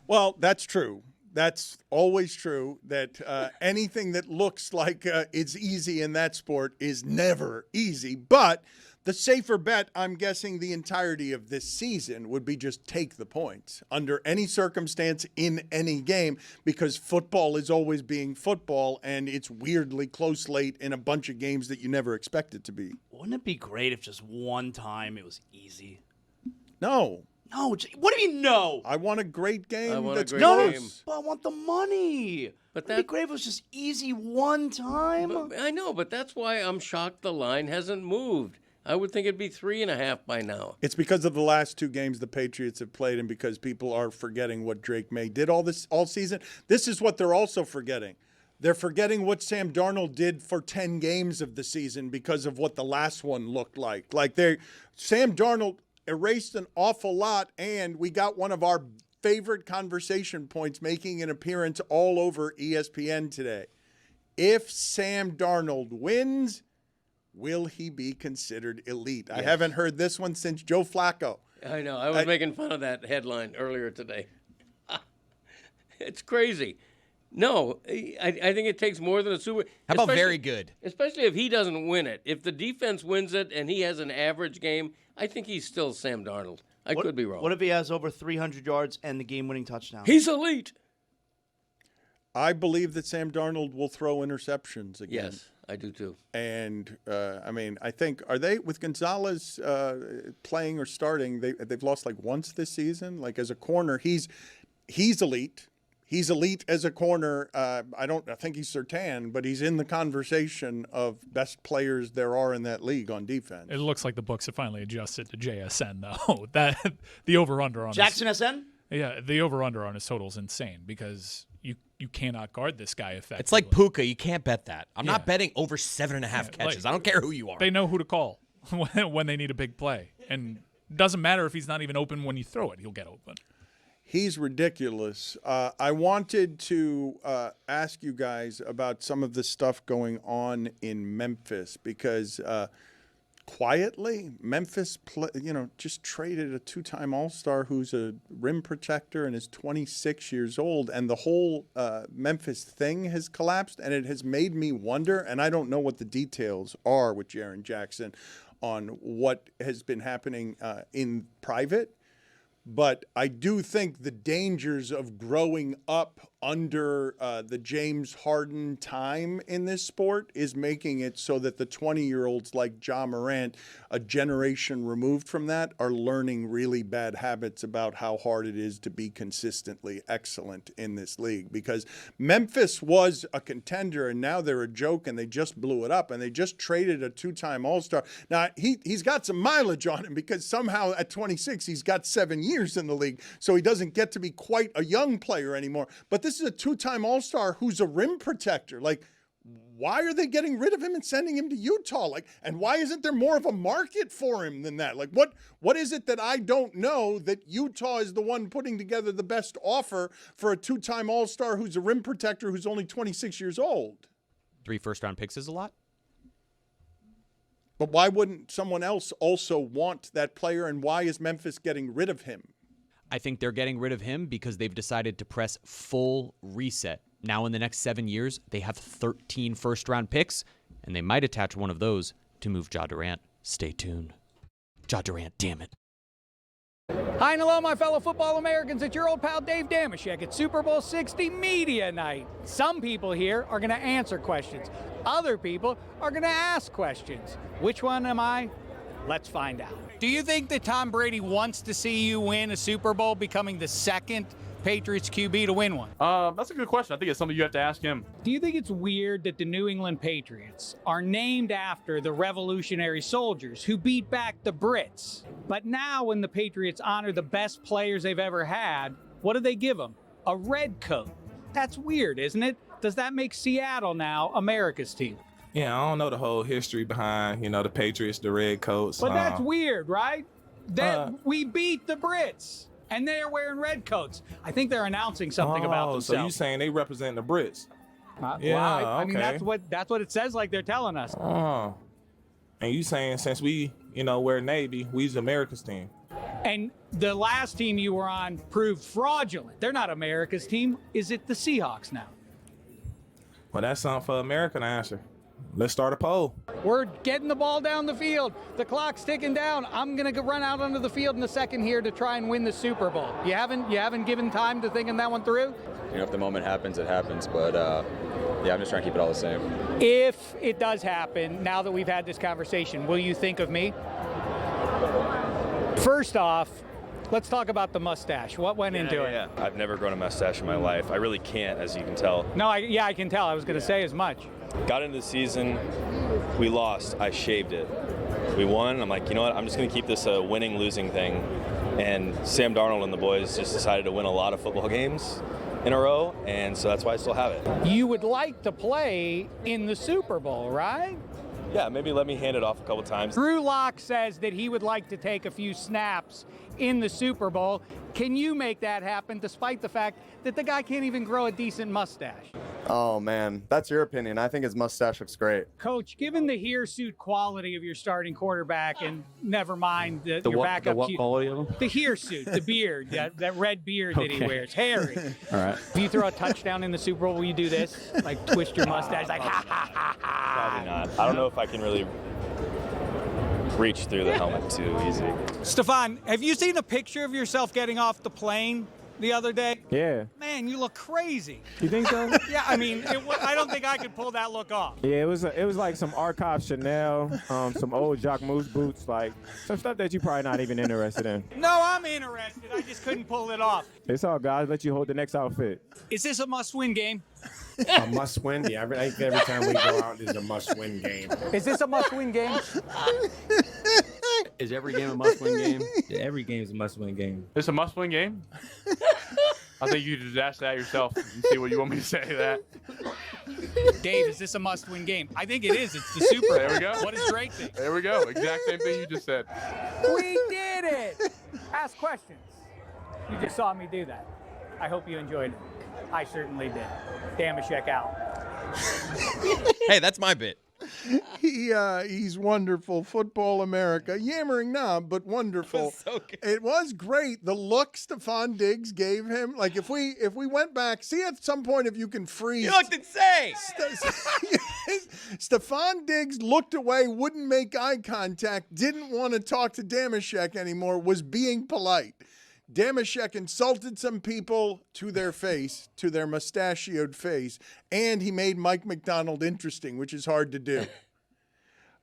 [SPEAKER 6] Well, that's true. That's always true, that anything that looks like it's easy in that sport is never easy. But the safer bet, I'm guessing the entirety of this season, would be just take the points under any circumstance in any game, because football is always being football, and it's weirdly close late in a bunch of games that you never expect it to be.
[SPEAKER 2] Wouldn't it be great if just one time it was easy?
[SPEAKER 6] No.
[SPEAKER 2] No, what do you mean no?
[SPEAKER 6] I want a great game.
[SPEAKER 9] I want
[SPEAKER 6] that's
[SPEAKER 9] a great game.
[SPEAKER 2] But I want the money.
[SPEAKER 9] But
[SPEAKER 2] that'd be great if it was just easy one time.
[SPEAKER 9] I know, but that's why I'm shocked the line hasn't moved. I would think it'd be 3.5 by now.
[SPEAKER 6] It's because of the last 2 games the Patriots have played, and because people are forgetting what Drake May did all season. This is what they're also forgetting. They're forgetting what Sam Darnold did for 10 games of the season because of what the last one looked like. Sam Darnold erased an awful lot, and we got one of our favorite conversation points making an appearance all over ESPN today. If Sam Darnold wins, will he be considered elite? Yes. I haven't heard this one since Joe Flacco.
[SPEAKER 9] I know. I was making fun of that headline earlier today. It's crazy. No, I think it takes more than a Super.
[SPEAKER 7] How about very good?
[SPEAKER 9] Especially if he doesn't win it. If the defense wins it and he has an average game, I think he's still Sam Darnold. I could be wrong.
[SPEAKER 2] What if he has over 300 yards and the game-winning touchdown?
[SPEAKER 9] He's elite.
[SPEAKER 6] I believe that Sam Darnold will throw interceptions again.
[SPEAKER 9] Yes, I do too.
[SPEAKER 6] And I mean, I think are they with Gonzalez playing or starting? They've lost like once this season. Like as a corner, he's elite. He's elite as a corner. I think he's Surtain, but he's in the conversation of best players there are in that league on defense.
[SPEAKER 3] It looks like the books have finally adjusted to JSN though. That the over/under on
[SPEAKER 2] Jackson SN.
[SPEAKER 3] Yeah, the over/under on his total is insane because you cannot guard this guy effectively.
[SPEAKER 7] It's like Puka. You can't bet that. I'm not betting over 7.5 catches. I don't care who you are.
[SPEAKER 3] They know who to call when they need a big play, and it doesn't matter if he's not even open when you throw it; he'll get open.
[SPEAKER 6] He's ridiculous. I wanted to ask you guys about some of the stuff going on in Memphis because quietly, Memphis, just traded a two-time All-Star who's a rim protector and is 26 years old, and the whole Memphis thing has collapsed, and it has made me wonder, and I don't know what the details are with Jaren Jackson on what has been happening in private. But I do think the dangers of growing up under the James Harden time in this sport is making it so that the 20-year-olds like Ja Morant, a generation removed from that, are learning really bad habits about how hard it is to be consistently excellent in this league. Because Memphis was a contender, and now they're a joke, and they just blew it up, and they just traded a two-time All-Star. Now, he's got some mileage on him because somehow at 26 he's got 7 years in the league, so he doesn't get to be quite a young player anymore. But this is a two-time All-Star who's a rim protector. Like, why are they getting rid of him and sending him to Utah? Like, and why isn't there more of a market for him than that? Like, what is it that I don't know that Utah is the one putting together the best offer for a two-time All-Star who's a rim protector who's only 26 years old?
[SPEAKER 8] 3 first-round picks is a lot.
[SPEAKER 6] But why wouldn't someone else also want that player, and why is Memphis getting rid of him?
[SPEAKER 8] I think they're getting rid of him because they've decided to press full reset. Now in the next 7 years, they have 13 first-round picks, and they might attach one of those to move Ja Durant. Stay tuned. Ja Durant, damn it.
[SPEAKER 20] Hi and hello, my fellow football Americans. It's your old pal Dave Damashek at Super Bowl 60 Media Night. Some people here are going to answer questions. Other people are going to ask questions. Which one am I? Let's find out. Do you think that Tom Brady wants to see you win a Super Bowl, becoming the second Patriots QB to win one?
[SPEAKER 19] That's a good question. I think it's something you have to ask him.
[SPEAKER 20] Do you think it's weird that the New England Patriots are named after the Revolutionary Soldiers who beat back the Brits? But now when the Patriots honor the best players they've ever had, what do they give them? A red coat. That's weird, isn't it? Does that make Seattle now America's team?
[SPEAKER 21] Yeah, I don't know the whole history behind, the Patriots, the red coats.
[SPEAKER 20] But that's weird, right? That we beat the Brits, and they're wearing red coats. I think they're announcing something about themselves.
[SPEAKER 21] So you saying they represent the Brits?
[SPEAKER 20] Yeah, well, I mean, that's what it says like they're telling us.
[SPEAKER 21] Oh. And you saying since we, wear Navy, we's the America's team.
[SPEAKER 20] And the last team you were on proved fraudulent. They're not America's team. Is it the Seahawks now?
[SPEAKER 21] Well, that's something for America to answer. Let's start a poll.
[SPEAKER 20] We're getting the ball down the field. The clock's ticking down. I'm going to run out onto the field in a second here to try and win the Super Bowl. You haven't given time to thinking that one through?
[SPEAKER 22] If the moment happens, it happens. But, I'm just trying to keep it all the same.
[SPEAKER 20] If it does happen, now that we've had this conversation, will you think of me? First off, let's talk about the mustache. What went into it?
[SPEAKER 22] Yeah. I've never grown a mustache in my life. I really can't, as you can tell.
[SPEAKER 20] No, I can tell. I was going to say as much.
[SPEAKER 22] Got into the season, we lost. I shaved it. We won. I'm like, you know what? I'm just going to keep this a winning-losing thing. And Sam Darnold and the boys just decided to win a lot of football games in a row, and so that's why I still have it.
[SPEAKER 20] You would like to play in the Super Bowl, right?
[SPEAKER 22] yeah, maybe let me hand it off a couple times.
[SPEAKER 20] Drew Lock says that he would like to take a few snaps in the Super Bowl. Can you make that happen despite the fact that the guy can't even grow a decent mustache?
[SPEAKER 1] Oh, man, that's your opinion. I think his mustache looks great.
[SPEAKER 20] Coach, given the hirsute quality of your starting quarterback, and never mind your backup.
[SPEAKER 14] The what quality of him?
[SPEAKER 20] The hirsute, the beard, that red beard that he wears, hairy.
[SPEAKER 14] All right.
[SPEAKER 20] If you throw a touchdown in the Super Bowl, will you do this? Like twist your mustache, like ha ha ha ha.
[SPEAKER 22] Probably not. I don't know if I can really reach through the helmet too easy.
[SPEAKER 20] Stefan, have you seen a picture of yourself getting off the plane the other day?
[SPEAKER 4] Yeah.
[SPEAKER 20] Man, you look crazy.
[SPEAKER 4] You think so?
[SPEAKER 20] Yeah, I mean, I don't think I could pull that look off.
[SPEAKER 4] Yeah, it was like some archive Chanel, some old Jacques Mousse boots, like some stuff that you're probably not even interested in.
[SPEAKER 20] No, I'm interested. I just couldn't pull it off.
[SPEAKER 4] It's all guys. Let you hold the next outfit.
[SPEAKER 20] Is this a must-win game?
[SPEAKER 23] A must-win? Yeah, I think every time we go out, it's a must-win game.
[SPEAKER 20] Is this a must-win game?
[SPEAKER 14] Is every game a must-win game? Yeah, every game is a must-win game.
[SPEAKER 24] It's a must-win game? I think you just ask that yourself and see what you want me to say to that.
[SPEAKER 20] Dave, is this a must-win game? I think it is. It's the Super Bowl.
[SPEAKER 24] There we go.
[SPEAKER 20] What does Drake think?
[SPEAKER 24] There we go. Exact same thing you just said.
[SPEAKER 20] We did it! Ask questions. You just saw me do that. I hope you enjoyed it. I certainly did. Damashek out.
[SPEAKER 7] Hey, that's my bit.
[SPEAKER 6] He's wonderful. Football America. Yammering knob, but wonderful.
[SPEAKER 7] So good.
[SPEAKER 6] It was great. The look Stephon Diggs gave him. Like if we went back, see at some point if you can freeze.
[SPEAKER 7] You looked insane.
[SPEAKER 6] Stephon Diggs looked away, wouldn't make eye contact, didn't want to talk to Damashek anymore, was being polite. Damashek insulted some people to their face, to their mustachioed face, and he made Mike McDonald interesting, which is hard to do.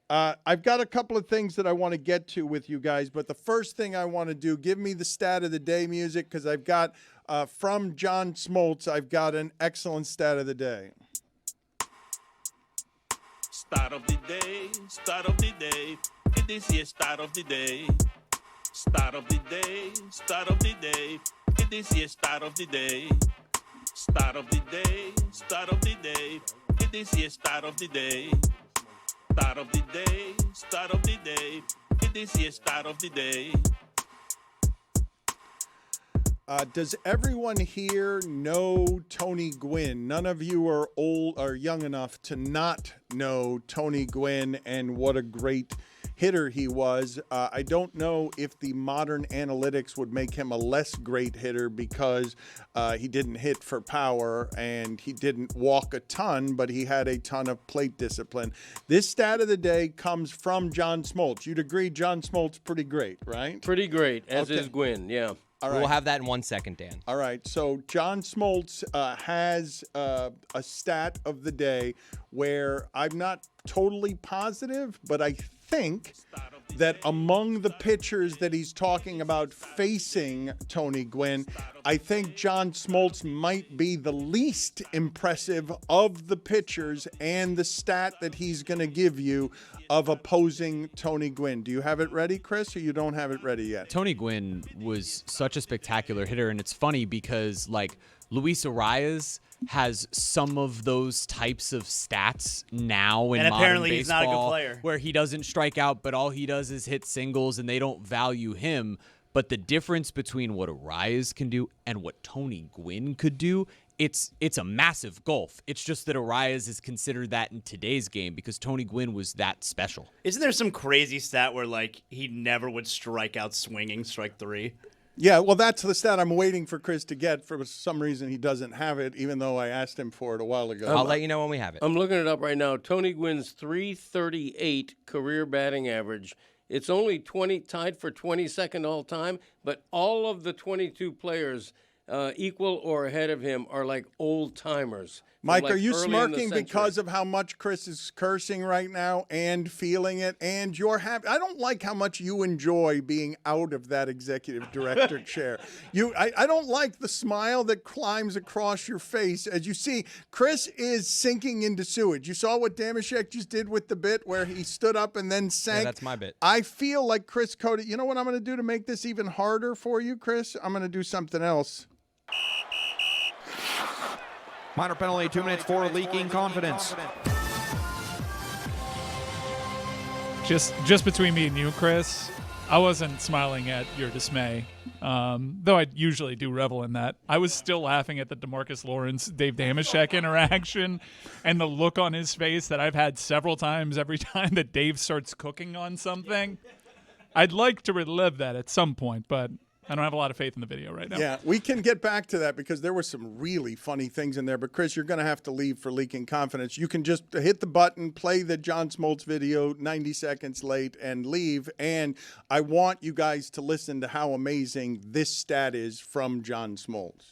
[SPEAKER 6] I've got a couple of things that I want to get to with you guys, but the first thing I want to do, give me the stat of the day music, because I've got, from John Smoltz, I've got an excellent stat of the day.
[SPEAKER 5] Start of the day, start of the day. This is start of the day. Start of the day, start of the day. This is start of the day. Start of the day, start of the day. This is start of the day. Start of the day, start of the day. This is start of the day.
[SPEAKER 6] Does everyone here know Tony Gwynn? None of you are old or young enough to not know Tony Gwynn and what a great hitter he was. I don't know if the modern analytics would make him a less great hitter because he didn't hit for power and he didn't walk a ton, but he had a ton of plate discipline. This stat of the day comes from John Smoltz. You'd agree John Smoltz pretty great, right?
[SPEAKER 9] Pretty great, as is Gwynn, yeah.
[SPEAKER 6] All right.
[SPEAKER 7] We'll have that in 1 second, Dan.
[SPEAKER 6] All right. So John Smoltz has a stat of the day where I'm not totally positive, but I think that among the pitchers that he's talking about facing Tony Gwynn, I think John Smoltz might be the least impressive of the pitchers, and the stat that he's going to give you of opposing Tony Gwynn. Do you have it ready, Chris, or you don't have it ready yet?
[SPEAKER 8] Tony Gwynn was such a spectacular hitter, and it's funny because, like, Luis Arias has some of those types of stats now in
[SPEAKER 2] and
[SPEAKER 8] modern
[SPEAKER 2] apparently he's not a
[SPEAKER 8] baseball,
[SPEAKER 2] good player,
[SPEAKER 8] where he doesn't strike out, but all he does is hit singles, and they don't value him. But the difference between what Arias can do and what Tony Gwynn could do, it's a massive gulf. It's just that Arias is considered that in today's game because Tony Gwynn was that special.
[SPEAKER 2] Isn't there some crazy stat where, like, he never would strike out swinging, strike three?
[SPEAKER 6] Yeah, well, that's the stat I'm waiting for Chris to get. For some reason, he doesn't have it, even though I asked him for it a while ago.
[SPEAKER 7] I'll let you know when we have it.
[SPEAKER 9] I'm looking it up right now. Tony Gwynn's .338 career batting average. It's only tied for 22nd all time, but all of the 22 players equal or ahead of him are like old timers.
[SPEAKER 6] Mike,
[SPEAKER 9] like
[SPEAKER 6] are you smirking
[SPEAKER 9] century.
[SPEAKER 6] because of how much Chris is cursing right now and feeling it, and you're happy? I don't like how much you enjoy being out of that executive director chair. I don't like the smile that climbs across your face as you see Chris is sinking into sewage. You saw what Damashek just did with the bit where he stood up and then sank.
[SPEAKER 7] Yeah, that's my bit.
[SPEAKER 6] I feel like Chris Cody. You know what I'm going to do to make this even harder for you, Chris? I'm going to do something else.
[SPEAKER 25] Minor penalty, 2 minutes for leaking confidence.
[SPEAKER 3] Just between me and you, Chris, I wasn't smiling at your dismay, though I usually do revel in that. I was still laughing at the DeMarcus Lawrence, Dave Dameshek interaction and the look on his face that I've had several times every time that Dave starts cooking on something. I'd like to relive that at some point, but I don't have a lot of faith in the video right now.
[SPEAKER 6] Yeah, we can get back to that because there were some really funny things in there. But, Chris, you're going to have to leave for leaking confidence. You can just hit the button, play the John Smoltz video 90 seconds late, and leave. And I want you guys to listen to how amazing this stat is from John Smoltz.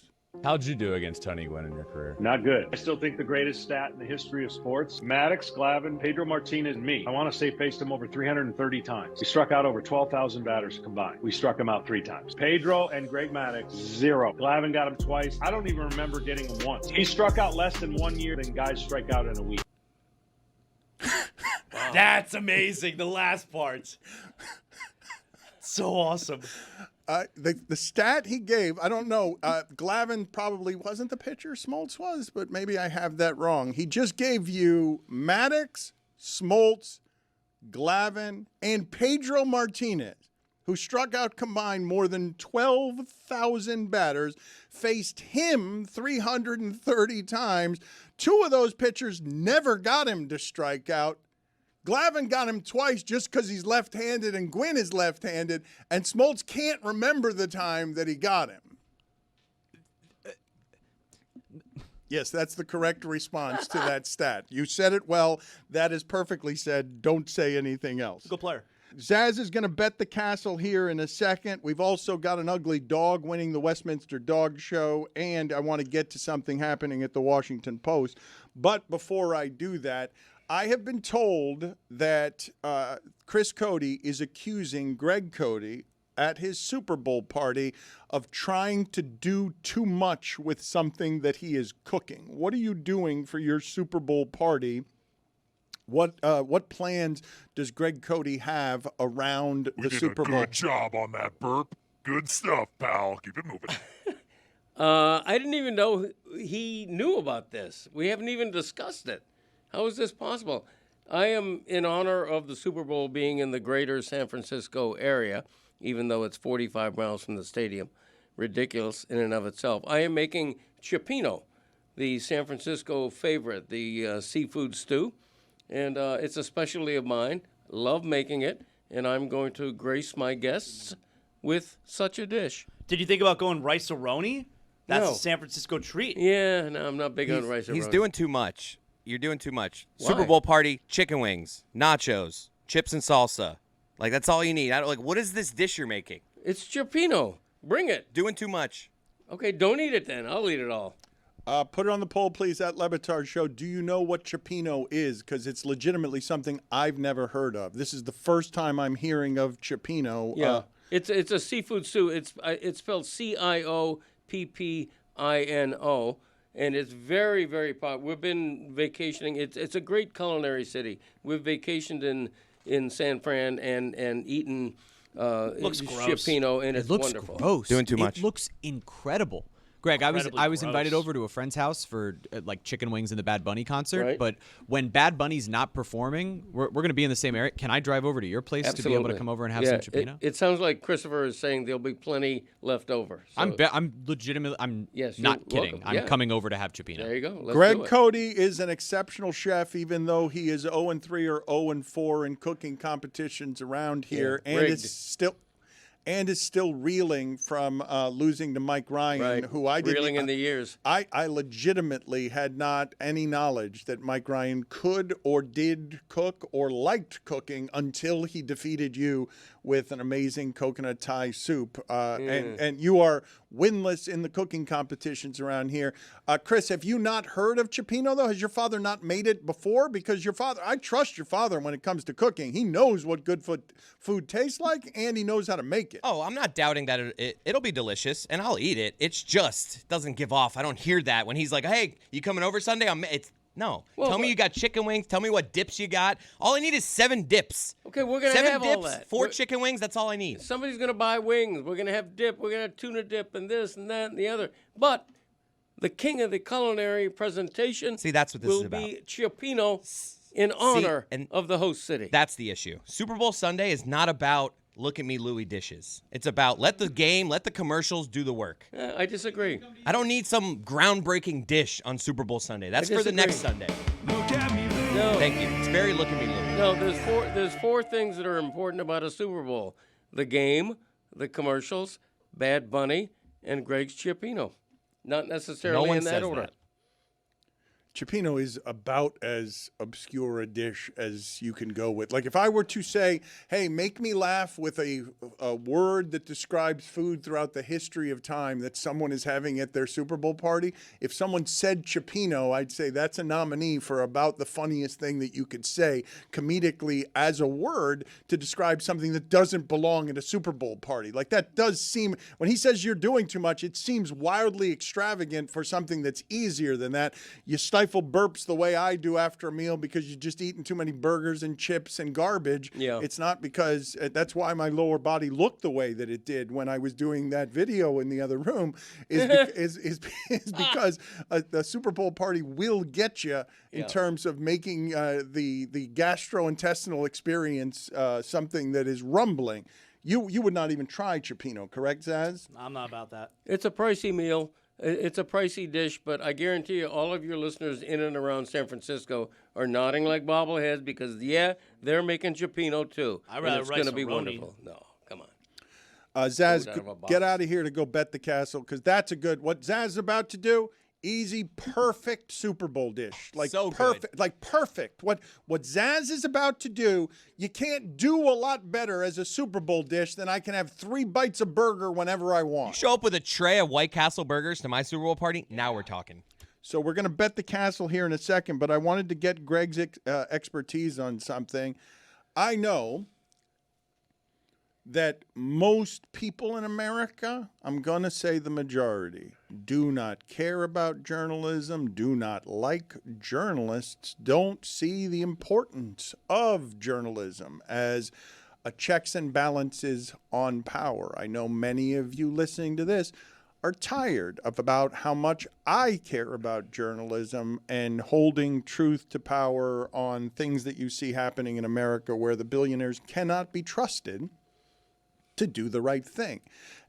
[SPEAKER 10] How'd you do against Tony Gwynn in your career?
[SPEAKER 11] Not good. I still think the greatest stat in the history of sports, Maddox, Glavine, Pedro Martinez, and me. I want to say faced him over 330 times. We struck out over 12,000 batters combined. We struck him out 3 times. Pedro and Greg Maddox, 0. Glavine got him twice. I don't even remember getting him once. He struck out less than 1 year than guys strike out in a week.
[SPEAKER 2] That's amazing. The last part. So awesome.
[SPEAKER 6] The stat he gave, I don't know. Glavine probably wasn't the pitcher Smoltz was, but maybe I have that wrong. He just gave you Maddox, Smoltz, Glavine, and Pedro Martinez, who struck out combined more than 12,000 batters, faced him 330 times. 2 of those pitchers never got him to strike out. Glavine got him twice just because he's left-handed and Gwynn is left-handed, and Smoltz can't remember the time that he got him. Yes, that's the correct response to that stat. You said it well. That is perfectly said. Don't say anything else.
[SPEAKER 2] Good player.
[SPEAKER 6] Zaz is going to bet the castle here in a second. We've also got an ugly dog winning the Westminster Dog Show, and I want to get to something happening at the Washington Post. But before I do that, I have been told that Chris Cody is accusing Greg Cody at his Super Bowl party of trying to do too much with something that he is cooking. What are you doing for your Super Bowl party? What plans does Greg Cody have around the Super Bowl?
[SPEAKER 17] Good job on that burp. Good stuff, pal. Keep it moving.
[SPEAKER 9] I didn't even know he knew about this. We haven't even discussed it. How is this possible? I am in honor of the Super Bowl being in the greater San Francisco area, even though it's 45 miles from the stadium. Ridiculous in and of itself. I am making cioppino, the San Francisco favorite, the seafood stew. And it's a specialty of mine. Love making it. And I'm going to grace my guests with such a dish.
[SPEAKER 2] Did you think about going rice-a-roni? That's
[SPEAKER 9] No.
[SPEAKER 2] a San Francisco treat.
[SPEAKER 9] Yeah, no, I'm not big on rice.
[SPEAKER 7] He's doing too much. You're doing too much.
[SPEAKER 9] Why?
[SPEAKER 7] Super Bowl party, chicken wings, nachos, chips and salsa. Like, that's all you need. What is this dish you're making?
[SPEAKER 9] It's cioppino. Bring it.
[SPEAKER 7] Doing too much.
[SPEAKER 9] Okay, don't eat it then. I'll eat it all.
[SPEAKER 6] Put it on the poll, please, at Le Batard Show. Do you know what cioppino is? Because it's legitimately something I've never heard of. This is the first time I'm hearing of cioppino.
[SPEAKER 9] Yeah, it's a seafood stew. It's spelled Cioppino, and it's very, very popular. We've been vacationing. It's a great culinary city. We've vacationed in San Fran and eaten
[SPEAKER 2] Looks gross.
[SPEAKER 9] cioppino, and
[SPEAKER 8] It
[SPEAKER 9] it's
[SPEAKER 8] looks
[SPEAKER 9] wonderful.
[SPEAKER 8] gross.
[SPEAKER 7] Doing too much.
[SPEAKER 8] It looks incredible. Greg, I was
[SPEAKER 2] Incredibly
[SPEAKER 8] invited
[SPEAKER 2] gross.
[SPEAKER 8] over to a friend's house for like chicken wings and the Bad Bunny concert.
[SPEAKER 9] Right.
[SPEAKER 8] But when Bad Bunny's not performing, we're going to be in the same area. Can I drive over to your place to be able to come over and have some cioppino?
[SPEAKER 9] It sounds like Christopher is saying there'll be plenty left over. So,
[SPEAKER 8] I'm legitimately.
[SPEAKER 9] Yes,
[SPEAKER 8] not
[SPEAKER 9] you're
[SPEAKER 8] kidding.
[SPEAKER 9] welcome.
[SPEAKER 8] I'm
[SPEAKER 9] Yeah.
[SPEAKER 8] coming over to have cioppino.
[SPEAKER 9] there you go. Let's
[SPEAKER 6] Greg
[SPEAKER 9] do it.
[SPEAKER 6] Cody is an exceptional chef, even though he is 0-3 or 0-4 in cooking competitions around here,
[SPEAKER 9] Yeah,
[SPEAKER 6] and
[SPEAKER 9] rigged.
[SPEAKER 6] is still reeling from losing to Mike Ryan,
[SPEAKER 9] Right.
[SPEAKER 6] who I didn't.
[SPEAKER 9] Reeling in the years.
[SPEAKER 6] I legitimately had not any knowledge that Mike Ryan could or did cook or liked cooking until he defeated you with an amazing coconut Thai soup. And you are winless in the cooking competitions around here. Chris, have you not heard of cioppino, though? Has your father not made it before? Because your father, I trust your father when it comes to cooking. He knows what good food tastes like, and he knows how to make it.
[SPEAKER 7] Oh, I'm not doubting that it'll be delicious, and I'll eat it. It's just doesn't give off. I don't hear that when he's like, "Hey, you coming over Sunday?" No.
[SPEAKER 9] Well,
[SPEAKER 7] Tell me you got chicken wings. Tell me what dips you got. All I need is 7 dips.
[SPEAKER 9] Okay, we're gonna
[SPEAKER 7] 7
[SPEAKER 9] have
[SPEAKER 7] dips,
[SPEAKER 9] all that.
[SPEAKER 7] 4 chicken wings. That's all I need.
[SPEAKER 9] Somebody's gonna buy wings. We're gonna have dip. We're gonna have tuna dip and this and that and the other. But the king of the culinary presentation
[SPEAKER 7] See, that's what this is
[SPEAKER 9] will
[SPEAKER 7] about.
[SPEAKER 9] be cioppino. in honor of the host city.
[SPEAKER 7] That's the issue. Super Bowl Sunday is not about look at me Louis dishes. It's about let the game, let the commercials do the work.
[SPEAKER 9] I disagree.
[SPEAKER 7] I don't need some groundbreaking dish on Super Bowl Sunday. That's for the next Sunday.
[SPEAKER 9] No.
[SPEAKER 7] Thank you. It's very look at me Louis.
[SPEAKER 9] No, there's four things that are important about a Super Bowl: the game, the commercials, Bad Bunny, and Greg's Chippino. Not necessarily in that order.
[SPEAKER 6] Chippino is about as obscure a dish as you can go with. Like if I were to say, hey, make me laugh with a word that describes food throughout the history of time that someone is having at their Super Bowl party, if someone said Chippino, I'd say that's a nominee for about the funniest thing that you could say comedically as a word to describe something that doesn't belong at a Super Bowl party. Like that does seem, when he says you're doing too much, it seems wildly extravagant for something that's easier than that. You stifle burps the way I do after a meal because you've just eaten too many burgers and chips and garbage.
[SPEAKER 9] Yeah.
[SPEAKER 6] It's not because that's why my lower body looked the way that it did when I was doing that video in the other room is because the Super Bowl party will get you in terms of making the gastrointestinal experience something that is rumbling. You would not even try Chippino, correct, Zaz?
[SPEAKER 2] I'm not about that.
[SPEAKER 9] It's a pricey meal. It's a pricey dish, but I guarantee you all of your listeners in and around San Francisco are nodding like bobbleheads because, they're making Chippino too.
[SPEAKER 2] I'd rather
[SPEAKER 9] it's going to be
[SPEAKER 2] rice-a-roni.
[SPEAKER 9] wonderful. No, come on.
[SPEAKER 6] Zaz,
[SPEAKER 9] Food out of a box.
[SPEAKER 6] get out of here to go bet the castle because that's a good. What Zaz is about to do, easy, perfect Super Bowl dish. Like
[SPEAKER 7] So
[SPEAKER 6] perfect,
[SPEAKER 7] good.
[SPEAKER 6] like perfect. What Zaz is about to do, you can't do a lot better as a Super Bowl dish than I can have 3 bites of burger whenever I want.
[SPEAKER 7] Show up with a tray of White Castle burgers to my Super Bowl party. Now we're talking.
[SPEAKER 6] So we're going to bet the castle here in a second, but I wanted to get Greg's expertise on something. I know that most people in America, I'm going to say the majority, do not care about journalism, do not like journalists, don't see the importance of journalism as a checks and balances on power. I know many of you listening to this are tired of about how much I care about journalism and holding truth to power on things that you see happening in America where the billionaires cannot be trusted to do the right thing.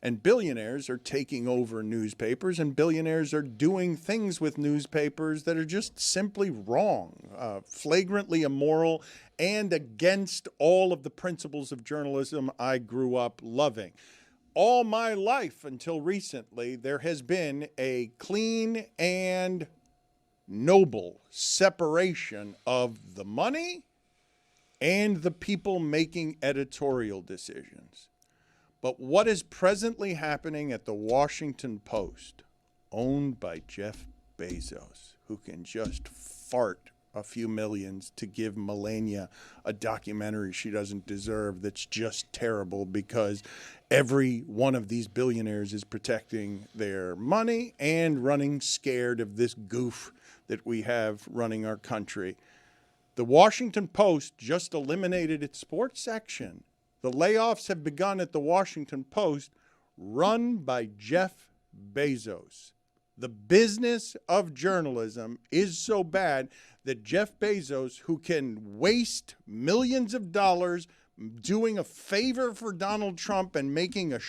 [SPEAKER 6] And billionaires are taking over newspapers, and billionaires are doing things with newspapers that are just simply wrong, flagrantly immoral, and against all of the principles of journalism I grew up loving. All my life until recently, there has been a clean and noble separation of the money and the people making editorial decisions. But what is presently happening at the Washington Post, owned by Jeff Bezos, who can just fart a few millions to give Melania a documentary she doesn't deserve that's just terrible because every one of these billionaires is protecting their money and running scared of this goof that we have running our country. The Washington Post just eliminated its sports section. The layoffs have begun at the Washington Post, run by Jeff Bezos. The business of journalism is so bad that Jeff Bezos, who can waste millions of dollars doing a favor for Donald Trump and making a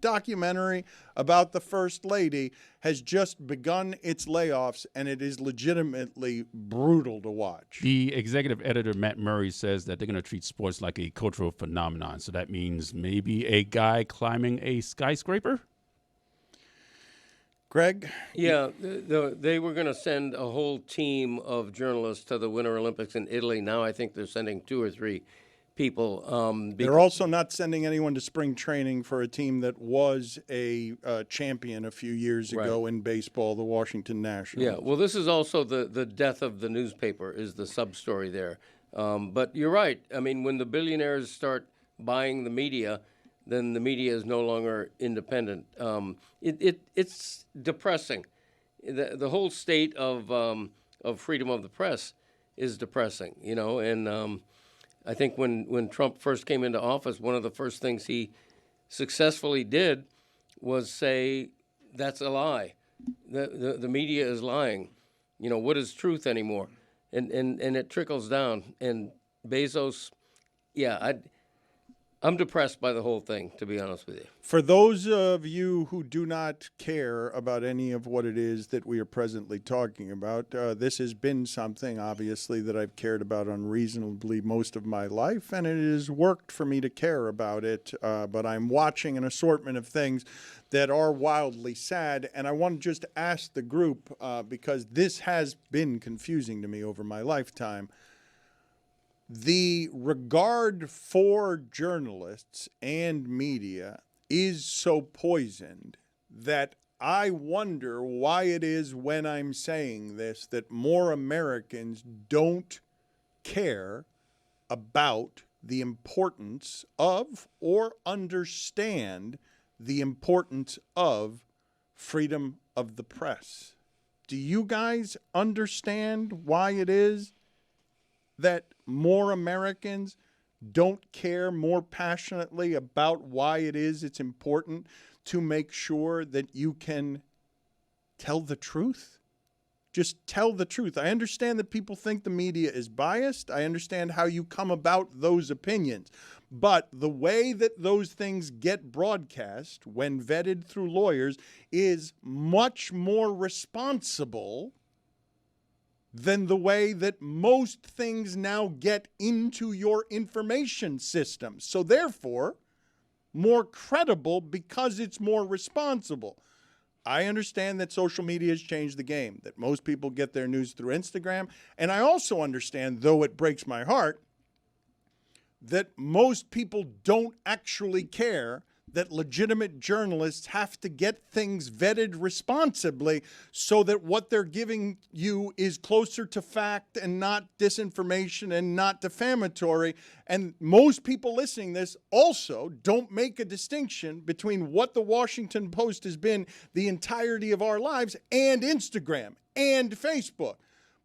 [SPEAKER 6] documentary about the First Lady, has just begun its layoffs, and it is legitimately brutal to watch.
[SPEAKER 18] The executive editor, Matt Murray, says that they're going to treat sports like a cultural phenomenon. So that means maybe a guy climbing a skyscraper?
[SPEAKER 6] Greg?
[SPEAKER 9] Yeah, they were going to send a whole team of journalists to the Winter Olympics in Italy. Now I think they're sending 2 or 3 people.
[SPEAKER 6] They're also not sending anyone to spring training for a team that was a champion a few years ago in baseball, the Washington Nationals.
[SPEAKER 9] Yeah, well, this is also the death of the newspaper is the sub-story there. But you're right. I mean, when the billionaires start buying the media, then the media is no longer independent. It's depressing. The whole state of freedom of the press is depressing, you know, and I think when Trump first came into office, one of the first things he successfully did was say, that's a lie. The media is lying. You know, what is truth anymore? and it trickles down. And Bezos, yeah, I'm depressed by the whole thing, to be honest with you.
[SPEAKER 6] For those of you who do not care about any of what it is that we are presently talking about, this has been something, obviously, that I've cared about unreasonably most of my life, and it has worked for me to care about it. But I'm watching an assortment of things that are wildly sad, and I want to just ask the group, because this has been confusing to me over my lifetime. The regard for journalists and media is so poisoned that I wonder why it is when I'm saying this that more Americans don't care about the importance of or understand the importance of freedom of the press. Do you guys understand why it is that more Americans don't care more passionately about why it is it's important to make sure that you can tell the truth? Just tell the truth. I understand that people think the media is biased. I understand how you come about those opinions. But the way that those things get broadcast when vetted through lawyers is much more responsible than the way that most things now get into your information system. So therefore, more credible because it's more responsible. I understand that social media has changed the game, that most people get their news through Instagram. And I also understand, though it breaks my heart, that most people don't actually care that legitimate journalists have to get things vetted responsibly so that what they're giving you is closer to fact and not disinformation and not defamatory. And most people listening to this also don't make a distinction between what the Washington Post has been the entirety of our lives and Instagram and Facebook.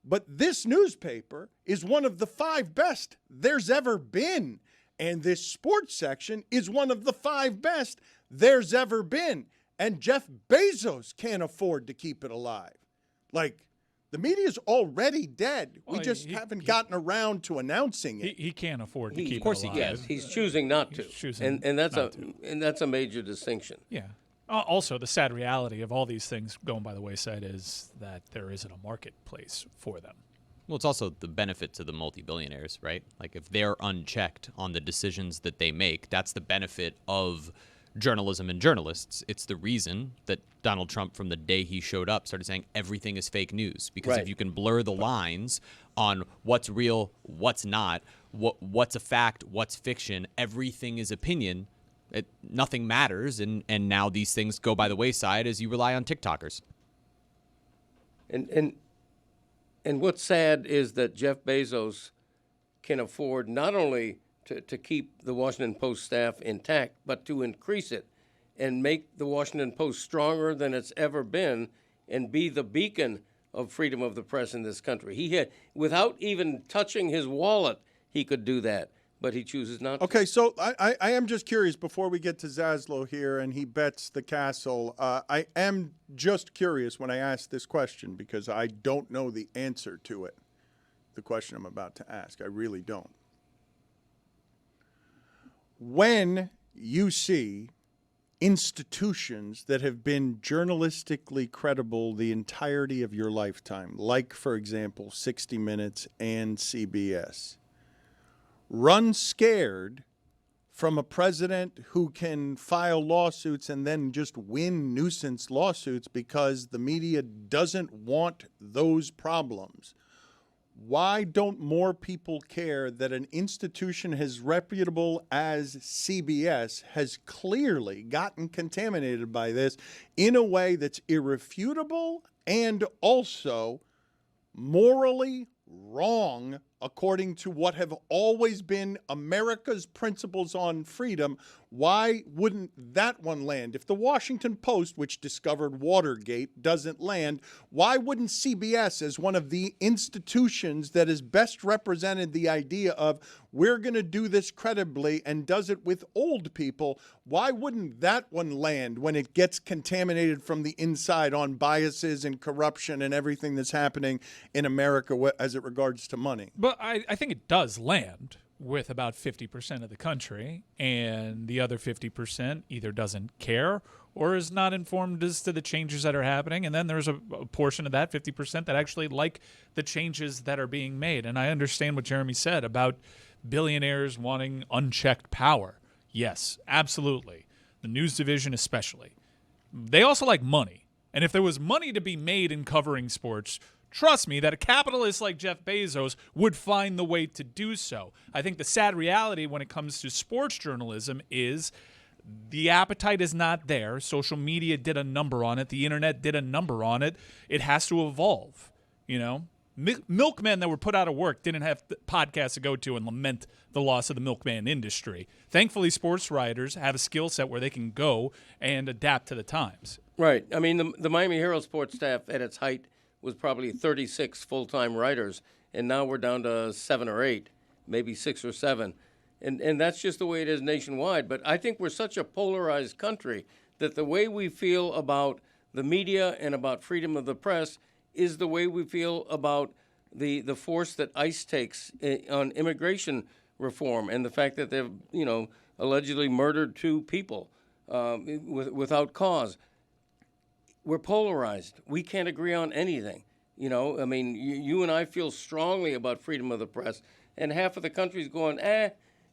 [SPEAKER 6] But this newspaper is one of the 5 best there's ever been. And this sports section is one of the 5 best there's ever been. And Jeff Bezos can't afford to keep it alive. Like, the media's already dead.
[SPEAKER 3] Well,
[SPEAKER 6] we just haven't gotten around to announcing it.
[SPEAKER 3] He can't afford to keep it alive.
[SPEAKER 9] Of course he can. He's choosing not to. And that's a major distinction.
[SPEAKER 3] Yeah. Also, the sad reality of all these things going by the wayside is that there isn't a marketplace for them.
[SPEAKER 8] Well, it's also the benefit to the multi-billionaires, right? Like, if they're unchecked on the decisions that they make, that's the benefit of journalism and journalists. It's the reason that Donald Trump, from the day he showed up, started saying everything is fake news. Because if you can blur the lines on what's real, what's not, what's a fact, what's fiction, everything is opinion, nothing matters. And now these things go by the wayside as you rely on TikTokers.
[SPEAKER 9] And what's sad is that Jeff Bezos can afford not only to keep the Washington Post staff intact, but to increase it and make the Washington Post stronger than it's ever been and be the beacon of freedom of the press in this country. He had, without even touching his wallet, he could do that, but he chooses not to.
[SPEAKER 6] Okay, so I am just curious, before we get to Zaslow here and he bets the castle, I am just curious when I ask this question because I don't know the answer to it, the question I'm about to ask. I really don't. When you see institutions that have been journalistically credible the entirety of your lifetime, like, for example, 60 Minutes and CBS, run scared from a president who can file lawsuits and then just win nuisance lawsuits because the media doesn't want those problems, why don't more people care that an institution as reputable as CBS has clearly gotten contaminated by this in a way that's irrefutable and also morally wrong according to what have always been America's principles on freedom, why wouldn't that one land? If the Washington Post, which discovered Watergate, doesn't land, why wouldn't CBS, as one of the institutions that has best represented the idea of we're going to do this credibly and does it with old people, why wouldn't that one land when it gets contaminated from the inside on biases and corruption and everything that's happening in America as it regards to money?
[SPEAKER 3] But I think it does land with about 50% of the country, and the other 50% either doesn't care or is not informed as to the changes that are happening. And then there's a portion of that 50% that actually like the changes that are being made. And I understand what Jeremy said about billionaires wanting unchecked power. Yes, absolutely. The news division especially. They also like money. And if there was money to be made in covering sports, trust me that a capitalist like Jeff Bezos would find the way to do so. I think the sad reality when it comes to sports journalism is the appetite is not there. Social media did a number on it. The internet did a number on it. It has to evolve, you know? Milkmen that were put out of work didn't have podcasts to go to and lament the loss of the milkman industry. Thankfully, sports writers have a skill set where they can go and adapt to the times.
[SPEAKER 9] Right. I mean, the Miami Herald sports staff at its height was probably 36 full-time writers, and now we're down to 7 or 8, maybe 6 or 7. And that's just the way it is nationwide. But I think we're such a polarized country that the way we feel about the media and about freedom of the press is the way we feel about the force that ICE takes on immigration reform and the fact that they've, allegedly murdered 2 people without cause. We're polarized. We can't agree on anything. I mean, you and I feel strongly about freedom of the press, and half of the country's going,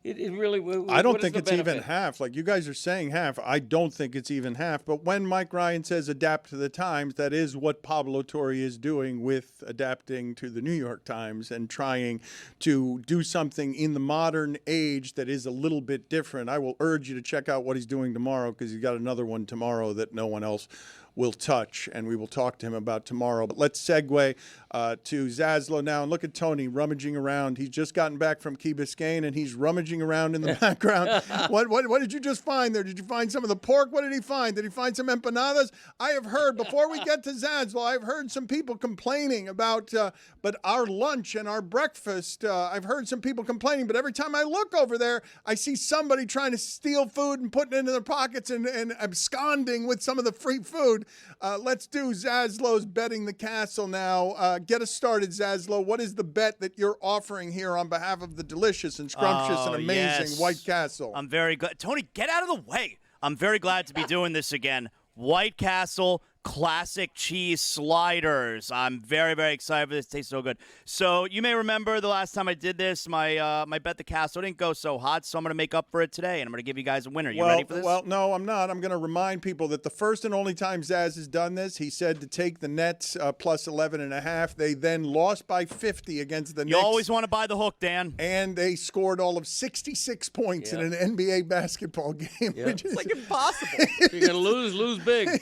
[SPEAKER 9] it really.
[SPEAKER 6] I don't think it's even half. Like you guys are saying half. I don't think it's even half. But when Mike Ryan says adapt to the times, that is what Pablo Torre is doing with adapting to the New York Times and trying to do something in the modern age that is a little bit different. I will urge you to check out what he's doing tomorrow because he's got another one tomorrow that no one else will touch, and we will talk to him about tomorrow. But let's segue to Zaslow now. And look at Tony rummaging around. He's just gotten back from Key Biscayne, and he's rummaging around in the background. What did you just find there? Did you find some of the pork? What did he find? Did he find some empanadas? I have heard, before we get to Zaslow, I've heard some people complaining about but our lunch and our breakfast. I've heard some people complaining, but every time I look over there, I see somebody trying to steal food and putting it into their pockets and absconding with some of the free food. Let's do Zaslow's Betting the Castle now. Get us started, Zaslow. What is the bet that you're offering here on behalf of the delicious and scrumptious and amazing White Castle?
[SPEAKER 2] I'm very good. Tony, get out of the way. I'm very glad to be doing this again. White Castle classic cheese sliders. I'm very, very excited for this. It tastes so good. So you may remember the last time I did this, my Bet the Castle didn't go so hot, so I'm going to make up for it today, and I'm going to give you guys a winner. You ready for this?
[SPEAKER 6] Well, no, I'm not. I'm going to remind people that the first and only time Zaz has done this, he said to take the Nets plus 11.5. They then lost by 50 against the Knicks.
[SPEAKER 2] You always want to buy the hook, Dan.
[SPEAKER 6] And they scored all of 66 points in an NBA basketball game.
[SPEAKER 9] Yep.
[SPEAKER 6] It's
[SPEAKER 9] like impossible. If you're going to lose big.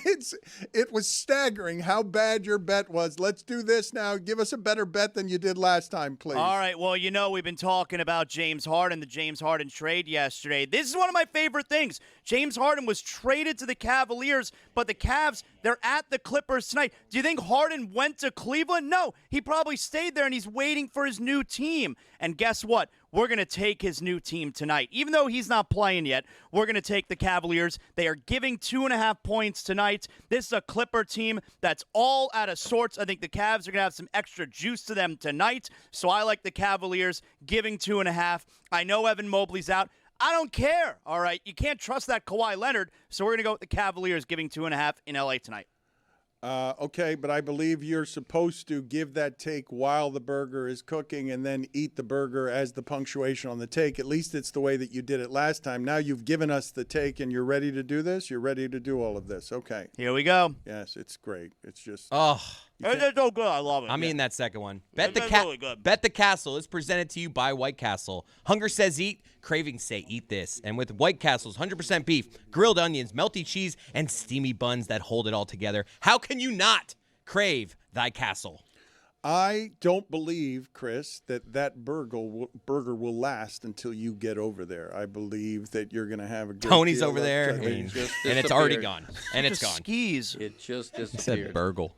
[SPEAKER 6] It was staggering how bad your bet was. Let's do this now. Give us a better bet than you did last time, please.
[SPEAKER 2] All right. Well, we've been talking about James Harden, the James Harden trade yesterday. This is one of my favorite things. James Harden was traded to the Cavaliers, but the Cavs, they're at the Clippers tonight. Do you think Harden went to Cleveland? No. He probably stayed there, and he's waiting for his new team. And guess what? We're going to take his new team tonight. Even though he's not playing yet, we're going to take the Cavaliers. They are giving 2.5 points tonight. This is a Clipper team that's all out of sorts. I think the Cavs are going to have some extra juice to them tonight. So I like the Cavaliers giving 2.5. I know Evan Mobley's out. I don't care, all right? You can't trust that Kawhi Leonard, so we're going to go with the Cavaliers giving 2.5 in L.A. tonight.
[SPEAKER 6] Okay, but I believe you're supposed to give that take while the burger is cooking and then eat the burger as the punctuation on the take. At least it's the way that you did it last time. Now you've given us the take and you're ready to do this? You're ready to do all of this. Okay.
[SPEAKER 2] Here we go.
[SPEAKER 6] Yes, it's great. It's just...
[SPEAKER 2] It's so good. I love it.
[SPEAKER 7] I'm eating that second one.
[SPEAKER 2] It's really good.
[SPEAKER 7] Bet the Castle is presented to you by White Castle. Hunger says eat, cravings say eat this. And with White Castle's 100% beef, grilled onions, melty cheese, and steamy buns that hold it all together, how can you not crave thy castle?
[SPEAKER 6] I don't believe, Chris, that burger will last until you get over there. I believe that you're going to have a good
[SPEAKER 7] Tony's
[SPEAKER 6] deal
[SPEAKER 7] over
[SPEAKER 6] of
[SPEAKER 7] there,
[SPEAKER 6] and
[SPEAKER 7] it's already gone. And it's gone.
[SPEAKER 2] Skis.
[SPEAKER 9] It just
[SPEAKER 7] He
[SPEAKER 9] disappeared.
[SPEAKER 7] said burgle.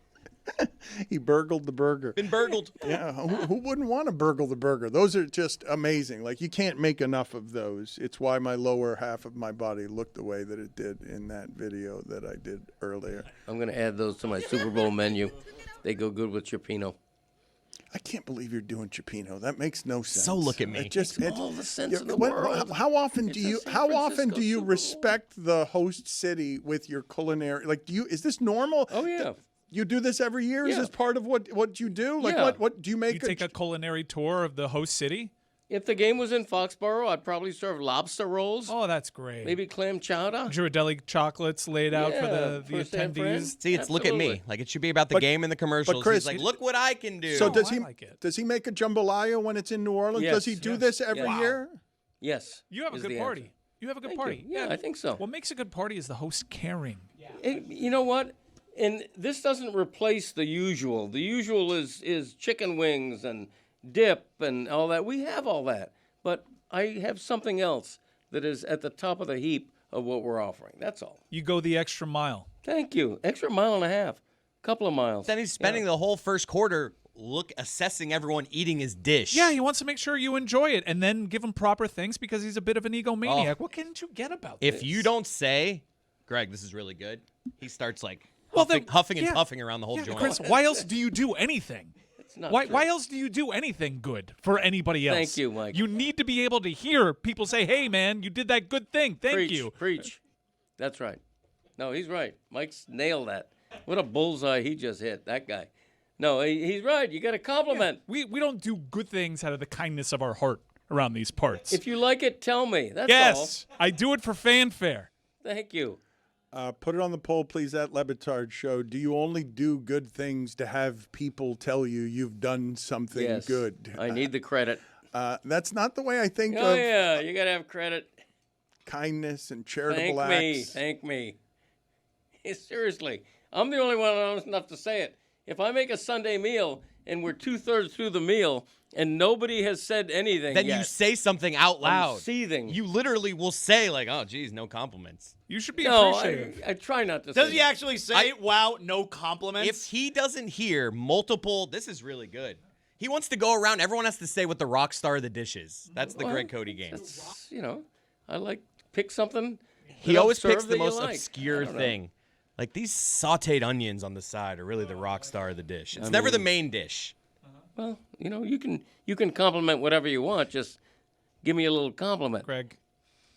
[SPEAKER 6] He burgled the burger.
[SPEAKER 7] Been burgled.
[SPEAKER 6] Yeah, who wouldn't want to burgle the burger? Those are just amazing. Like, you can't make enough of those. It's why my lower half of my body looked the way that it did in that video that I did earlier.
[SPEAKER 9] I'm going to add those to my Super Bowl menu. They go good with chipino.
[SPEAKER 6] I can't believe you're doing chipino. That makes no sense.
[SPEAKER 7] So look at me.
[SPEAKER 6] It just
[SPEAKER 9] Makes all the sense in the world.
[SPEAKER 6] How often
[SPEAKER 9] It's
[SPEAKER 6] do
[SPEAKER 9] a
[SPEAKER 6] you
[SPEAKER 9] San
[SPEAKER 6] respect
[SPEAKER 9] Francisco Super Bowl.
[SPEAKER 6] the host city with your culinary? Like, is this normal?
[SPEAKER 9] Oh, yeah.
[SPEAKER 6] You do this every year? Is
[SPEAKER 9] Yeah.
[SPEAKER 6] this part of what you do? Like,
[SPEAKER 9] Yeah.
[SPEAKER 6] what do you make?
[SPEAKER 3] You take a culinary tour of the host city?
[SPEAKER 9] If the game was in Foxborough, I'd probably serve lobster rolls.
[SPEAKER 3] Oh, that's great.
[SPEAKER 9] Maybe clam chowder.
[SPEAKER 3] Ghirardelli chocolates laid out for the
[SPEAKER 9] for San Fran.
[SPEAKER 3] attendees.
[SPEAKER 7] See, it's look at me.
[SPEAKER 9] Absolutely.
[SPEAKER 7] Like, it should be about the game and the commercials.
[SPEAKER 6] Chris,
[SPEAKER 7] He's like, look what I can do.
[SPEAKER 6] So does
[SPEAKER 3] I
[SPEAKER 6] he?
[SPEAKER 3] like it.
[SPEAKER 6] Does he make a jambalaya when it's in New Orleans?
[SPEAKER 9] Yes.
[SPEAKER 6] Does he do this every year?
[SPEAKER 9] Yes.
[SPEAKER 3] You have a
[SPEAKER 9] is
[SPEAKER 3] good
[SPEAKER 9] the
[SPEAKER 3] party.
[SPEAKER 9] answer.
[SPEAKER 3] You have a good
[SPEAKER 9] Thank
[SPEAKER 3] party.
[SPEAKER 9] you. Yeah, I think so.
[SPEAKER 3] What makes a good party is the host caring.
[SPEAKER 9] You know what? And this doesn't replace the usual. The usual is chicken wings and dip and all that. We have all that. But I have something else that is at the top of the heap of what we're offering. That's all.
[SPEAKER 3] You go the extra mile.
[SPEAKER 9] Thank you. Extra mile and a half. Couple of miles.
[SPEAKER 7] Then he's spending the whole first quarter assessing everyone eating his dish.
[SPEAKER 3] Yeah, he wants to make sure you enjoy it and then give him proper things because he's a bit of an egomaniac. What can't you get about this?
[SPEAKER 7] If you don't say, Greg, this is really good, he starts like
[SPEAKER 3] Well,
[SPEAKER 7] huffing and
[SPEAKER 3] yeah.
[SPEAKER 7] puffing around the whole
[SPEAKER 3] Yeah,
[SPEAKER 7] joint.
[SPEAKER 3] Chris, why else do you do anything?
[SPEAKER 9] not
[SPEAKER 3] Why,
[SPEAKER 9] true.
[SPEAKER 3] why else do you do anything good for anybody else?
[SPEAKER 9] Thank you, Mike.
[SPEAKER 3] You need to be able to hear people say, hey, man, you did that good thing. Thank
[SPEAKER 9] Preach,
[SPEAKER 3] you.
[SPEAKER 9] Preach. That's right. No, he's right. Mike's nailed that. What a bullseye he just hit, that guy. No, he's right. You got to compliment.
[SPEAKER 3] We don't do good things out of the kindness of our heart around these parts.
[SPEAKER 9] If you like it, tell me. That's
[SPEAKER 3] yes, I do it for fanfare.
[SPEAKER 9] all. Thank you.
[SPEAKER 6] Put it on the poll, please, at Le Batard Show. Do you only do good things to have people tell you you've done something
[SPEAKER 9] Yes.
[SPEAKER 6] good?
[SPEAKER 9] I need the credit.
[SPEAKER 6] That's not the way I think
[SPEAKER 9] Oh,
[SPEAKER 6] of
[SPEAKER 9] yeah. You got to have credit.
[SPEAKER 6] kindness and charitable acts.
[SPEAKER 9] Thank me. Seriously. I'm the only one honest enough to say it. If I make a Sunday meal and we're 2/3 through the meal and nobody has said anything
[SPEAKER 7] Then
[SPEAKER 9] yet,
[SPEAKER 7] you say something out loud.
[SPEAKER 9] I'm seething.
[SPEAKER 7] You literally will say, like, oh, geez, no compliments.
[SPEAKER 3] You should be
[SPEAKER 9] No,
[SPEAKER 3] appreciative.
[SPEAKER 9] I try not to
[SPEAKER 2] Does
[SPEAKER 9] say
[SPEAKER 2] he
[SPEAKER 9] that.
[SPEAKER 2] actually say, wow, no compliments?
[SPEAKER 7] If he doesn't hear multiple, this is really good. He wants to go around, everyone has to say what the rock star of the dish is. That's the
[SPEAKER 9] Well,
[SPEAKER 7] Greg Cody game.
[SPEAKER 9] That's, I like pick something.
[SPEAKER 7] He
[SPEAKER 9] that
[SPEAKER 7] always
[SPEAKER 9] I've
[SPEAKER 7] picks
[SPEAKER 9] served
[SPEAKER 7] the
[SPEAKER 9] that you
[SPEAKER 7] most
[SPEAKER 9] like.
[SPEAKER 7] obscure
[SPEAKER 9] I don't know.
[SPEAKER 7] thing. Like these sauteed onions on the side are really the rock star of the dish. It's
[SPEAKER 9] I
[SPEAKER 7] never the
[SPEAKER 9] mean-
[SPEAKER 7] main dish.
[SPEAKER 9] Well, you can compliment whatever you want. Just give me a little compliment.
[SPEAKER 3] Greg,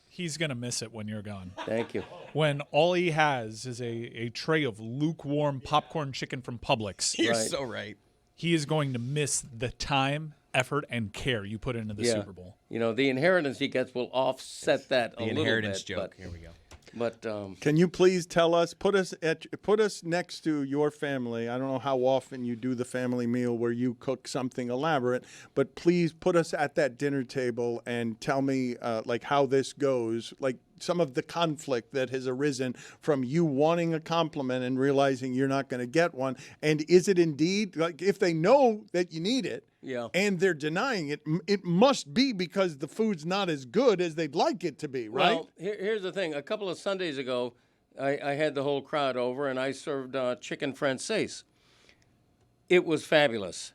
[SPEAKER 3] he's going to miss it when you're gone.
[SPEAKER 9] Thank you.
[SPEAKER 3] When all he has is a tray of lukewarm popcorn chicken from Publix.
[SPEAKER 7] You're so right.
[SPEAKER 3] He is going to miss the time, effort, and care you put into the
[SPEAKER 9] Yeah.
[SPEAKER 3] Super Bowl.
[SPEAKER 9] The inheritance he gets will offset that
[SPEAKER 7] The
[SPEAKER 9] a little
[SPEAKER 7] inheritance
[SPEAKER 9] bit.
[SPEAKER 7] joke.
[SPEAKER 9] But,
[SPEAKER 7] Here we go.
[SPEAKER 9] But
[SPEAKER 6] Can you please tell us, put us next to your family? I don't know how often you do the family meal where you cook something elaborate, but please put us at that dinner table and tell me like how this goes, like some of the conflict that has arisen from you wanting a compliment and realizing you're not going to get one. And is it indeed, like if they know that you need it,
[SPEAKER 9] yeah.
[SPEAKER 6] and they're denying it, it must be because the food's not as good as they'd like it to be, right?
[SPEAKER 9] Well, here's the thing. A couple of Sundays ago, I had the whole crowd over, and I served chicken francaise. It was fabulous.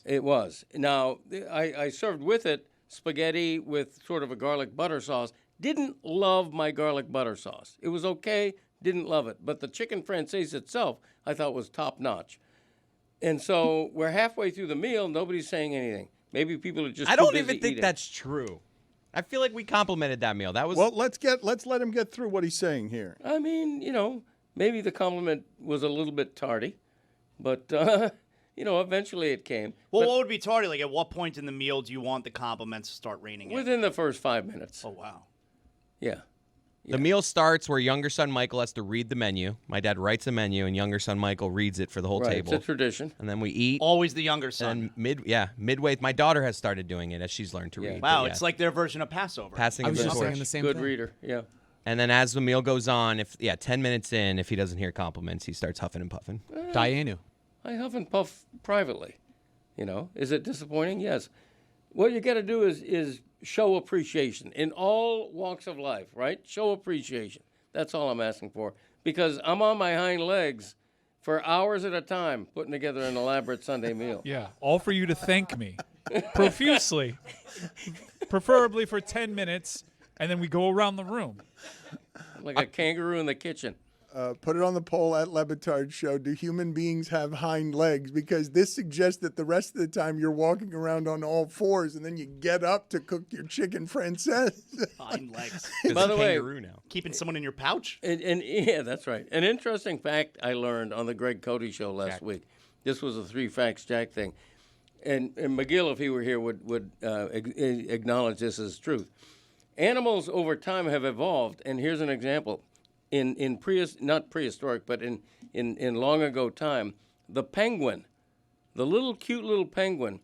[SPEAKER 9] It was. Now, I served with it spaghetti with sort of a garlic butter sauce. Didn't love my garlic butter sauce. It was okay. Didn't love it. But the chicken francaise itself, I thought was top notch. And so we're halfway through the meal. Nobody's saying anything. Maybe people are just
[SPEAKER 7] I
[SPEAKER 9] too
[SPEAKER 7] don't
[SPEAKER 9] busy
[SPEAKER 7] even think
[SPEAKER 9] eating.
[SPEAKER 7] that's true. I feel like we complimented that meal. That was
[SPEAKER 6] Well, let's let him get through what he's saying here.
[SPEAKER 9] I mean, maybe the compliment was a little bit tardy, but eventually it came.
[SPEAKER 2] Well,
[SPEAKER 9] But
[SPEAKER 2] what would be tardy? Like, at what point in the meal do you want the compliments to start raining in?
[SPEAKER 9] within the first 5 minutes.
[SPEAKER 2] Oh, wow.
[SPEAKER 9] Yeah.
[SPEAKER 7] The meal starts where younger son Michael has to read the menu. My dad writes a menu, and younger son Michael reads it for the whole
[SPEAKER 9] Right,
[SPEAKER 7] table.
[SPEAKER 9] it's a tradition.
[SPEAKER 7] And then we eat.
[SPEAKER 2] Always the younger son.
[SPEAKER 7] And midway, my daughter has started doing it as she's learned to read.
[SPEAKER 2] Wow,
[SPEAKER 7] but
[SPEAKER 2] it's like their version of Passover.
[SPEAKER 7] passing him the torch.
[SPEAKER 9] Good reader. Yeah.
[SPEAKER 7] And then as the meal goes on, 10 minutes in, if he doesn't hear compliments, he starts huffing and puffing.
[SPEAKER 8] Dianu.
[SPEAKER 9] I huff and puff privately. You know, is it disappointing? Yes. What you got to do is show appreciation in all walks of life, right? Show appreciation. That's all I'm asking for. Because I'm on my hind legs for hours at a time putting together an elaborate Sunday meal.
[SPEAKER 3] Yeah, all for you to thank me profusely, preferably for 10 minutes, and then we go around the room.
[SPEAKER 9] Like a kangaroo in the kitchen.
[SPEAKER 6] Put it on the poll at Le Batard Show. Do human beings have hind legs? Because this suggests that the rest of the time you're walking around on all fours, and then you get up to cook your chicken française.
[SPEAKER 2] Hind legs.
[SPEAKER 9] By the way,
[SPEAKER 2] keeping someone in your pouch?
[SPEAKER 9] And yeah, that's right. An interesting fact I learned on the Greg Cody Show last week. This was a 3 Facts Jack thing. And McGill, if he were here, would acknowledge this as truth. Animals over time have evolved, and here's an example. In not prehistoric, but in long ago time, the penguin, the cute little penguin,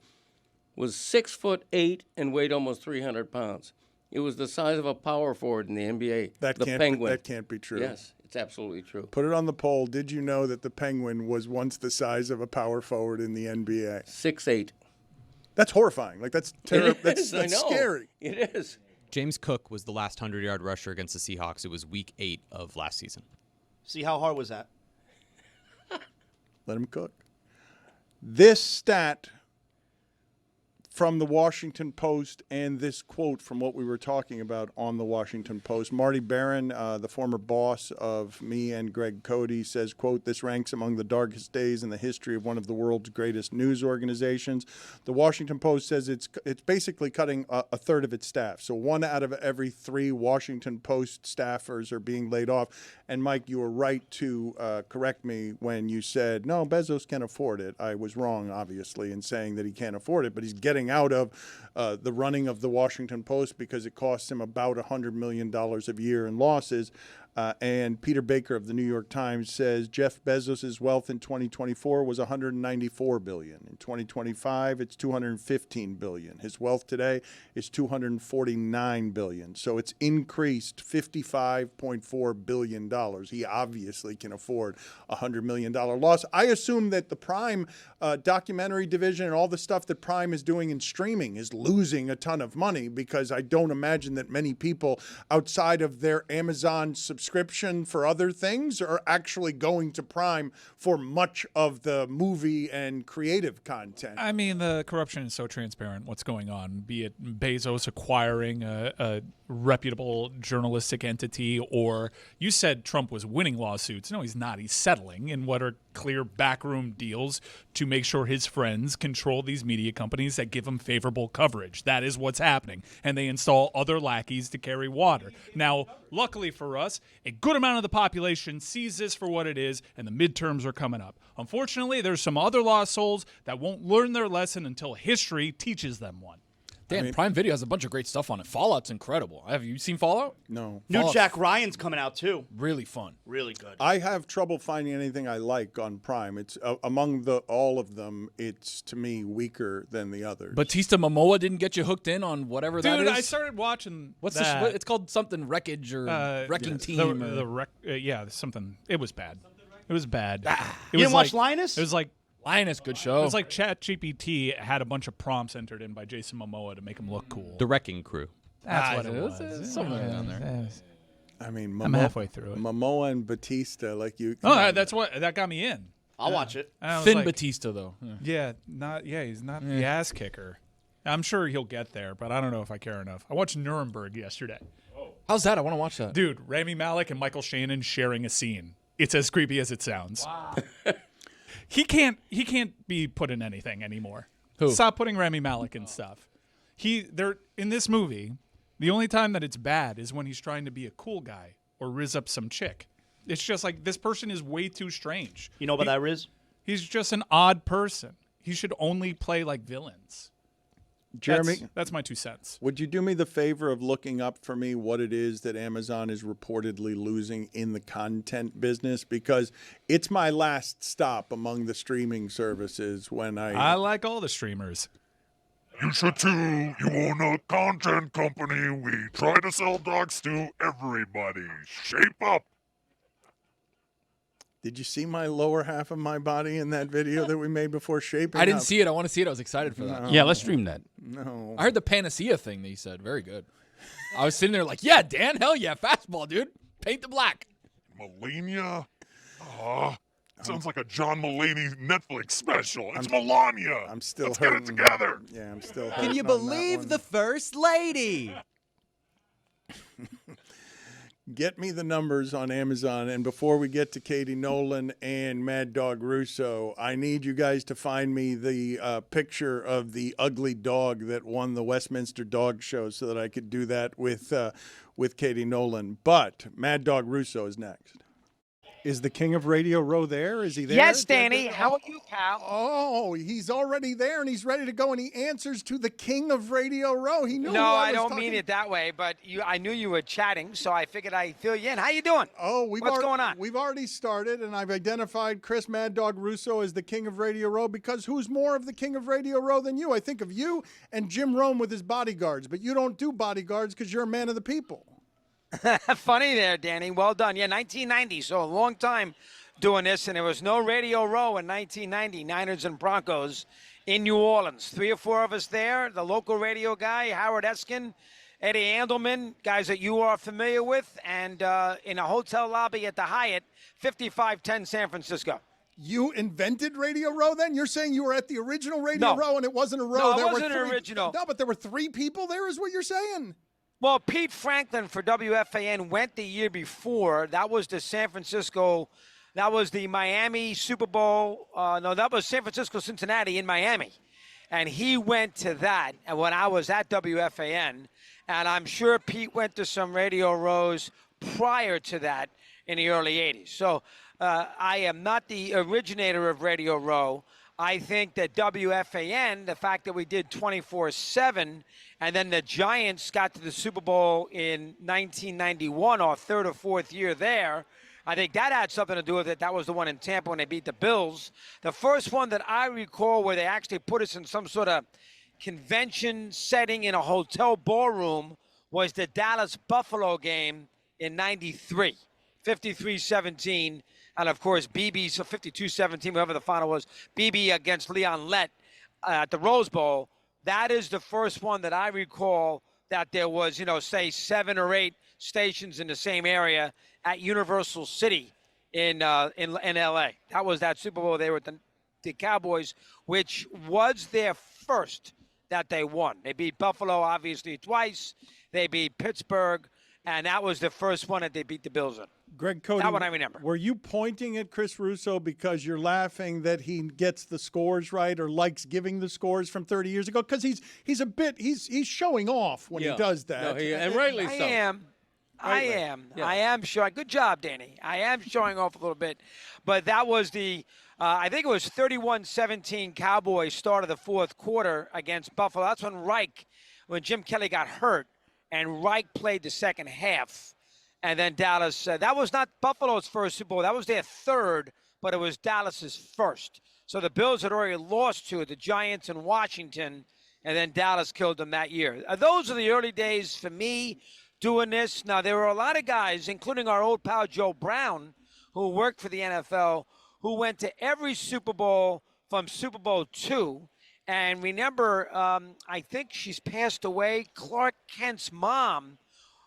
[SPEAKER 9] was 6'8" and weighed almost 300 pounds. It was the size of a power forward in the NBA.
[SPEAKER 6] That can't be true.
[SPEAKER 9] Yes, it's absolutely true.
[SPEAKER 6] Put it on the poll. Did you know that the penguin was once the size of a power forward in the NBA?
[SPEAKER 9] 6'8".
[SPEAKER 6] That's horrifying. Like that's terrible. That's
[SPEAKER 9] I know.
[SPEAKER 6] scary.
[SPEAKER 9] It is.
[SPEAKER 8] James Cook was the last 100-yard rusher against the Seahawks. It was week 8 of last season.
[SPEAKER 2] See, how hard was that?
[SPEAKER 6] Let him cook. This stat from the Washington Post and this quote from what we were talking about on the Washington Post. Marty Barron, the former boss of me and Greg Cody, says, quote, "This ranks among the darkest days in the history of one of the world's greatest news organizations." The Washington Post says it's basically cutting a third of its staff. So 1 out of every 3 Washington Post staffers are being laid off. And Mike, you were right to correct me when you said, no, Bezos can't afford it. I was wrong, obviously, in saying that he can't afford it, but he's getting out of the running of the Washington Post because it costs him about $100 million a year in losses. And Peter Baker of the New York Times says Jeff Bezos' wealth in 2024 was $194 billion. In 2025, it's $215 billion. His wealth today is $249 billion. So it's increased $55.4 billion. He obviously can afford a $100 million loss. I assume that the Prime documentary division and all the stuff that Prime is doing in streaming is losing a ton of money, because I don't imagine that many people outside of their Amazon subscription for other things are actually going to Prime for much of the movie and creative content.
[SPEAKER 3] I mean, the corruption is so transparent. What's going on, be it Bezos acquiring a reputable journalistic entity, or you said Trump was winning lawsuits. No, he's not. He's settling in what are clear backroom deals to make sure his friends control these media companies that give him favorable coverage. That is what's happening. And they install other lackeys to carry water. Now, luckily for us, a good amount of the population sees this for what it is, and the midterms are coming up. Unfortunately, there's some other lost souls that won't learn their lesson until history teaches them one.
[SPEAKER 12] Dan, Prime Video has a bunch of great stuff on it. Fallout's incredible. Have you seen Fallout?
[SPEAKER 6] No.
[SPEAKER 2] New Jack Ryan's coming out, too.
[SPEAKER 12] Really fun.
[SPEAKER 2] Really good.
[SPEAKER 6] I have trouble finding anything I like on Prime. It's among all of them, it's to me weaker than the others.
[SPEAKER 12] Batista Momoa didn't get you hooked in on whatever that is?
[SPEAKER 3] Dude, I started watching
[SPEAKER 12] what, it's called something Wreckage or Wrecking Team.
[SPEAKER 3] Something. It was bad. It was bad.
[SPEAKER 2] You didn't watch Linus?
[SPEAKER 3] It was like
[SPEAKER 12] Linus, good show.
[SPEAKER 3] It was like ChatGPT had a bunch of prompts entered in by Jason Momoa to make him look cool.
[SPEAKER 8] The Wrecking Crew.
[SPEAKER 3] That's what it was.
[SPEAKER 12] Somewhere down there.
[SPEAKER 6] I mean,
[SPEAKER 3] I'm halfway through it.
[SPEAKER 6] Momoa and Batista, like you.
[SPEAKER 3] That's what that got me in.
[SPEAKER 2] I'll watch it.
[SPEAKER 12] Finn Batista, though.
[SPEAKER 3] Yeah, he's not the ass kicker. I'm sure he'll get there, but I don't know if I care enough. I watched Nuremberg yesterday.
[SPEAKER 12] How's that? I want to watch that.
[SPEAKER 3] Dude, Rami Malek and Michael Shannon sharing a scene. It's as creepy as it sounds.
[SPEAKER 12] Wow.
[SPEAKER 3] He can't be put in anything anymore.
[SPEAKER 12] Who?
[SPEAKER 3] Stop putting Rami Malek in stuff. They're in this movie, the only time that it's bad is when he's trying to be a cool guy or rizz up some chick. It's just like, this person is way too strange.
[SPEAKER 2] You know about that, Riz?
[SPEAKER 3] He's just an odd person. He should only play like villains.
[SPEAKER 6] Jeremy,
[SPEAKER 3] that's my 2 cents.
[SPEAKER 6] Would you do me the favor of looking up for me what it is that Amazon is reportedly losing in the content business? Because it's my last stop among the streaming services when
[SPEAKER 3] I like all the streamers.
[SPEAKER 17] You should too. You own a content company. We try to sell dogs to everybody. Shape up.
[SPEAKER 6] Did you see my lower half of my body in that video that we made before shaping
[SPEAKER 12] I didn't
[SPEAKER 6] up?
[SPEAKER 12] see it. I want to see it. I was excited for that.
[SPEAKER 6] No.
[SPEAKER 18] Yeah, let's stream that.
[SPEAKER 6] No.
[SPEAKER 12] I heard the panacea thing that you said. Very good. I was sitting there like, yeah, Dan, hell yeah, fastball, dude. Paint the black.
[SPEAKER 17] Melania? Sounds like a John Mulaney Netflix special. It's Melania.
[SPEAKER 6] I'm still
[SPEAKER 17] Let's
[SPEAKER 6] hurting.
[SPEAKER 17] get it together.
[SPEAKER 6] Yeah, I'm still hurting.
[SPEAKER 8] Can you believe the First Lady?
[SPEAKER 6] Get me the numbers on Amazon. And before we get to Katie Nolan and Mad Dog Russo, I need you guys to find me the picture of the ugly dog that won the Westminster Dog Show so that I could do that with Katie Nolan. But Mad Dog Russo is next. Is the King of Radio Row there? Is he there?
[SPEAKER 13] Yes, Danny. How are you, pal?
[SPEAKER 6] Oh, he's already there, and he's ready to go, and he answers to the King of Radio Row. He knew.
[SPEAKER 13] No,
[SPEAKER 6] who
[SPEAKER 13] I
[SPEAKER 6] was
[SPEAKER 13] don't
[SPEAKER 6] talking.
[SPEAKER 13] mean it that way, but I knew you were chatting, so I figured I'd fill you in. How you doing?
[SPEAKER 6] Oh,
[SPEAKER 13] What's going on?
[SPEAKER 6] We've already started, and I've identified Chris Mad Dog Russo as the King of Radio Row because who's more of the King of Radio Row than you? I think of you and Jim Rome with his bodyguards, but you don't do bodyguards because you're a man of the people.
[SPEAKER 13] Funny there, Danny. Well done. Yeah, 1990, so a long time doing this, and there was no Radio Row in 1990, Niners and Broncos in New Orleans. 3 or 4 of us there, the local radio guy, Howard Eskin, Eddie Andelman, guys that you are familiar with, and in a hotel lobby at the Hyatt, 5510 San Francisco.
[SPEAKER 6] You invented Radio Row then? You're saying you were at the original Radio Row and it wasn't a row?
[SPEAKER 13] No, it
[SPEAKER 6] there
[SPEAKER 13] wasn't
[SPEAKER 6] were
[SPEAKER 13] an original.
[SPEAKER 6] No, but there were 3 people there is what you're saying.
[SPEAKER 13] Well, Pete Franklin for WFAN went the year before. That was the San Francisco. That was the Miami Super Bowl. No, that was San Francisco, Cincinnati in Miami. And he went to that. And when I was at WFAN, and I'm sure Pete went to some radio rows prior to that in the early 80s. So I am not the originator of Radio Row. I think that WFAN, the fact that we did 24/7, and then the Giants got to the Super Bowl in 1991, our 3rd or 4th year there, I think that had something to do with it. That was the one in Tampa when they beat the Bills. The first one that I recall where they actually put us in some sort of convention setting in a hotel ballroom was the Dallas-Buffalo game in 93, 53-17. And, of course, BB, so 52-17, whatever the final was, BB against Leon Lett at the Rose Bowl. That is the first one that I recall that there was, say 7 or 8 stations in the same area at Universal City in L.A. That was that Super Bowl. They were the Cowboys, which was their first that they won. They beat Buffalo, obviously, twice. They beat Pittsburgh, and that was the first one that they beat the Bills in.
[SPEAKER 6] Greg Cody,
[SPEAKER 13] that one I remember.
[SPEAKER 6] Were you pointing at Chris Russo because you're laughing that he gets the scores right or likes giving the scores from 30 years ago? Because he's showing off when he does that.
[SPEAKER 9] No, and rightly so.
[SPEAKER 13] I am showing. Good job, Danny. I am showing off a little bit. But that was I think it was 31-17 Cowboys start of the 4th quarter against Buffalo. That's when Jim Kelly got hurt, and Reich played the second half. And then Dallas, that was not Buffalo's first Super Bowl. That was their 3rd, but it was Dallas's first. So the Bills had already lost to the Giants in Washington, and then Dallas killed them that year. Those are the early days for me doing this. Now, there were a lot of guys, including our old pal Joe Brown, who worked for the NFL, who went to every Super Bowl from Super Bowl II. And remember, I think she's passed away, Clark Kent's mom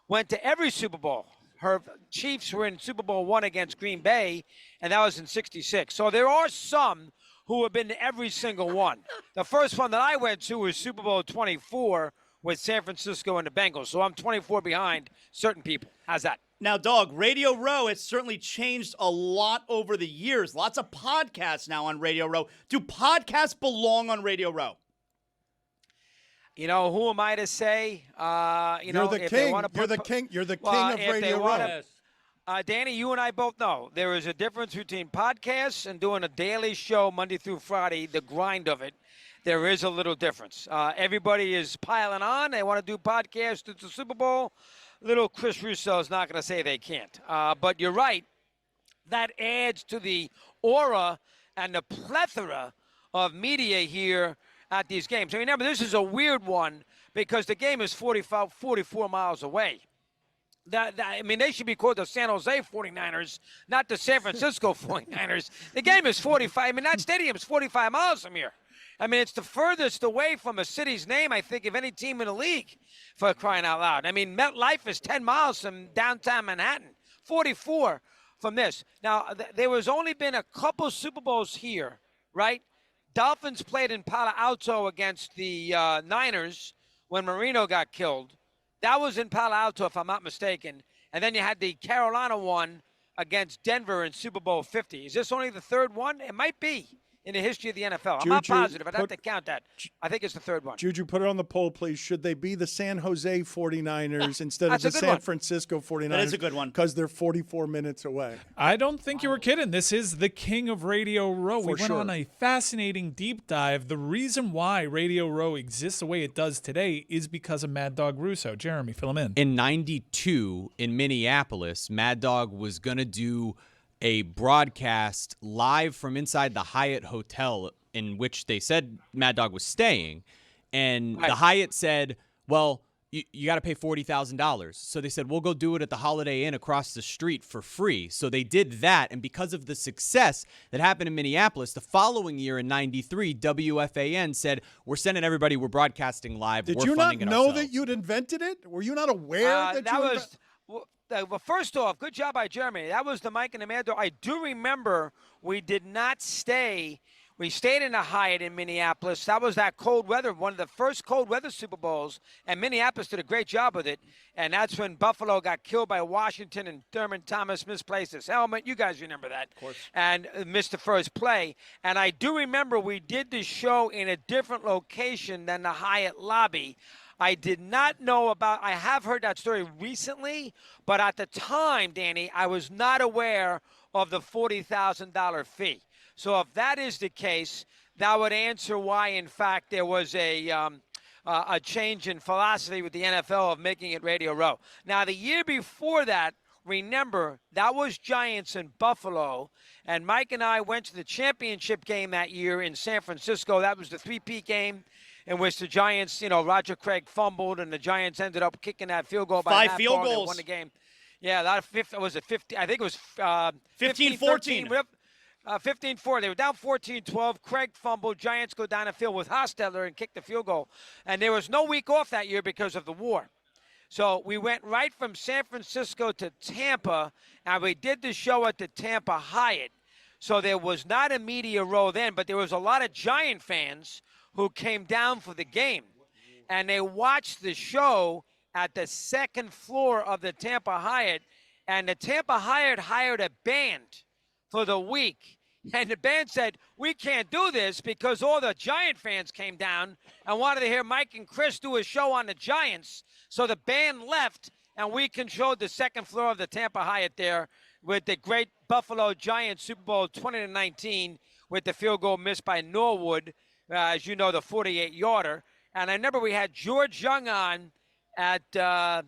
[SPEAKER 13] went to every Super Bowl. Her Chiefs were in Super Bowl I against Green Bay, and that was in '66. So there are some who have been to every single one. The first one that I went to was Super Bowl 24 with San Francisco and the Bengals. So I'm 24 behind certain people. How's that?
[SPEAKER 2] Now, Dog, Radio Row has certainly changed a lot over the years. Lots of podcasts now on Radio Row. Do podcasts belong on Radio Row?
[SPEAKER 13] Who am I to say?
[SPEAKER 6] You're the king. You're the king. You're the king of Radio Row.
[SPEAKER 13] Danny, you and I both know there is a difference between podcasts and doing a daily show Monday through Friday, the grind of it. There is a little difference. Everybody is piling on. They want to do podcasts at the Super Bowl. Little Chris Russo is not going to say they can't. But you're right. That adds to the aura and the plethora of media here at these games. And remember, this is a weird one because the game is 44 miles away. I mean, they should be called the San Jose 49ers, not the San Francisco 49ers. The game is 45. I mean, that stadium is 45 miles from here. I mean, it's the furthest away from a city's name, I think, of any team in the league, for crying out loud. I mean, MetLife is 10 miles from downtown Manhattan, 44 from this. Now, there was only been a couple Super Bowls here, right? Dolphins played in Palo Alto against the Niners when Marino got killed. That was in Palo Alto, if I'm not mistaken. And then you had the Carolina one against Denver in Super Bowl 50. Is this only the third one? It might be in the history of the NFL. I'm not positive. I'd have to count that. I think it's the third one.
[SPEAKER 6] Juju, put it on the poll, please. Should they be the San Jose 49ers instead of the San Francisco 49ers?
[SPEAKER 2] That is a good one.
[SPEAKER 6] Because they're 44 minutes away.
[SPEAKER 3] I don't think you were kidding. This is the king of Radio Row. We went on a fascinating deep dive. The reason why Radio Row exists the way it does today is because of Mad Dog Russo. Jeremy, fill him in.
[SPEAKER 8] In 92, in Minneapolis, Mad Dog was going to do a broadcast live from inside the Hyatt Hotel in which they said Mad Dog was staying. And the Hyatt said, well, you got to pay $40,000. So they said, we'll go do it at the Holiday Inn across the street for free. So they did that. And because of the success that happened in Minneapolis, the following year in 93, WFAN said, we're sending everybody, we're broadcasting live.
[SPEAKER 6] Did you not know that you'd invented it? Were you not aware that you
[SPEAKER 13] well, first off, good job by Jeremy. That was the Mike and the Mad Dog. I do remember we did not stay. We stayed in a Hyatt in Minneapolis. That was that cold weather, one of the first cold weather Super Bowls, and Minneapolis did a great job with it. And that's when Buffalo got killed by Washington and Thurman Thomas misplaced his helmet. You guys remember that. Of course. And missed the first play. And I do remember we did the show in a different location than the Hyatt lobby. I did not know about, I have heard that story recently, but at the time, Danny, I was not aware of the $40,000 fee. So if that is the case, that would answer why, in fact, there was a change in philosophy with the NFL of making it Radio Row. Now, the year before that, remember, that was Giants in Buffalo, and Mike and I went to the championship game that year in San Francisco. That was the three-peat game in which the Giants, Roger Craig fumbled, and the Giants ended up kicking that field goal by
[SPEAKER 2] 5 field goals.
[SPEAKER 13] They won the game. Yeah, that was it 50. I think it was
[SPEAKER 2] 15-14.
[SPEAKER 13] 15-4. They were down 14-12. Craig fumbled. Giants go down the field with Hostetler and kick the field goal. And there was no week off that year because of the war. So we went right from San Francisco to Tampa, and we did the show at the Tampa Hyatt. So there was not a media row then, but there was a lot of Giant fans who came down for the game. And they watched the show at the second floor of the Tampa Hyatt. And the Tampa Hyatt hired a band for the week. And the band said, we can't do this because all the Giant fans came down and wanted to hear Mike and Chris do a show on the Giants. So the band left, and we controlled the second floor of the Tampa Hyatt there with the great Buffalo Giants Super Bowl 20-19 with the field goal missed by Norwood. As you know, the 48-yarder. And I remember we had George Young on at 5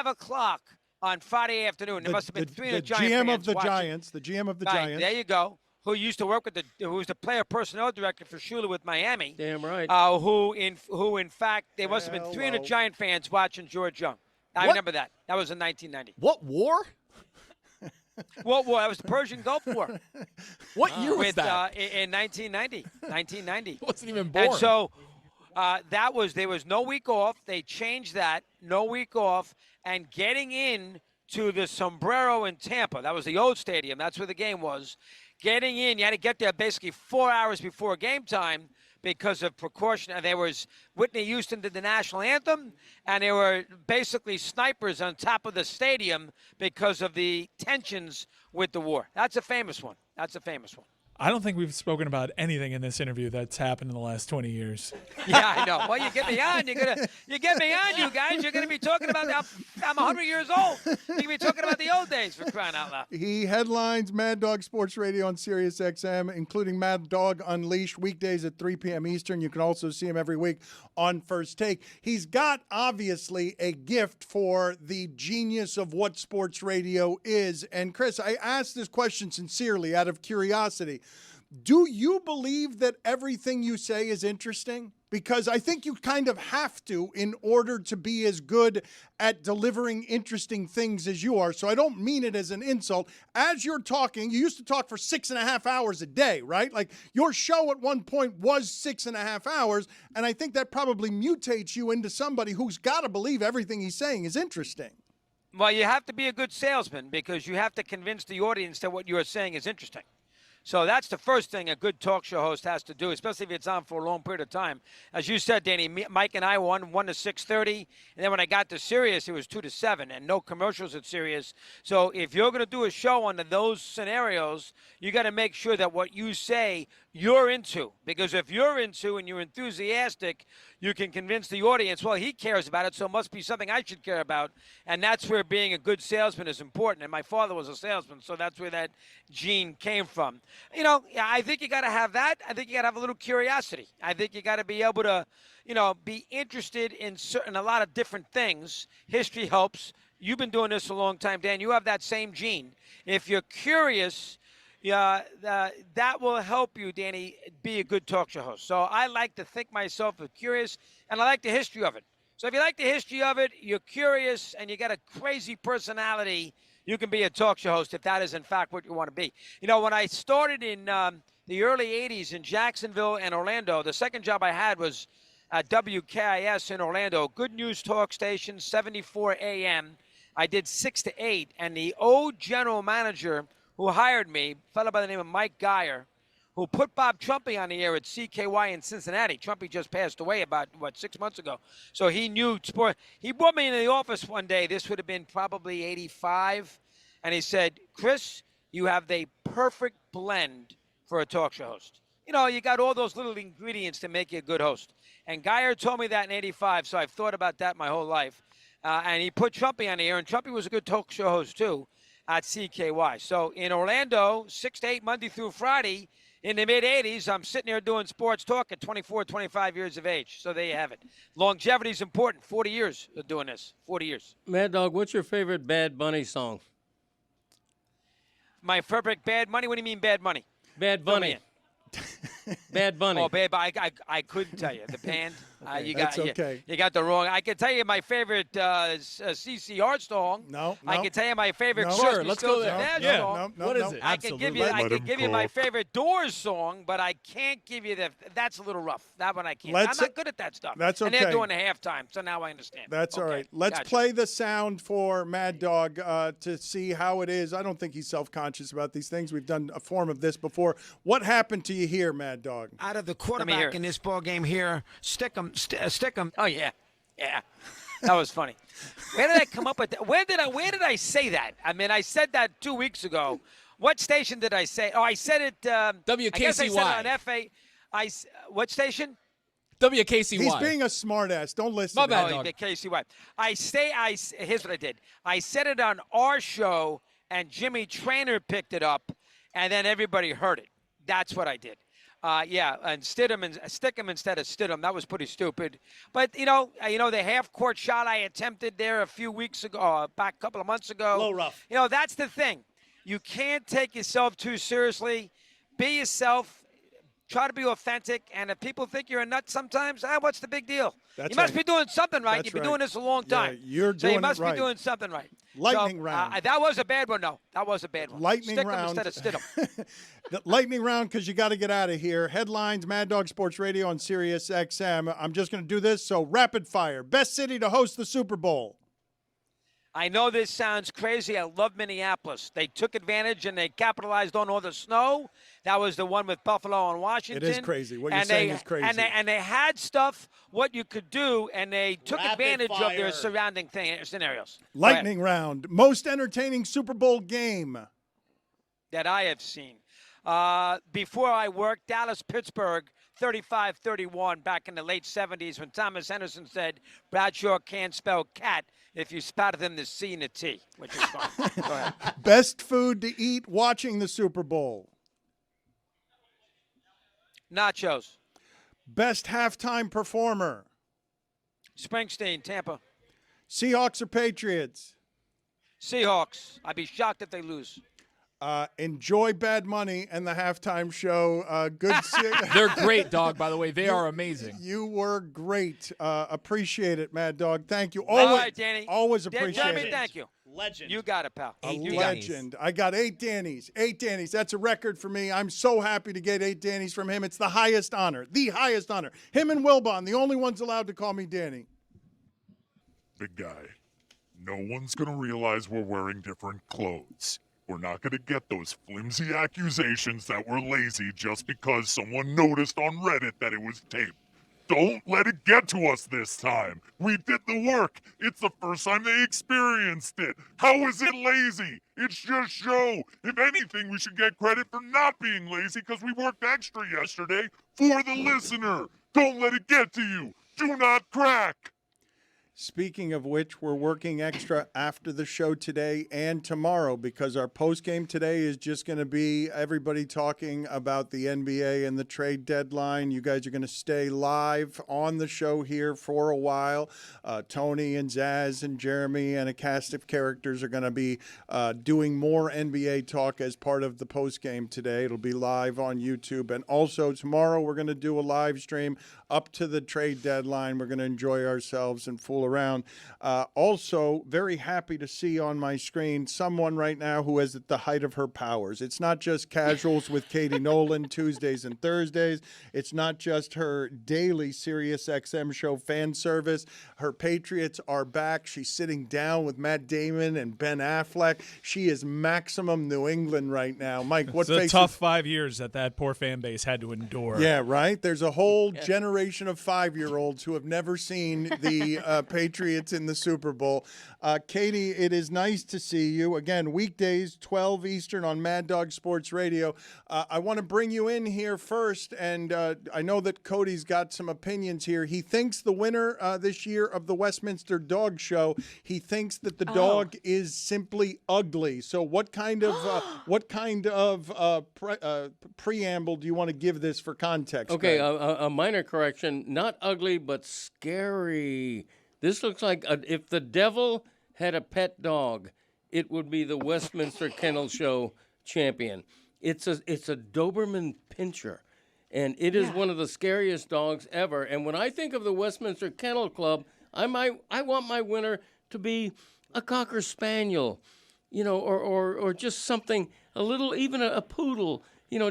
[SPEAKER 13] o'clock on Friday afternoon. There must have been 300 Giant fans
[SPEAKER 6] GM of the
[SPEAKER 13] watching.
[SPEAKER 6] Giants. The GM of the
[SPEAKER 13] Right,
[SPEAKER 6] Giants.
[SPEAKER 13] there you go. Who used to work with who was the player personnel director for Shula with Miami.
[SPEAKER 9] Damn right.
[SPEAKER 13] Who in fact, there must have been 300 Giant fans watching George Young. I remember that. That was in 1990.
[SPEAKER 12] What war?
[SPEAKER 13] What war? That was the Persian Gulf War.
[SPEAKER 12] What year was that?
[SPEAKER 13] In 1990. 1990.
[SPEAKER 12] Wasn't even born.
[SPEAKER 13] And so there was no week off. They changed that. No week off. And getting in to the Sombrero in Tampa, that was the old stadium. That's where the game was. Getting in, you had to get there basically 4 hours before game time because of precaution. And there was Whitney Houston did the national anthem, and there were basically snipers on top of the stadium because of the tensions with the war. That's a famous one. That's a famous one.
[SPEAKER 3] I don't think we've spoken about anything in this interview that's happened in the last 20 years.
[SPEAKER 13] Yeah, I know. Well, you get me on. You get me on, you guys. You're going to be talking about I'm 100 years old. You're going to be talking about the old days, for crying out loud.
[SPEAKER 6] He headlines Mad Dog Sports Radio on Sirius XM, including Mad Dog Unleashed weekdays at 3 p.m. Eastern. You can also see him every week on First Take. He's got, obviously, a gift for the genius of what sports radio is. And, Chris, I asked this question sincerely out of curiosity. Do you believe that everything you say is interesting? because I think you kind of have to in order to be as good at delivering interesting things as you are. So I don't mean it as an insult. As you're talking, you used to talk for 6.5 hours a day, right? Like your show at one point was 6.5 hours, and I think that probably mutates you into somebody who's got to believe everything he's saying is interesting.
[SPEAKER 13] Well, you have to be a good salesman because you have to convince the audience that what you're saying is interesting. So that's the first thing a good talk show host has to do, especially if it's on for a long period of time. As you said, Danny, Mike and I won 1 to 6:30, and then when I got to Sirius, it was 2 to 7, and no commercials at Sirius. So if you're going to do a show under those scenarios, you got to make sure that what you say you're into, because if you're into and you're enthusiastic, you can convince the audience, well, he cares about it, so it must be something I should care about. And that's where being a good salesman is important. And my father was a salesman, so that's where that gene came from. You know, I think you got to have that. I think you got to have a little curiosity. I think you got to be able to, you know, be interested in a lot of different things. History helps. You've been doing this a long time, Dan. You have that same gene. If you're curious, that will help you, Danny, be a good talk show host. So I like to think myself as curious, and I like the history of it. So if you like the history of it, you're curious, and you got a crazy personality, you can be a talk show host if that is, in fact, what you want to be. You know, when I started in the early 80s in Jacksonville and Orlando, the second job I had was at WKIS in Orlando, good news talk station, 74 AM. I did 6 to 8, and the old general manager who hired me, a fellow by the name of Mike Geyer, who put Bob Trumpy on the air at CKY in Cincinnati. Trumpy just passed away about, 6 months ago. So he knew sport. He brought me into the office one day. This would have been probably 85. And he said, Chris, you have the perfect blend for a talk show host. You know, you got all those little ingredients to make you a good host. And Geyer told me that in 85, so I've thought about that my whole life. And he put Trumpy on the air, and Trumpy was a good talk show host, too, at CKY. So in Orlando, 6 to 8, Monday through Friday, in the mid-'80s, I'm sitting here doing sports talk at 24, 25 years of age. So there you have it. Longevity is important. 40 years of doing this. 40 years.
[SPEAKER 9] Mad Dog, what's your favorite Bad Bunny song?
[SPEAKER 13] My favorite Bad Money? What do you mean Bad Money?
[SPEAKER 9] Bad Bunny. Bad Bunny.
[SPEAKER 13] Oh, Bad Bunny. I couldn't tell you. The band.
[SPEAKER 6] Okay,
[SPEAKER 13] You got,
[SPEAKER 6] that's okay.
[SPEAKER 13] You got the wrong. I can tell you my favorite CC Hart song.
[SPEAKER 6] No.
[SPEAKER 13] I can tell you my favorite.
[SPEAKER 6] No.
[SPEAKER 12] Sure, let's go there.
[SPEAKER 13] Yeah.
[SPEAKER 12] Song. What is it?
[SPEAKER 13] I can give you. I can give you my favorite Doors song, but I can't give you the. That's a little rough. That one I can't. I'm not good at that stuff.
[SPEAKER 6] That's okay.
[SPEAKER 13] And they're doing the halftime, so now I understand.
[SPEAKER 6] That's all right. Let's play the sound for Mad Dog to see how it is. I don't think he's self-conscious about these things. We've done a form of this before. What happened to you here, Mad Dog?
[SPEAKER 13] Out of the quarterback in this ball game here, stick 'em. Oh yeah. That was funny. Where did I come up with that? Where did I say that? I mean, I said that 2 weeks ago. What station did I say? Oh, I said it.
[SPEAKER 12] WKCY.
[SPEAKER 13] I guess I said it on FA. What station?
[SPEAKER 12] WKCY.
[SPEAKER 6] He's being a smartass. Don't listen.
[SPEAKER 12] My bad,
[SPEAKER 6] to
[SPEAKER 12] dog.
[SPEAKER 13] The KCY. Here's what I did. I said it on our show, and Jimmy Traynor picked it up, and then everybody heard it. That's what I did. And stick him instead of Stidham. That was pretty stupid. But you know the half-court shot I attempted there a few weeks ago, back a couple of months ago.
[SPEAKER 2] Low rough.
[SPEAKER 13] You know, that's the thing. You can't take yourself too seriously. Be yourself. Try to be authentic. And if people think you're a nut sometimes, what's the big deal? You must be doing something right.
[SPEAKER 6] That's
[SPEAKER 13] You've been
[SPEAKER 6] right.
[SPEAKER 13] doing this a long time.
[SPEAKER 6] Yeah, you're doing
[SPEAKER 13] you must
[SPEAKER 6] it right.
[SPEAKER 13] be doing something right.
[SPEAKER 6] Lightning round.
[SPEAKER 13] That was a bad one, no. That was a bad one.
[SPEAKER 6] Lightning
[SPEAKER 13] Stick
[SPEAKER 6] round.
[SPEAKER 13] 'em instead of Stidham.
[SPEAKER 6] The lightning round, because you got to get out of here. Headlines, Mad Dog Sports Radio on Sirius XM. I'm just going to do this, so rapid fire. Best city to host the Super Bowl.
[SPEAKER 13] I know this sounds crazy. I love Minneapolis. They took advantage and they capitalized on all the snow. That was the one with Buffalo and Washington.
[SPEAKER 6] It is crazy. What you're saying is crazy.
[SPEAKER 13] And they had stuff, what you could do, and they took
[SPEAKER 2] Rapid
[SPEAKER 13] advantage of
[SPEAKER 2] fire.
[SPEAKER 13] their surrounding scenarios.
[SPEAKER 6] Lightning round. Most entertaining Super Bowl game.
[SPEAKER 13] That I have seen. Before I worked, Dallas-Pittsburgh, 35-31 back in the late 70s when Thomas Henderson said Bradshaw can't spell cat if you spotted him the C and the T, which is fine. Go ahead.
[SPEAKER 6] Best food to eat watching the Super Bowl.
[SPEAKER 13] Nachos.
[SPEAKER 6] Best halftime performer.
[SPEAKER 13] Springsteen, Tampa.
[SPEAKER 6] Seahawks or Patriots?
[SPEAKER 13] Seahawks. I'd be shocked if they lose.
[SPEAKER 6] Enjoy Bad Money and the halftime show. Good.
[SPEAKER 12] They're great, dog, by the way. They are amazing.
[SPEAKER 6] You were great. Appreciate it, Mad Dog. Thank you.
[SPEAKER 13] All
[SPEAKER 6] Always,
[SPEAKER 13] right, Danny.
[SPEAKER 6] always appreciate
[SPEAKER 13] Jeremy,
[SPEAKER 6] it.
[SPEAKER 13] thank you.
[SPEAKER 2] Legend.
[SPEAKER 13] You got it, pal.
[SPEAKER 6] A
[SPEAKER 13] You got it.
[SPEAKER 6] legend. I got 8 Dannies. 8 Dannies. That's a record for me. I'm so happy to get 8 Dannies from him. It's the highest honor. The highest honor. Him and Wilbon, the only ones allowed to call me Danny.
[SPEAKER 17] Big guy, no one's going to realize we're wearing different clothes. We're not going to get those flimsy accusations that we're lazy just because someone noticed on Reddit that it was taped. Don't let it get to us this time. We did the work. It's the first time they experienced it. How is it lazy? It's just show. If anything, we should get credit for not being lazy because we worked extra yesterday for the listener. Don't let it get to you. Do not crack.
[SPEAKER 6] Speaking of which, we're working extra after the show today and tomorrow because our postgame today is just going to be everybody talking about the NBA and the trade deadline. You guys are going to stay live on the show here for a while. Tony and Zaz and Jeremy and a cast of characters are going to be doing more NBA talk as part of the postgame today. It'll be live on YouTube. And also tomorrow we're going to do a live stream up to the trade deadline. We're going to enjoy ourselves and fool around. Also, very happy to see on my screen someone right now who is at the height of her powers. It's not just casuals with Katie Nolan Tuesdays and Thursdays. It's not just her daily Sirius XM show fan service. Her Patriots are back. She's sitting down with Matt Damon and Ben Affleck. She is maximum New England right now. Mike, what
[SPEAKER 3] It's a tough 5 years that poor fan base had to endure.
[SPEAKER 6] Yeah, right? There's a whole generation of 5-year-olds who have never seen the Patriots in the Super Bowl. Katie, it is nice to see you. Again, weekdays, 12 Eastern on Mad Dog Sports Radio. I want to bring you in here first, and I know that Cody's got some opinions here. He thinks the winner this year of the Westminster Dog Show, he thinks that the dog is simply ugly. So what kind of preamble do you want to give this for context?
[SPEAKER 9] Okay,
[SPEAKER 6] Greg?
[SPEAKER 9] a minor correction. Not ugly, but scary. This looks like if the devil had a pet dog, it would be the Westminster Kennel Show champion. It's a Doberman Pinscher, and it is one of the scariest dogs ever. And when I think of the Westminster Kennel Club, I want my winner to be a Cocker Spaniel, or just something a little, even a poodle,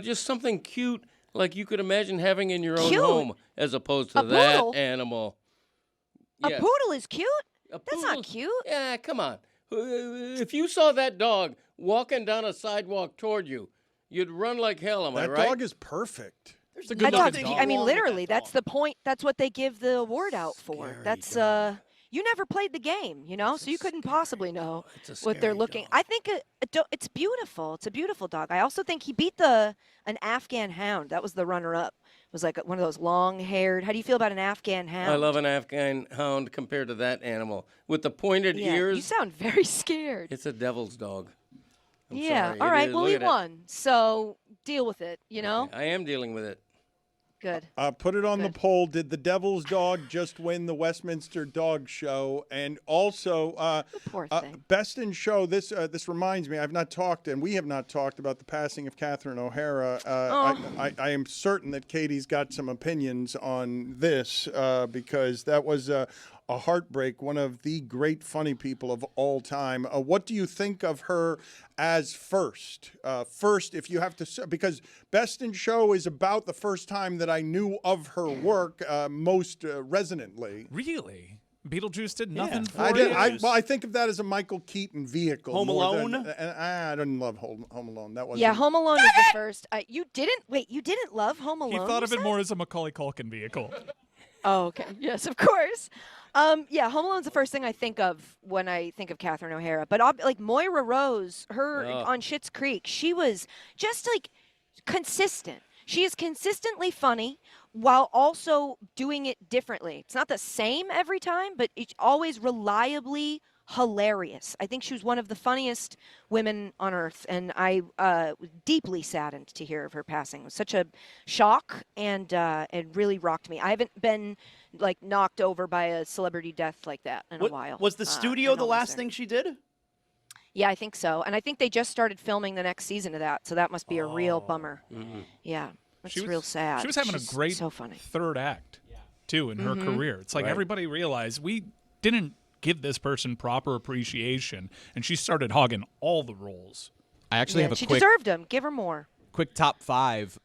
[SPEAKER 9] just something cute like you could imagine having in your own home, as opposed to that
[SPEAKER 15] poodle?
[SPEAKER 9] animal.
[SPEAKER 15] A
[SPEAKER 9] Yes.
[SPEAKER 15] poodle is cute? That's
[SPEAKER 9] poodle-
[SPEAKER 15] not cute.
[SPEAKER 9] Yeah, come on. If you saw that dog walking down a sidewalk toward you, you'd run like hell, am I
[SPEAKER 6] That
[SPEAKER 9] right?
[SPEAKER 6] dog is perfect.
[SPEAKER 15] That dog, I mean, literally, that's the point. That's what they give the award out for. That's you never played the game, so you couldn't possibly know what they're looking. I think it's beautiful. It's a beautiful dog. I also think he beat an Afghan hound. That was the runner-up. It was like one of those long-haired. How do you feel about an Afghan hound?
[SPEAKER 9] I love an Afghan hound compared to that animal with the pointed ears.
[SPEAKER 15] You sound very scared.
[SPEAKER 9] It's a devil's dog. I'm
[SPEAKER 15] Yeah.
[SPEAKER 9] sorry.
[SPEAKER 15] All
[SPEAKER 9] It
[SPEAKER 15] right.
[SPEAKER 9] is.
[SPEAKER 15] Well,
[SPEAKER 9] Look
[SPEAKER 15] he
[SPEAKER 9] at it.
[SPEAKER 15] won, so deal with it.
[SPEAKER 9] I am dealing with it.
[SPEAKER 15] Good.
[SPEAKER 6] Put it on the poll. Did the Devil's Dog just win the Westminster Dog Show? And also, Best in Show. This reminds me. I've not talked, and we have not talked about the passing of Catherine O'Hara. I am certain that Katie's got some opinions on this because that was a heartbreak. One of the great funny people of all time. What do you think of her as first? First, if you have to, because Best in Show is about the first time that I knew of her work most resonantly.
[SPEAKER 3] Really? Beetlejuice did nothing for
[SPEAKER 6] I
[SPEAKER 3] you?
[SPEAKER 6] did. I think of that as a Michael Keaton vehicle.
[SPEAKER 2] Home
[SPEAKER 6] more
[SPEAKER 2] Alone?
[SPEAKER 6] and I didn't love Home Alone. That was
[SPEAKER 15] Yeah, Home Alone is the first. You didn't love Home Alone?
[SPEAKER 3] He thought
[SPEAKER 15] you
[SPEAKER 3] of it
[SPEAKER 15] said?
[SPEAKER 3] more as a Macaulay Culkin vehicle.
[SPEAKER 15] Oh, okay. Yes, of course. Yeah, Home Alone's the first thing I think of when I think of Catherine O'Hara. But like Moira Rose, her on Schitt's Creek, she was just like consistent. She is consistently funny while also doing it differently. It's not the same every time, but it's always reliably hilarious. I think she was one of the funniest women on earth, and I was deeply saddened to hear of her passing. It was such a shock, and it really rocked me. I haven't been like knocked over by a celebrity death like that in a while.
[SPEAKER 2] Was the studio the last thing she did?
[SPEAKER 15] Yeah, I think so. And I think they just started filming the next season of that, so that must be a real bummer. Yeah, it's real sad.
[SPEAKER 3] She was having
[SPEAKER 15] She's
[SPEAKER 3] a great
[SPEAKER 15] so funny.
[SPEAKER 3] third act, too, in her career. It's like
[SPEAKER 9] Right.
[SPEAKER 3] everybody realized we didn't give this person proper appreciation, and she started hogging all the roles.
[SPEAKER 8] I actually have a
[SPEAKER 15] she
[SPEAKER 8] quick
[SPEAKER 15] deserved them. Give her more.
[SPEAKER 8] top 5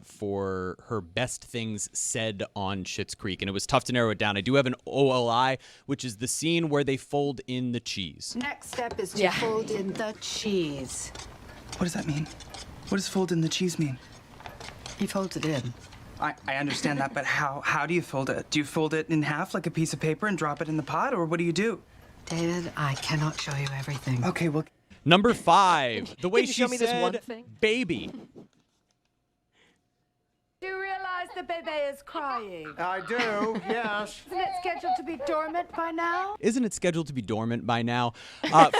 [SPEAKER 8] for her best things said on Schitt's Creek, and it was tough to narrow it down. I do have an OLI, which is the scene where they fold in the cheese.
[SPEAKER 1] Next step is to fold in the cheese.
[SPEAKER 16] What does that mean? What does fold in the cheese mean?
[SPEAKER 1] He folds it in.
[SPEAKER 16] I understand that, but how do you fold it? Do you fold it in half like a piece of paper and drop it in the pot, or what do you do?
[SPEAKER 1] David, I cannot show you everything.
[SPEAKER 16] Okay, well...
[SPEAKER 8] Number 5, the way
[SPEAKER 15] Can you
[SPEAKER 8] she
[SPEAKER 15] show me this one
[SPEAKER 8] said
[SPEAKER 15] thing?
[SPEAKER 8] baby.
[SPEAKER 1] Do you realize the baby is crying?
[SPEAKER 23] I do, yes.
[SPEAKER 1] Isn't it scheduled to be dormant by now?
[SPEAKER 8] Isn't it scheduled to be dormant by now?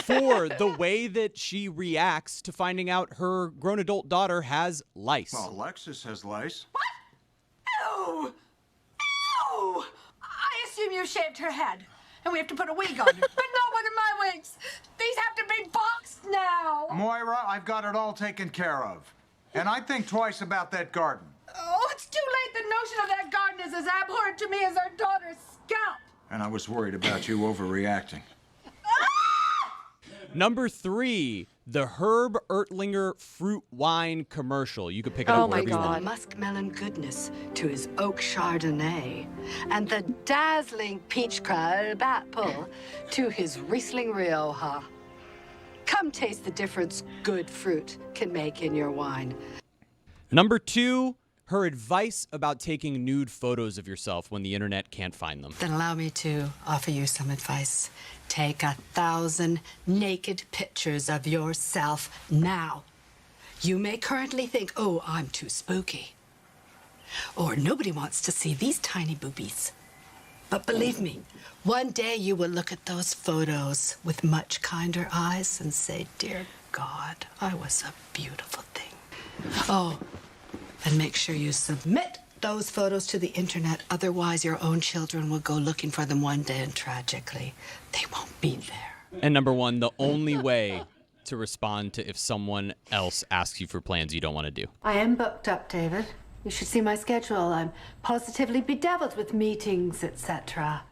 [SPEAKER 8] For the way that she reacts to finding out her grown adult daughter has lice.
[SPEAKER 23] Well, Alexis has lice.
[SPEAKER 1] Ew! Ew! I assume you shaved her head, and we have to put a wig on her. But no, what are my wigs? These have to be boxed now.
[SPEAKER 23] Moira, I've got it all taken care of. And I think twice about that garden.
[SPEAKER 1] Oh, it's too late. The notion of that garden is as abhorrent to me as our daughter's scalp.
[SPEAKER 23] And I was worried about you overreacting.
[SPEAKER 8] Number 3, the Herb Ertlinger fruit wine commercial. You could pick it up wherever you want.
[SPEAKER 1] The muskmelon goodness to his oak chardonnay, and the dazzling peach crabapple to his Riesling Rioja. Come taste the difference good fruit can make in your wine.
[SPEAKER 8] Number 2, her advice about taking nude photos of yourself when the internet can't find them.
[SPEAKER 1] Then allow me to offer you some advice. Take 1,000 naked pictures of yourself now. You may currently think, oh, I'm too spooky. Or nobody wants to see these tiny boobies. But believe me, one day you will look at those photos with much kinder eyes and say, dear God, I was a beautiful thing. Oh, and make sure you submit those photos to the internet. Otherwise, your own children will go looking for them one day, and tragically, they won't be there.
[SPEAKER 8] And number 1, the only way to respond to if someone else asks you for plans you don't want to do.
[SPEAKER 1] I am booked up, David. You should see my schedule. I'm positively bedeviled with meetings, etc.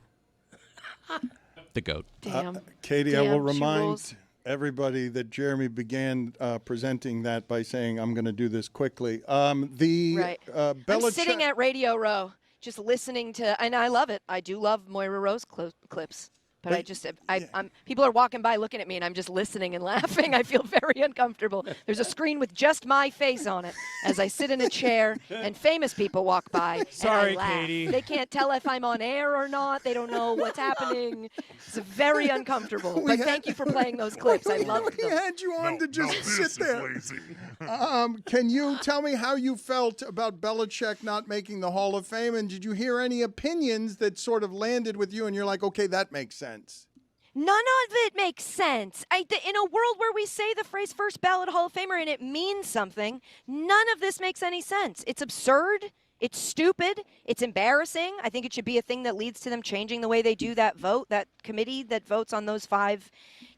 [SPEAKER 8] The goat.
[SPEAKER 15] Damn.
[SPEAKER 6] Katie, I will
[SPEAKER 15] Damn, she
[SPEAKER 6] remind
[SPEAKER 15] rules.
[SPEAKER 6] everybody that Jeremy began presenting that by saying, I'm going to do this quickly. Right.
[SPEAKER 15] I'm
[SPEAKER 6] Belichick...
[SPEAKER 15] sitting at Radio Row, just listening to, and I love it. I do love Moira Rose clips. But I'm people are walking by looking at me, and I'm just listening and laughing. I feel very uncomfortable. There's a screen with just my face on it as I sit in a chair, and famous people walk by.
[SPEAKER 3] Sorry,
[SPEAKER 15] and I laugh.
[SPEAKER 3] Katie.
[SPEAKER 15] They can't tell if I'm on air or not. They don't know what's happening. It's very uncomfortable. But thank you for playing those clips. I loved
[SPEAKER 6] We
[SPEAKER 15] them.
[SPEAKER 6] had you on to just
[SPEAKER 17] this
[SPEAKER 6] sit there.
[SPEAKER 17] is lazy.
[SPEAKER 6] Can you tell me how you felt about Belichick not making the Hall of Fame? And did you hear any opinions that sort of landed with you and you're like, okay, that makes sense?
[SPEAKER 15] None of it makes sense. In a world where we say the phrase first ballot Hall of Famer and it means something, none of this makes any sense. It's absurd. It's stupid. It's embarrassing. I think it should be a thing that leads to them changing the way they do that vote, that committee that votes on those 5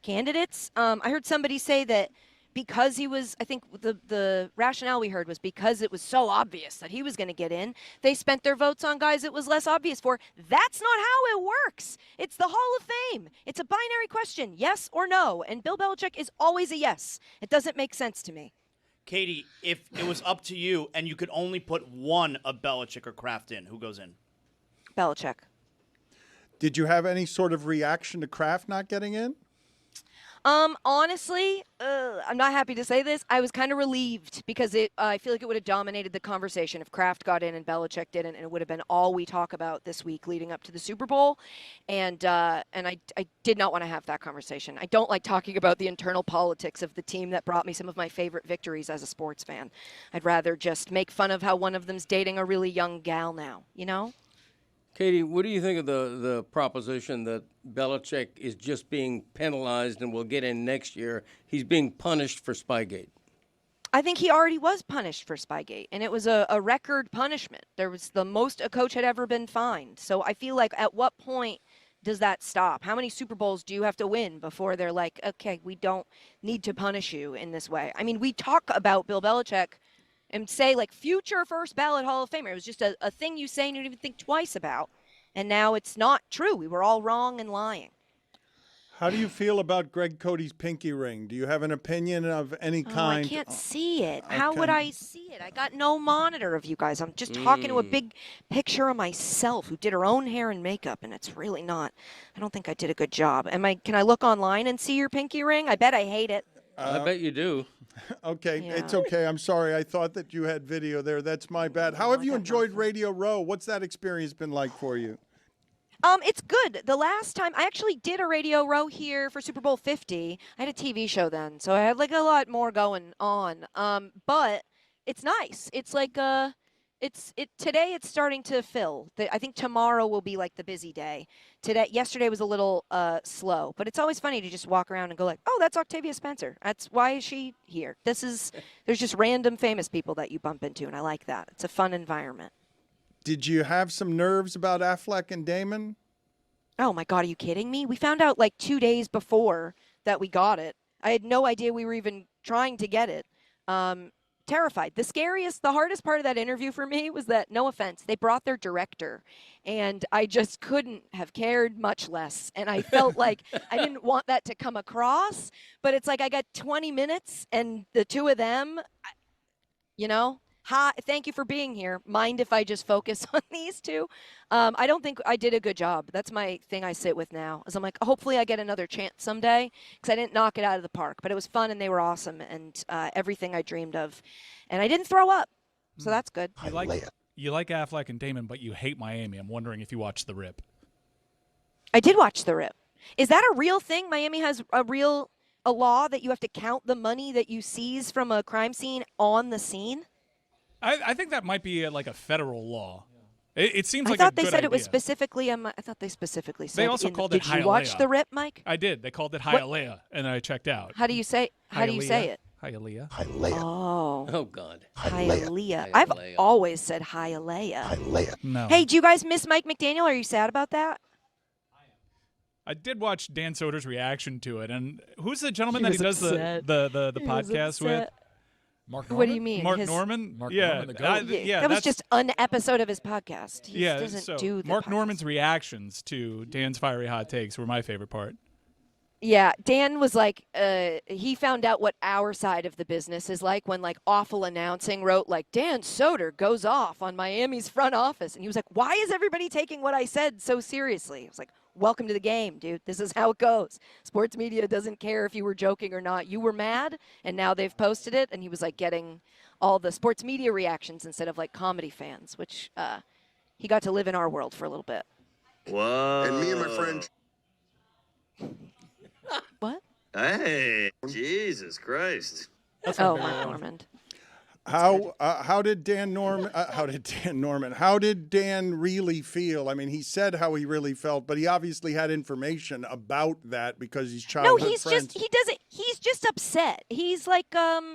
[SPEAKER 15] candidates. I heard somebody say that because he was, I think the rationale we heard was because it was so obvious that he was going to get in, they spent their votes on guys it was less obvious for. That's not how it works. It's the Hall of Fame. It's a binary question, yes or no. And Bill Belichick is always a yes. It doesn't make sense to me.
[SPEAKER 2] Katie, if it was up to you and you could only put one of Belichick or Kraft in, who goes in?
[SPEAKER 15] Belichick.
[SPEAKER 6] Did you have any sort of reaction to Kraft not getting in?
[SPEAKER 15] Honestly, I'm not happy to say this. I was kind of relieved because I feel like it would have dominated the conversation if Kraft got in and Belichick didn't, and it would have been all we talk about this week leading up to the Super Bowl. And I did not want to have that conversation. I don't like talking about the internal politics of the team that brought me some of my favorite victories as a sports fan. I'd rather just make fun of how one of them's dating a really young gal now, you know?
[SPEAKER 9] Katie, what do you think of the proposition that Belichick is just being penalized and will get in next year? He's being punished for Spygate.
[SPEAKER 15] I think he already was punished for Spygate, and it was a record punishment. There was the most a coach had ever been fined. So I feel like at what point does that stop? How many Super Bowls do you have to win before they're like, okay, we don't need to punish you in this way? I mean, we talk about Bill Belichick and say, like, future first ballot Hall of Famer. It was just a thing you say and you don't even think twice about. And now it's not true. We were all wrong and lying.
[SPEAKER 6] How do you feel about Greg Cody's pinky ring? Do you have an opinion of any kind?
[SPEAKER 15] I can't see it. How would I see it? I got no monitor of you guys. I'm just talking to a big picture of myself who did her own hair and makeup, and it's really not. I don't think I did a good job. Can I look online and see your pinky ring? I bet I hate it.
[SPEAKER 9] I bet you do.
[SPEAKER 6] Okay, it's okay. I'm sorry. I thought that you had video there. That's my bad. How have you enjoyed Radio Row? What's that experience been like for you?
[SPEAKER 15] It's good. The last time I actually did a Radio Row here for Super Bowl 50, I had a TV show then, so I had like a lot more going on. But it's nice. It's like today it's starting to fill. I think tomorrow will be like the busy day. Yesterday was a little slow, but it's always funny to just walk around and go like, oh, that's Octavia Spencer. Why is she here? There's just random famous people that you bump into, and I like that. It's a fun environment.
[SPEAKER 6] Did you have some nerves about Affleck and Damon?
[SPEAKER 15] Oh, my God. Are you kidding me? We found out like 2 days before that we got it. I had no idea we were even trying to get it. Terrified. The hardest part of that interview for me was that, no offense, they brought their director. And I just couldn't have cared much less. And I felt like I didn't want that to come across. But it's like I got 20 minutes and the two of them, hi, thank you for being here. Mind if I just focus on these two? I don't think I did a good job. That's my thing I sit with now. Is I'm like, hopefully I get another chance someday because I didn't knock it out of the park. But it was fun and they were awesome and everything I dreamed of. And I didn't throw up, so that's good.
[SPEAKER 3] You like Affleck and Damon, but you hate Miami. I'm wondering if you watched The Rip.
[SPEAKER 15] I did watch The Rip. Is that a real thing? Miami has a law that you have to count the money that you seize from a crime scene on the scene?
[SPEAKER 3] I think that might be like a federal law. It seems like
[SPEAKER 15] I thought
[SPEAKER 3] a
[SPEAKER 15] they
[SPEAKER 3] good
[SPEAKER 15] said
[SPEAKER 3] idea.
[SPEAKER 15] it was specifically. I thought they specifically said.
[SPEAKER 3] They also called it Hialeah.
[SPEAKER 15] Did you watch The Rip, Mike?
[SPEAKER 3] I did. They called it Hialeah, and I checked out.
[SPEAKER 15] How do you say? How do you say it?
[SPEAKER 3] Hialeah.
[SPEAKER 15] Oh.
[SPEAKER 9] Oh God.
[SPEAKER 15] Hialeah. I've always said Hialeah.
[SPEAKER 3] No.
[SPEAKER 15] Hey, do you guys miss Mike McDaniel? Are you sad about that?
[SPEAKER 3] I did watch Dan Soder's reaction to it, and who's the gentleman
[SPEAKER 15] He
[SPEAKER 3] that he
[SPEAKER 15] was
[SPEAKER 3] does
[SPEAKER 15] upset.
[SPEAKER 3] the
[SPEAKER 15] He was
[SPEAKER 3] podcast with?
[SPEAKER 15] upset.
[SPEAKER 12] Mark
[SPEAKER 15] What do you mean?
[SPEAKER 3] Mark Norman?
[SPEAKER 12] Mark
[SPEAKER 3] yeah,
[SPEAKER 12] Norman, the goat.
[SPEAKER 15] That was just an episode of his podcast. He doesn't
[SPEAKER 3] so
[SPEAKER 15] do the
[SPEAKER 3] Mark
[SPEAKER 15] podcast.
[SPEAKER 3] Norman's reactions to Dan's fiery hot takes were my favorite part.
[SPEAKER 15] Yeah, Dan was like, he found out what our side of the business is like when like Awful Announcing wrote like, Dan Soder goes off on Miami's front office. And he was like, why is everybody taking what I said so seriously? I was like, welcome to the game, dude. This is how it goes. Sports media doesn't care if you were joking or not. You were mad, and now they've posted it. And he was like getting all the sports media reactions instead of like comedy fans, which he got to live in our world for a little bit.
[SPEAKER 4] Whoa. And me and my friend.
[SPEAKER 15] What?
[SPEAKER 4] Hey, Jesus Christ.
[SPEAKER 15] Oh, Mark Norman.
[SPEAKER 6] How did Dan really feel? I mean, he said how he really felt, but he obviously had information about that because he's childhood friends.
[SPEAKER 15] He's just upset. He's like,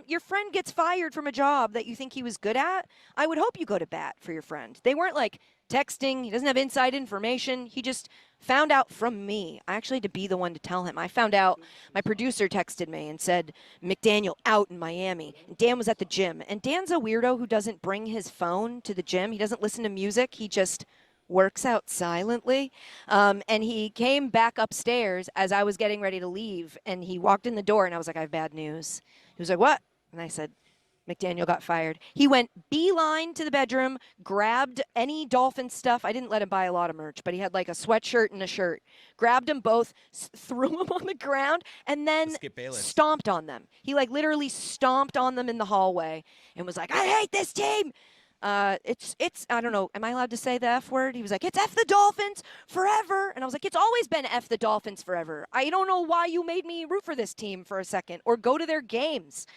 [SPEAKER 15] your friend gets fired from a job that you think he was good at. I would hope you go to bat for your friend. They weren't like texting. He doesn't have inside information. He just found out from me. I actually had to be the one to tell him. I found out, my producer texted me and said, McDaniel out in Miami. And Dan was at the gym. And Dan's a weirdo who doesn't bring his phone to the gym. He doesn't listen to music. He just works out silently. And he came back upstairs as I was getting ready to leave. And he walked in the door and I was like, I have bad news. He was like, what? And I said, McDaniel got fired. He went beeline to the bedroom, grabbed any Dolphin stuff. I didn't let him buy a lot of merch, but he had like a sweatshirt and a shirt. Grabbed them both, threw them on the ground, and then stomped on them. He like literally stomped on them in the hallway and was like, I hate this team. It's I don't know, am I allowed to say the F word? He was like, it's F the Dolphins forever. And I was like, it's always been F the Dolphins forever. I don't know why you made me root for this team for a second or go to their games.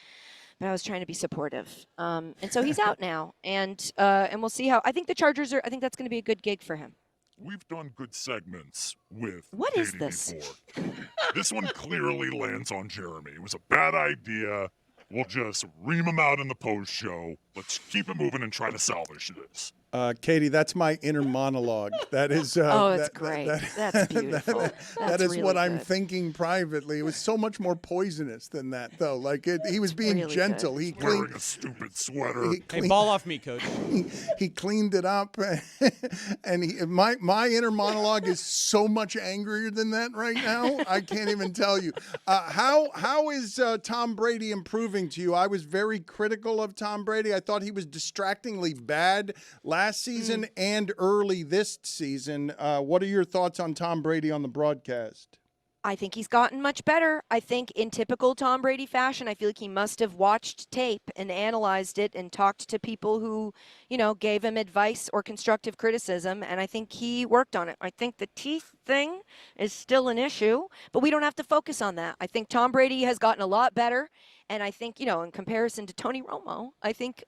[SPEAKER 15] But I was trying to be supportive. And so he's out now. And we'll see how. I think the Chargers I think that's going to be a good gig for him.
[SPEAKER 17] We've done good segments with
[SPEAKER 15] What
[SPEAKER 17] Katie
[SPEAKER 15] is this?
[SPEAKER 17] before. This one clearly lands on Jeremy. It was a bad idea. We'll just ream him out in the post show. Let's keep it moving and try to salvage this.
[SPEAKER 6] Katie, that's my inner monologue. That is.
[SPEAKER 15] It's great. That's beautiful.
[SPEAKER 6] That
[SPEAKER 15] That's
[SPEAKER 6] is
[SPEAKER 15] really
[SPEAKER 6] what I'm
[SPEAKER 15] good.
[SPEAKER 6] thinking privately. It was so much more poisonous than that, though. Like he was being
[SPEAKER 15] really
[SPEAKER 6] gentle.
[SPEAKER 15] good.
[SPEAKER 6] He
[SPEAKER 17] Wearing
[SPEAKER 6] cleaned.
[SPEAKER 17] a stupid sweater.
[SPEAKER 8] Hey, ball off me, coach.
[SPEAKER 6] He cleaned it up, and my inner monologue is so much angrier than that right now. I can't even tell you. How is Tom Brady improving to you? I was very critical of Tom Brady. I thought he was distractingly bad last season and early this season. What are your thoughts on Tom Brady on the broadcast?
[SPEAKER 15] I think he's gotten much better. I think in typical Tom Brady fashion, I feel like he must have watched tape and analyzed it and talked to people who, gave him advice or constructive criticism, and I think he worked on it. I think the teeth thing is still an issue, but we don't have to focus on that. I think Tom Brady has gotten a lot better, and I think, in comparison to Tony Romo, I think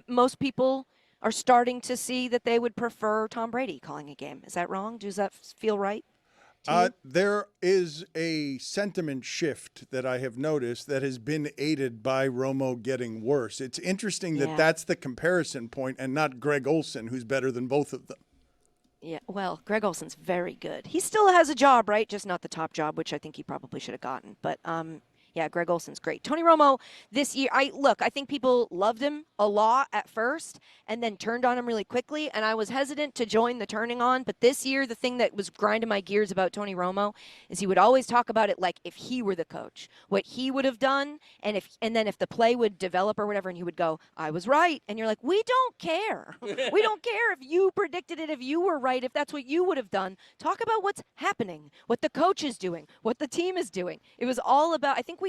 [SPEAKER 15] most people are starting to see that they would prefer Tom Brady calling a game. Is that wrong? Does that feel right?
[SPEAKER 6] There is a sentiment shift that I have noticed that has been aided by Romo getting worse. It's interesting that that's the comparison point and not Greg Olson, who's better than both of them.
[SPEAKER 15] Yeah, well, Greg Olson's very good. He still has a job, right? Just not the top job, which I think he probably should have gotten. But yeah, Greg Olson's great. Tony Romo this year, I think people loved him a lot at first and then turned on him really quickly, and I was hesitant to join the turning on. But this year, the thing that was grinding my gears about Tony Romo is he would always talk about it like if he were the coach, what he would have done, and then if the play would develop or whatever, and he would go, "I was right," and you're like, "We don't care. We don't care if you predicted it, if you were right, if that's what you would have done. Talk about what's happening, what the coach is doing, what the team is doing." It was all about. I think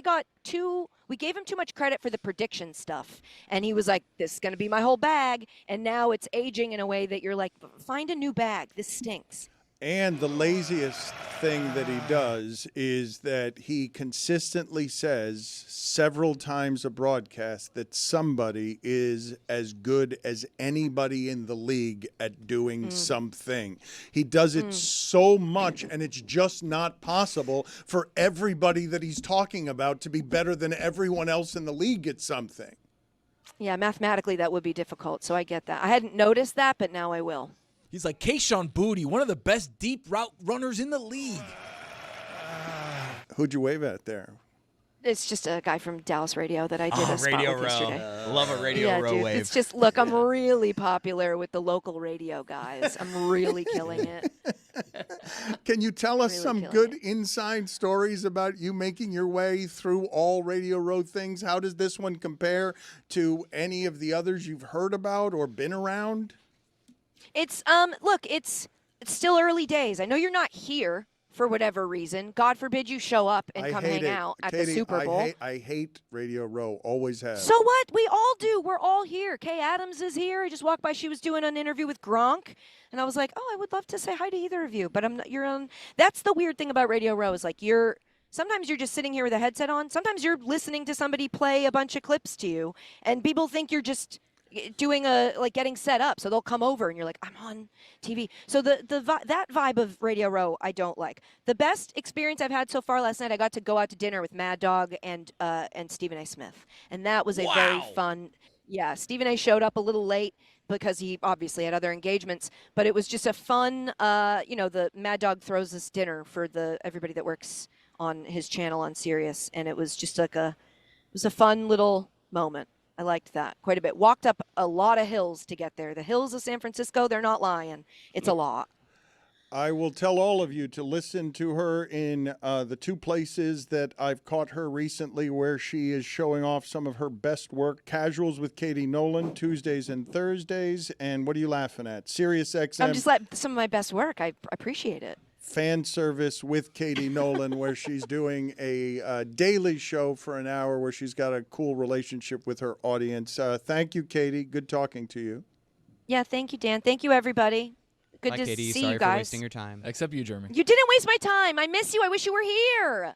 [SPEAKER 15] we gave him too much credit for the prediction stuff. And he was like, "This is going to be my whole bag." And now it's aging in a way that you're like, find a new bag. This stinks.
[SPEAKER 6] And the laziest thing that he does is that he consistently says several times a broadcast that somebody is as good as anybody in the league at doing something. He does it so much, and it's just not possible for everybody that he's talking about to be better than everyone else in the league at something.
[SPEAKER 15] Yeah, mathematically that would be difficult, so I get that. I hadn't noticed that, but now I will.
[SPEAKER 12] He's like Kayshon Boutte, one of the best deep route runners in the league.
[SPEAKER 6] Who'd you wave at there?
[SPEAKER 15] It's just a guy from Dallas Radio that I did a spot
[SPEAKER 7] Radio
[SPEAKER 15] with
[SPEAKER 7] Row.
[SPEAKER 15] yesterday.
[SPEAKER 7] Love a Radio
[SPEAKER 15] Yeah,
[SPEAKER 7] Row
[SPEAKER 15] dude,
[SPEAKER 7] wave.
[SPEAKER 15] it's just, look, I'm really popular with the local radio guys. I'm really killing it.
[SPEAKER 6] Can you tell us
[SPEAKER 15] Really
[SPEAKER 6] some
[SPEAKER 15] killing
[SPEAKER 6] good inside stories about you making your way through all Radio Row things? How does this one compare to any of the others you've heard about or been around?
[SPEAKER 15] It's look, it's still early days. I know you're not here for whatever reason. God forbid you show up and come hang out at
[SPEAKER 6] Katie,
[SPEAKER 15] the Super Bowl.
[SPEAKER 6] I hate Radio Row. Always have.
[SPEAKER 15] So what? We all do. We're all here. Kay Adams is here. I just walked by. She was doing an interview with Gronk, and I was like, "Oh, I would love to say hi to either of you." But I'm not. You're on. That's the weird thing about Radio Row is like sometimes you're just sitting here with a headset on. Sometimes you're listening to somebody play a bunch of clips to you, and people think you're just doing getting set up, so they'll come over and you're like, I'm on TV. So that vibe of Radio Row I don't like. The best experience I've had so far last night, I got to go out to dinner with Mad Dog and Stephen A. Smith, and that was a very fun. Yeah, Stephen A. showed up a little late because he obviously had other engagements, but it was just a fun. The Mad Dog throws this dinner for everybody that works on his channel on Sirius, and it was just it was a fun little moment. I liked that quite a bit. Walked up a lot of hills to get there. The hills of San Francisco, they're not lying. It's a lot.
[SPEAKER 6] I will tell all of you to listen to her in the two places that I've caught her recently where she is showing off some of her best work. Casuals with Katie Nolan, Tuesdays and Thursdays. And what are you laughing at? Sirius XM.
[SPEAKER 15] I'm just like some of my best work. I appreciate it.
[SPEAKER 6] Fan Service with Katie Nolan, where she's doing a daily show for an hour where she's got a cool relationship with her audience. Thank you, Katie. Good talking to you.
[SPEAKER 15] Yeah, thank you, Dan. Thank you, everybody. Good
[SPEAKER 8] Bye,
[SPEAKER 15] to
[SPEAKER 8] Katie.
[SPEAKER 15] see
[SPEAKER 8] Sorry
[SPEAKER 15] you
[SPEAKER 8] for
[SPEAKER 15] guys.
[SPEAKER 8] wasting your time.
[SPEAKER 12] Except you, Jeremy.
[SPEAKER 15] You didn't waste my time. I miss you. I wish you were here.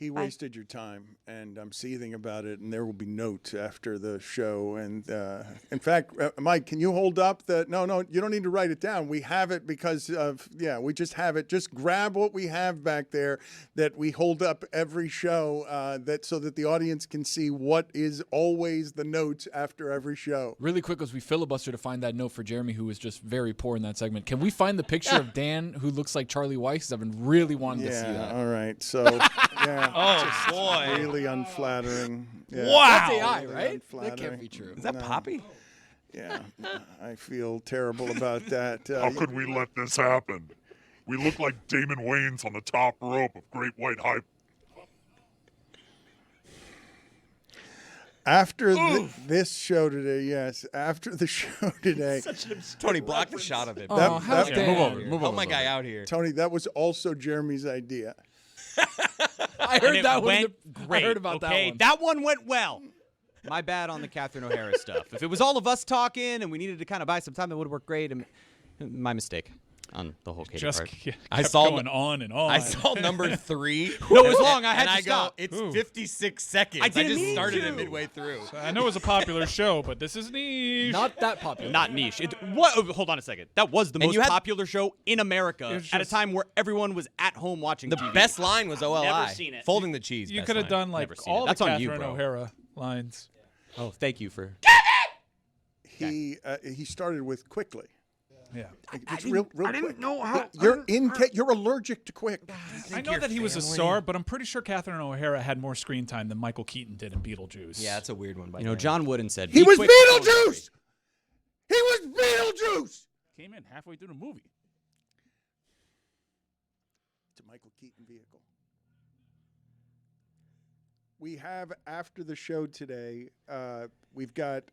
[SPEAKER 6] He wasted your time, and I'm seething about it, and there will be notes after the show. And in fact, Mike, can you hold up the – no, you don't need to write it down. We have it because of – we just have it. Just grab what we have back there that we hold up every show so that the audience can see what is always the notes after every show.
[SPEAKER 12] Really quick, as we filibuster to find that note for Jeremy, who was just very poor in that segment. Can we find the picture of Dan who looks like Charlie Weiss? I've been really wanting to see that.
[SPEAKER 6] All right. So, yeah.
[SPEAKER 7] Oh, boy.
[SPEAKER 6] Really unflattering. Yeah.
[SPEAKER 12] Wow. That's AI, right?
[SPEAKER 6] Unflattering.
[SPEAKER 12] That can't be true.
[SPEAKER 7] Is that Poppy?
[SPEAKER 6] Yeah. I feel terrible about that.
[SPEAKER 17] How could we let this happen? We look like Damon Wayans on the top rope of Great White Hype.
[SPEAKER 6] After this show today, yes. After the show today.
[SPEAKER 7] Tony, block the shot of it.
[SPEAKER 12] Move over.
[SPEAKER 7] Help my guy out here.
[SPEAKER 6] Tony, that was also Jeremy's idea.
[SPEAKER 12] I heard
[SPEAKER 8] And
[SPEAKER 12] that
[SPEAKER 8] it
[SPEAKER 12] one.
[SPEAKER 8] went great.
[SPEAKER 12] I heard about
[SPEAKER 8] okay?
[SPEAKER 12] that one.
[SPEAKER 8] That one went well. My bad on the Catherine O'Hara stuff. If it was all of us talking and we needed to kind of buy some time, it would have worked great. And my mistake on the whole Katie part.
[SPEAKER 3] I saw going on and on.
[SPEAKER 7] I saw number 3.
[SPEAKER 8] No, it was long. I had
[SPEAKER 7] and
[SPEAKER 8] to stop.
[SPEAKER 7] It's 56 seconds. I
[SPEAKER 8] didn't
[SPEAKER 7] just
[SPEAKER 8] mean
[SPEAKER 7] started
[SPEAKER 8] to.
[SPEAKER 7] it midway through.
[SPEAKER 3] I know it was a popular show, but this is niche.
[SPEAKER 12] Not that popular.
[SPEAKER 8] Not niche. Hold on a second. That was the most popular show in America at a time where everyone was at home watching
[SPEAKER 7] The
[SPEAKER 8] TV.
[SPEAKER 7] best line was OLI.
[SPEAKER 2] Never seen it.
[SPEAKER 7] Folding the cheese.
[SPEAKER 3] You
[SPEAKER 7] best
[SPEAKER 3] could have
[SPEAKER 7] line.
[SPEAKER 3] done like
[SPEAKER 8] Never seen
[SPEAKER 3] all
[SPEAKER 8] it.
[SPEAKER 3] the
[SPEAKER 8] That's on you,
[SPEAKER 3] Catherine
[SPEAKER 8] bro.
[SPEAKER 3] O'Hara lines.
[SPEAKER 8] Oh, thank you for.
[SPEAKER 6] He started with quickly.
[SPEAKER 3] Yeah.
[SPEAKER 6] It's real
[SPEAKER 16] I didn't
[SPEAKER 6] quick.
[SPEAKER 16] know how.
[SPEAKER 6] You're allergic to quick.
[SPEAKER 3] I know that he was a star, but I'm pretty sure Catherine O'Hara had more screen time than Michael Keaton did in Beetlejuice.
[SPEAKER 7] Yeah, that's a weird one. By
[SPEAKER 8] John Wooden said
[SPEAKER 6] He
[SPEAKER 8] "Be
[SPEAKER 6] was
[SPEAKER 8] quick,
[SPEAKER 6] Beetlejuice. He was Beetlejuice.
[SPEAKER 3] Came in halfway through the movie.
[SPEAKER 6] It's a Michael Keaton vehicle. We have, after the show today, we've got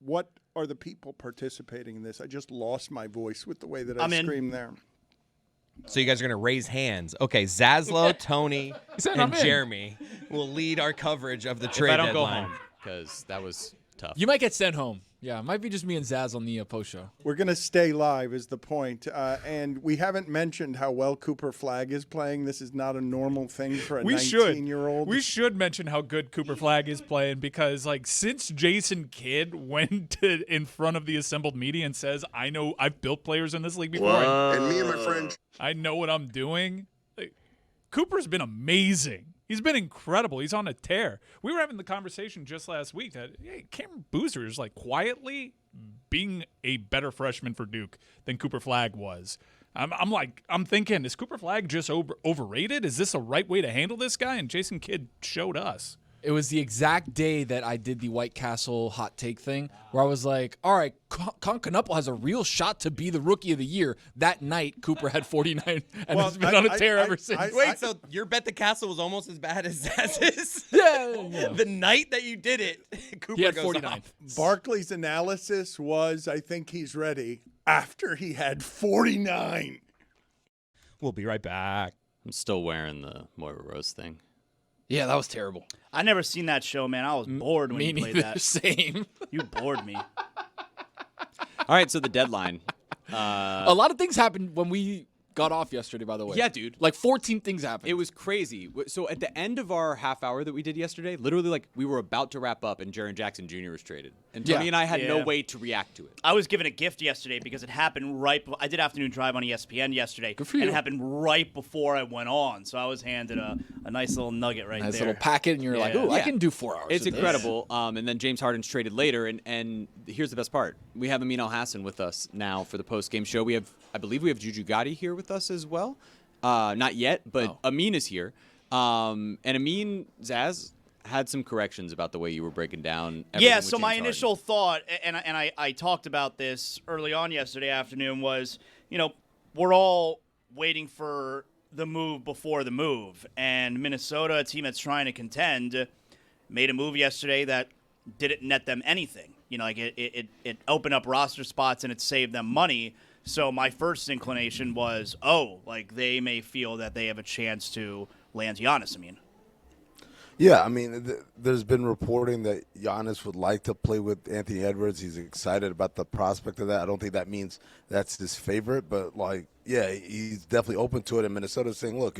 [SPEAKER 6] what are the people participating in this? I just lost my voice with the way that I screamed there.
[SPEAKER 7] So you guys are going to raise hands. Okay, Zaslow, Tony,
[SPEAKER 12] I'm
[SPEAKER 7] and
[SPEAKER 12] in.
[SPEAKER 7] Jeremy will lead our coverage of the
[SPEAKER 8] If
[SPEAKER 7] trade
[SPEAKER 8] I don't
[SPEAKER 7] deadline.
[SPEAKER 8] go home, because that was tough.
[SPEAKER 12] You might get sent home. Yeah, it might be just me and Zaz on the post show.
[SPEAKER 6] We're going to stay live is the point. And we haven't mentioned how well Cooper Flagg is playing. This is not a normal thing for a 19-year-old.
[SPEAKER 3] We should mention how good Cooper Flagg is playing because, like, since Jason Kidd went in front of the assembled media and says, I know I've built players in this league before.
[SPEAKER 4] And me and my friend.
[SPEAKER 3] I know what I'm doing. Like, Cooper's been amazing. He's been incredible. He's on a tear. We were having the conversation just last week that Cameron Boozer is like quietly being a better freshman for Duke than Cooper Flagg was. I'm thinking, is Cooper Flagg just overrated? Is this a right way to handle this guy? And Jason Kidd showed us.
[SPEAKER 12] It was the exact day that I did the White Castle hot take thing where I was like, all right, Con Knuppel has a real shot to be the rookie of the year. That night, Cooper had 49 and has been on a tear ever since.
[SPEAKER 7] Wait, so your bet the castle was almost as bad as Zaz's?
[SPEAKER 12] Yeah.
[SPEAKER 7] The night that you did it, Cooper
[SPEAKER 12] He had
[SPEAKER 7] goes
[SPEAKER 12] 49.
[SPEAKER 7] off.
[SPEAKER 6] Barkley's analysis was, I think he's ready after he had 49.
[SPEAKER 7] We'll be right back.
[SPEAKER 8] I'm still wearing the Moira Rose thing.
[SPEAKER 12] Yeah, that was terrible.
[SPEAKER 2] I never seen that show, man. I was bored when
[SPEAKER 12] Me
[SPEAKER 2] you played
[SPEAKER 12] neither.
[SPEAKER 2] that.
[SPEAKER 12] Same.
[SPEAKER 2] You bored me.
[SPEAKER 8] All right, so the deadline.
[SPEAKER 12] A lot of things happened when we got off yesterday, by the way.
[SPEAKER 8] Yeah, dude.
[SPEAKER 12] Like 14 things happened.
[SPEAKER 8] It was crazy. So at the end of our half hour that we did yesterday, literally like we were about to wrap up and Jaren Jackson Jr. was traded. And Tony and I had no way to react to it.
[SPEAKER 2] I was given a gift yesterday because it happened right I did afternoon drive on ESPN yesterday.
[SPEAKER 12] Good for you.
[SPEAKER 2] And it happened right before I went on. So I was handed a nice little nugget right
[SPEAKER 12] nice
[SPEAKER 2] there.
[SPEAKER 12] little packet, and you're like, ooh, I can do 4 hours.
[SPEAKER 8] It's
[SPEAKER 12] with this.
[SPEAKER 8] incredible. And then James Harden's traded later. And here's the best part. We have Amin Al-Hassan with us now for the post-game show. I believe we have Juju Gotti here with us as well. Not yet, but Amin is here. And Amin, Zaz, had some corrections about the way you were breaking down everything
[SPEAKER 2] Yeah,
[SPEAKER 8] with
[SPEAKER 2] so
[SPEAKER 8] James
[SPEAKER 2] my
[SPEAKER 8] Harden.
[SPEAKER 2] initial thought, and I talked about this early on yesterday afternoon, was, we're all waiting for the move before the move. And Minnesota, a team that's trying to contend, made a move yesterday that didn't net them anything. It opened up roster spots and it saved them money. So my first inclination was, they may feel that they have a chance to land Giannis.
[SPEAKER 14] Yeah, there's been reporting that Giannis would like to play with Anthony Edwards. He's excited about the prospect of that. I don't think that means that's his favorite, but he's definitely open to it. And Minnesota's saying, look,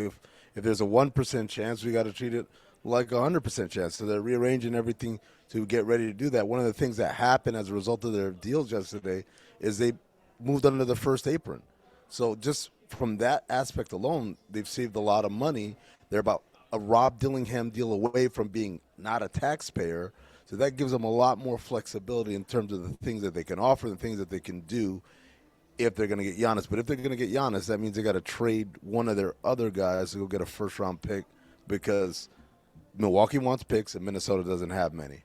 [SPEAKER 14] if there's a 1% chance, we got to treat it like a 100% chance. So they're rearranging everything to get ready to do that. One of the things that happened as a result of their deals yesterday is they moved under the first apron. So just from that aspect alone, they've saved a lot of money. They're about a Rob Dillingham deal away from being not a taxpayer. So that gives them a lot more flexibility in terms of the things that they can offer, the things that they can do if they're going to get Giannis. But if they're going to get Giannis, that means they got to trade one of their other guys to go get a first-round pick because Milwaukee wants picks and Minnesota doesn't have many.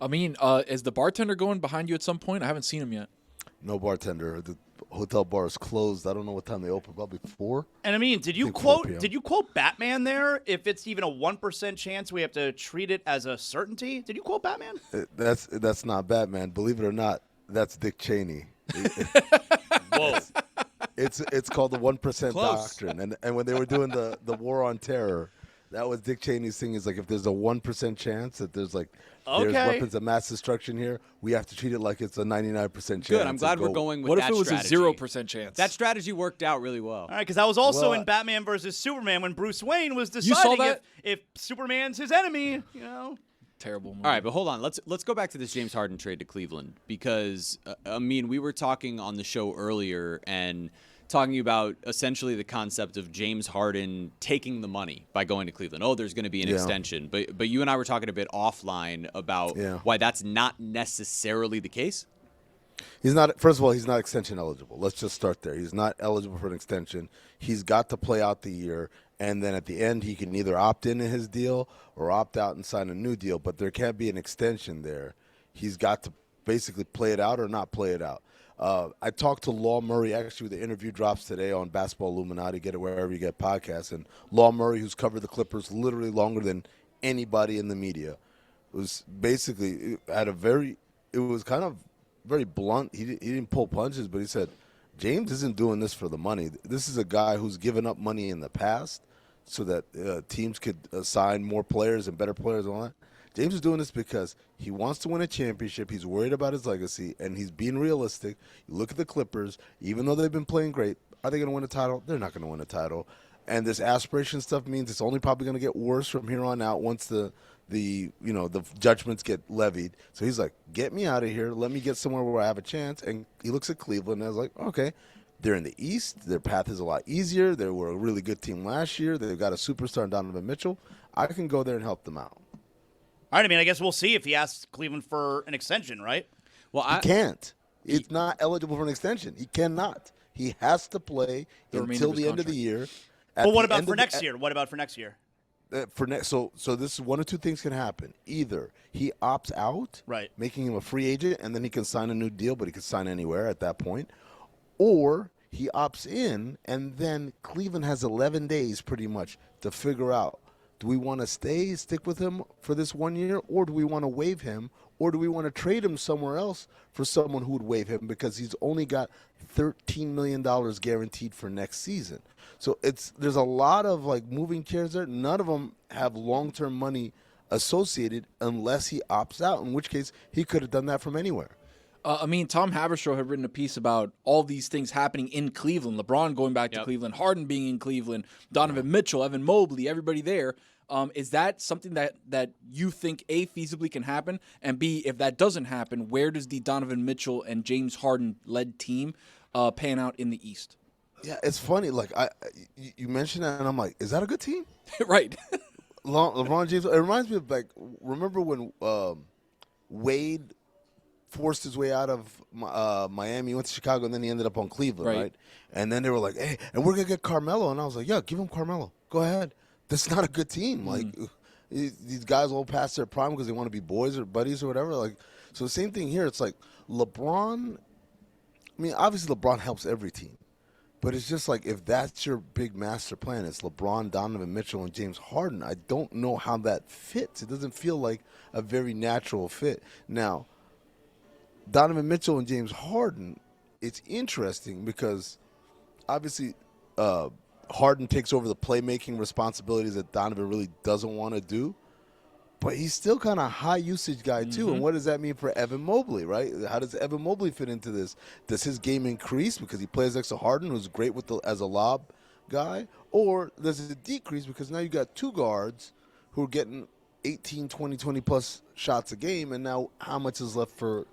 [SPEAKER 12] I mean, is the bartender going behind you at some point? I haven't seen him yet.
[SPEAKER 14] No bartender. The hotel bar is closed. I don't know what time they open. Probably 4.
[SPEAKER 2] And I mean, did you quote Batman there? If it's even a 1% chance, we have to treat it as a certainty. Did you quote Batman?
[SPEAKER 14] That's not Batman. Believe it or not, that's Dick Cheney.
[SPEAKER 2] Whoa.
[SPEAKER 14] It's called the 1%
[SPEAKER 7] Close.
[SPEAKER 14] doctrine. And when they were doing the war on terror, that was Dick Cheney's thing. Is like if there's a 1% chance that there's there's weapons of mass destruction here, we have to treat it like it's a 99% chance.
[SPEAKER 8] Good. I'm glad we're going with that strategy.
[SPEAKER 12] What if it was a 0% chance?
[SPEAKER 8] That strategy worked out really well.
[SPEAKER 2] All right, because that was also in Batman versus Superman when Bruce Wayne was deciding if Superman's his enemy, you know.
[SPEAKER 12] Terrible movie.
[SPEAKER 8] All right, but hold on. Let's go back to this James Harden trade to Cleveland because, I mean, we were talking on the show earlier and talking about essentially the concept of James Harden taking the money by going to Cleveland. Oh, there's going to be an extension. But you and I were talking a bit offline about why that's not necessarily the case.
[SPEAKER 14] He's not. First of all, he's not extension eligible. Let's just start there. He's not eligible for an extension. He's got to play out the year, and then at the end, he can either opt in his deal or opt out and sign a new deal. But there can't be an extension there. He's got to basically play it out or not play it out. I talked to Law Murray. Actually, the interview drops today on Basketball Illuminati. Get it wherever you get podcasts. And Law Murray, who's covered the Clippers literally longer than anybody in the media, was basically it was kind of very blunt. He didn't pull punches, but he said, James isn't doing this for the money. This is a guy who's given up money in the past so that teams could sign more players and better players and all that. James is doing this because he wants to win a championship. He's worried about his legacy, and he's being realistic. You look at the Clippers, even though they've been playing great, are they going to win a title? They're not going to win a title. And this aspiration stuff means it's only probably going to get worse from here on out once the judgments get levied. So he's like, get me out of here. Let me get somewhere where I have a chance. And he looks at Cleveland and is like, okay, they're in the East. Their path is a lot easier. They were a really good team last year. They've got a superstar in Donovan Mitchell. I can go there and help them out.
[SPEAKER 2] All right, I mean, I guess we'll see if he asks Cleveland for an extension, right?
[SPEAKER 14] Well, he can't. It's not eligible for an extension. He cannot. He has to play until the end of the year.
[SPEAKER 2] But what about for next year? What about for next year?
[SPEAKER 14] So this is one of two things can happen. Either he opts out,
[SPEAKER 2] right,
[SPEAKER 14] making him a free agent, and then he can sign a new deal, but he can sign anywhere at that point, or he opts in, and then Cleveland has 11 days pretty much to figure out, do we want to stick with him for this 1 year, or do we want to waive him, or do we want to trade him somewhere else for someone who would waive him because he's only got $13 million guaranteed for next season. So there's a lot of moving chairs there. None of them have long-term money associated unless he opts out, in which case he could have done that from anywhere.
[SPEAKER 12] I mean, Tom Haberstroh had written a piece about all these things happening in Cleveland. LeBron going back to Cleveland, Harden being in Cleveland, Donovan Mitchell, Evan Mobley, everybody there. Is that something that you think, A, feasibly can happen, and B, if that doesn't happen, where does the Donovan Mitchell and James Harden-led team pan out in the East?
[SPEAKER 14] Yeah, it's funny. You mentioned that, and I'm like, is that a good team?
[SPEAKER 12] Right.
[SPEAKER 14] LeBron James. It reminds me of remember when Wade forced his way out of Miami, went to Chicago, and then he ended up on Cleveland, right? And then they were like, hey, and we're going to get Carmelo. And I was like, yeah, give him Carmelo. Go ahead. That's not a good team. These guys all past their prime because they want to be boys or buddies or whatever. So the same thing here. It's like LeBron, I mean, obviously LeBron helps every team. But it's just if that's your big master plan, it's LeBron, Donovan Mitchell, and James Harden. I don't know how that fits. It doesn't feel like a very natural fit. Now, Donovan Mitchell and James Harden, it's interesting because obviously Harden takes over the playmaking responsibilities that Donovan really doesn't want to do. But he's still kind of a high-usage guy, too. And what does that mean for Evan Mobley, right? How does Evan Mobley fit into this? Does his game increase because he plays next to Harden, who's great as a lob guy, or does it decrease because now you got two guards who are getting 18, 20 plus shots a game, and now how much is left for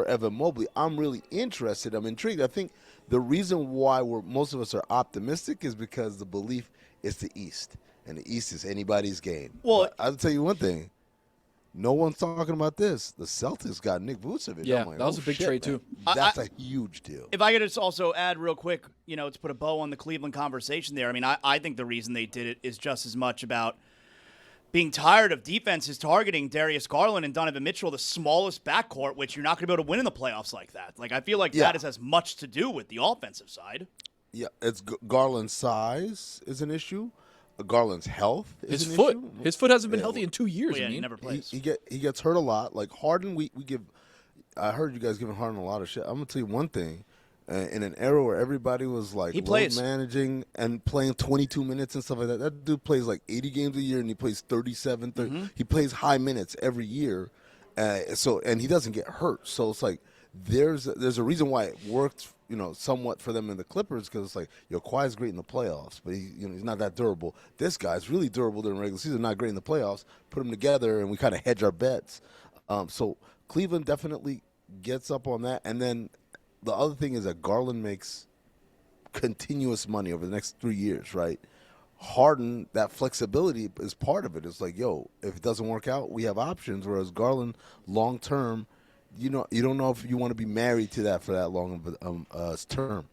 [SPEAKER 14] Evan Mobley? I'm really interested. I'm intrigued. I think the reason why most of us are optimistic is because the belief is the East, and the East is anybody's game.
[SPEAKER 2] Well,
[SPEAKER 14] but I'll tell you one thing. No one's talking about this. The Celtics got Nick Vucevic.
[SPEAKER 12] Yeah,
[SPEAKER 14] like,
[SPEAKER 12] that was a big trade, too.
[SPEAKER 14] That's a huge deal.
[SPEAKER 2] If I could just also add real quick, to put a bow on the Cleveland conversation there. I mean, I think the reason they did it is just as much about being tired of defenses targeting Darius Garland and Donovan Mitchell, the smallest backcourt, which you're not going to be able to win in the playoffs like that. Like, I feel like that is as much to do with the offensive side.
[SPEAKER 14] Yeah, it's Garland's size is an issue. Garland's health is
[SPEAKER 12] his
[SPEAKER 14] an
[SPEAKER 12] foot.
[SPEAKER 14] issue.
[SPEAKER 12] His foot hasn't been healthy in 2 years.
[SPEAKER 2] Well, yeah,
[SPEAKER 12] I mean.
[SPEAKER 2] he never plays.
[SPEAKER 14] He gets hurt a lot. Like Harden, we give. I heard you guys giving Harden a lot of shit. I'm gonna tell you one thing. In an era where everybody was like load managing and playing 22 minutes and stuff like that, that dude plays like 80 games a year and he plays 37. 30. He plays high minutes every year, and he doesn't get hurt. So it's like there's a reason why it worked, somewhat for them in the Clippers, because it's like Kawhi's great in the playoffs, but he's not that durable. This guy's really durable during regular season, not great in the playoffs. Put them together and we kind of hedge our bets. So Cleveland definitely gets up on that, and then. The other thing is that Garland makes continuous money over the next 3 years, right? Harden, that flexibility is part of it. It's like, if it doesn't work out, we have options. Whereas Garland, long term, you don't know if you want to be married to that for that long of a term.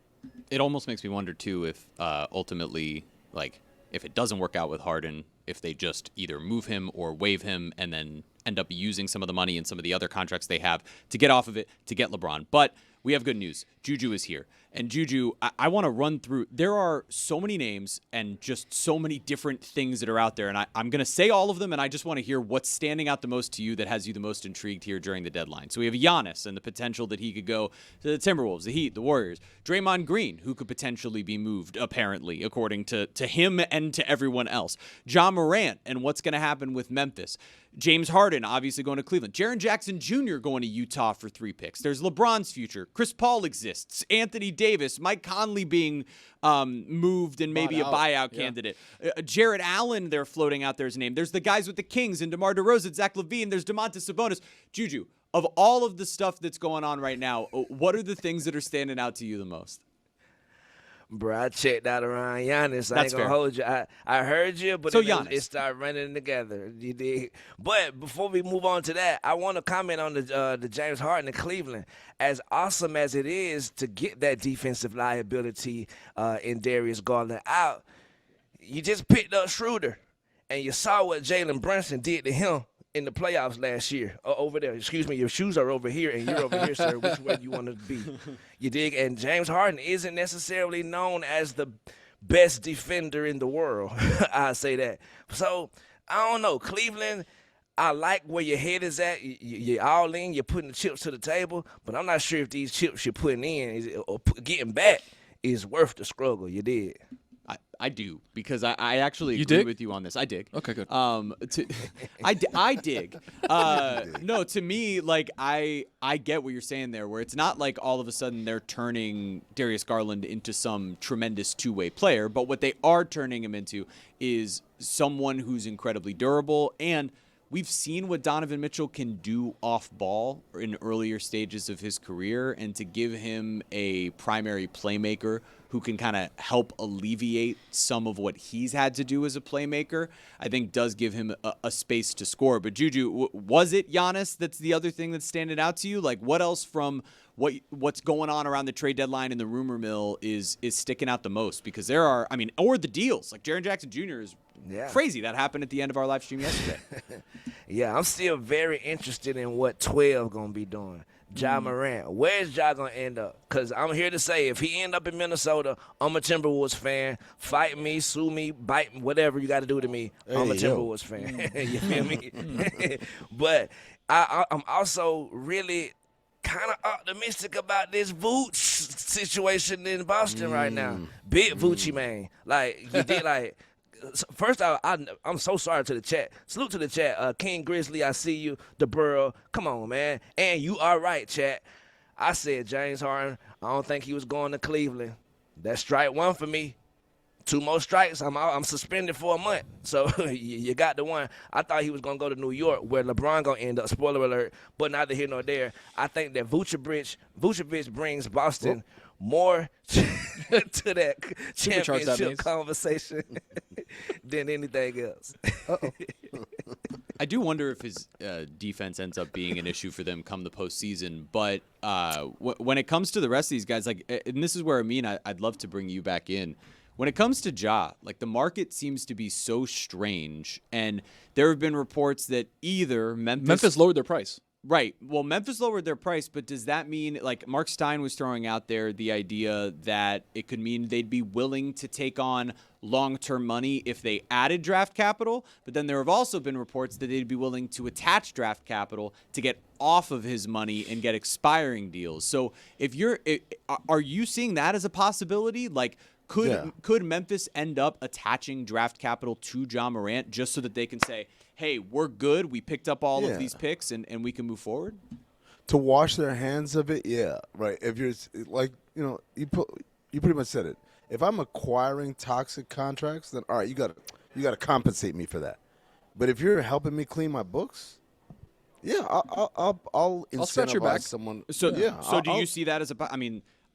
[SPEAKER 8] It almost makes me wonder too if ultimately, like, if it doesn't work out with Harden, if they just either move him or waive him and then end up using some of the money and some of the other contracts they have to get off of it to get LeBron. But we have good news. Juju is here. And Juju, I want to run through. There are so many names and just so many different things that are out there. And I'm going to say all of them, and I just want to hear what's standing out the most to you that has you the most intrigued here during the deadline. So we have Giannis and the potential that he could go to the Timberwolves, the Heat, the Warriors. Draymond Green, who could potentially be moved, apparently, according to him and to everyone else. Ja Morant and what's going to happen with Memphis. James Harden, obviously going to Cleveland. Jaren Jackson Jr. going to Utah for 3 picks. There's LeBron's future. Chris Paul exists. Anthony Davis. Mike Conley being moved and maybe a buyout candidate. Jared Allen, they're floating out there as a name. There's the guys with the Kings and DeMar DeRozan, Zach LaVine. There's Domantas Sabonis. Juju, of all of the stuff that's going on right now, what are the things that are standing out to you the most?
[SPEAKER 19] Bro, I checked out around Giannis. I ain't gonna hold you. I heard you, but it started running together. You did. But before we move on to that, I want to comment on the James Harden in Cleveland. As awesome as it is to get that defensive liability in Darius Garland out, you just picked up Schroeder, and you saw what Jalen Brunson did to him in the playoffs last year. Over there. Excuse me, your shoes are over here, and you're over here, sir. Which way you want to be? You dig? And James Harden isn't necessarily known as the best defender in the world. I say that. So, I don't know. Cleveland, I like where your head is at. You're all in. You're putting the chips to the table. But I'm not sure if these chips you're putting in or getting back is worth the struggle. You did.
[SPEAKER 8] I do, because I actually agree with you on this. I dig.
[SPEAKER 12] Okay, good.
[SPEAKER 8] I dig. No, to me, like, I get what you're saying there, where it's not like all of a sudden they're turning Darius Garland into some tremendous two-way player, but what they are turning him into is someone who's incredibly durable. And we've seen what Donovan Mitchell can do off ball in earlier stages of his career, and to give him a primary playmaker who can kind of help alleviate some of what he's had to do as a playmaker, I think does give him a space to score. But Juju, was it Giannis that's the other thing that's standing out to you? Like, what else from what's going on around the trade deadline and the rumor mill is sticking out the most? Because there are, or the deals. Like Jaren Jackson Jr. is crazy. That happened at the end of our live stream yesterday.
[SPEAKER 19] Yeah, I'm still very interested in what 12 going to be doing. Ja Morant. Where's Ja going to end up? Because I'm here to say, if he end up in Minnesota, I'm a Timberwolves fan. Fight me, sue me, bite me, whatever you got to do to me. I'm a Timberwolves fan. You feel me? But I'm also really kind of optimistic about this Vooch situation in Boston right now. Big Voochie, man. Like, you did, like... First, I'm so sorry to the chat. Salute to the chat. King Grizzly, I see you. The Burrow. Come on, man. And you are right, chat. I said James Harden. I don't think he was going to Cleveland. That's strike one for me. 2 more strikes, I'm suspended for a month. So you got the one. I thought he was going to go to New York where LeBron going to end up, spoiler alert, but neither here nor there. I think that Vucevic brings Boston more to that championship conversation than anything else.
[SPEAKER 8] I do wonder if his defense ends up being an issue for them come the postseason. But when it comes to the rest of these guys, like, and this is where I'd love to bring you back in. When it comes to Ja, like, the market seems to be so strange, and there have been reports that either
[SPEAKER 12] Memphis lowered their price.
[SPEAKER 8] Right. Well, Memphis lowered their price, but does that mean, like, Mark Stein was throwing out there the idea that it could mean they'd be willing to take on long-term money if they added draft capital, but then there have also been reports that they'd be willing to attach draft capital to get off of his money and get expiring deals. So are you seeing that as a possibility? Like, could Memphis end up attaching draft capital to Ja Morant just so that they can say, hey, we're good, we picked up all of these picks, and we can move forward?
[SPEAKER 14] To wash their hands of it, yeah, right. If you're like, you pretty much said it. If I'm acquiring toxic contracts, then all right, you got to compensate me for that. But if you're helping me clean my books, yeah, I'll
[SPEAKER 12] scratch your back.
[SPEAKER 14] Someone.
[SPEAKER 8] So do you see that as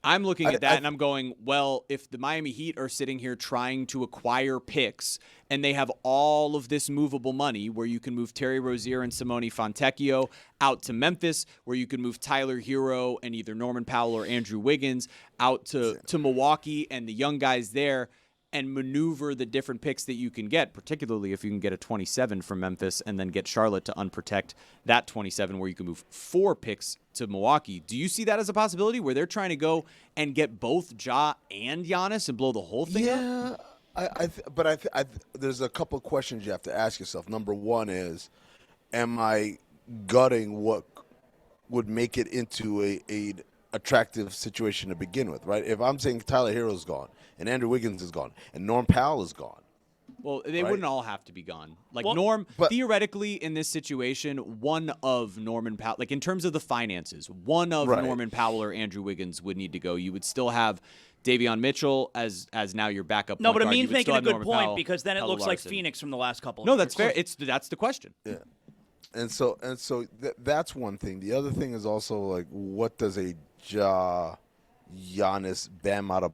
[SPEAKER 8] I'm looking at that and I'm going, well, if the Miami Heat are sitting here trying to acquire picks and they have all of this movable money where you can move Terry Rozier and Simone Fontecchio out to Memphis, where you can move Tyler Hero and either Norman Powell or Andrew Wiggins out to Milwaukee and the young guys there, and maneuver the different picks that you can get, particularly if you can get a 27 from Memphis and then get Charlotte to unprotect that 27 where you can move 4 picks to Milwaukee. Do you see that as a possibility where they're trying to go and get both Ja and Giannis and blow the whole thing up?
[SPEAKER 14] Yeah, there's a couple of questions you have to ask yourself. Number one is, am I gutting what would make it into a attractive situation to begin with, right? If I'm saying Tyler Hero's gone and Andrew Wiggins is gone and Norm Powell is gone.
[SPEAKER 8] Well, they wouldn't all have to be gone. Like, Norm, theoretically, in this situation, one of Norman Powell, like in terms of the finances, one of Norman Powell or Andrew Wiggins would need to go. You would still have Davion Mitchell as now your backup.
[SPEAKER 2] No, but
[SPEAKER 8] point guard.
[SPEAKER 2] Amin's making a good
[SPEAKER 8] Norman
[SPEAKER 2] point
[SPEAKER 8] Powell,
[SPEAKER 2] because then it looks like
[SPEAKER 8] Larson.
[SPEAKER 2] Phoenix from the last couple of
[SPEAKER 8] No,
[SPEAKER 2] years.
[SPEAKER 8] that's fair. That's the question.
[SPEAKER 14] Yeah. And so that's one thing. The other thing is also, like, what does a Giannis, Bam Adebayo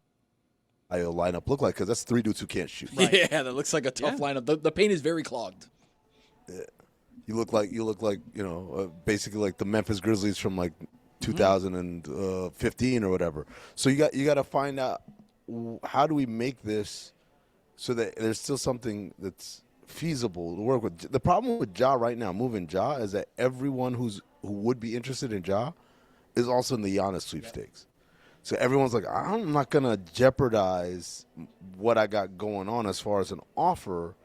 [SPEAKER 14] lineup look like? Because that's 3 dudes who can't shoot.
[SPEAKER 12] Right. Yeah, that looks like a tough lineup. The paint is very clogged.
[SPEAKER 14] Yeah. You look like basically like the Memphis Grizzlies from like 2015 or whatever. So you got to find out, how do we make this so that there's still something that's feasible to work with. The problem with Ja right now, moving Ja, is that everyone who would be interested in Ja is also in the Giannis sweepstakes. So everyone's like, I'm not going to jeopardize what I got going on as far as an offer,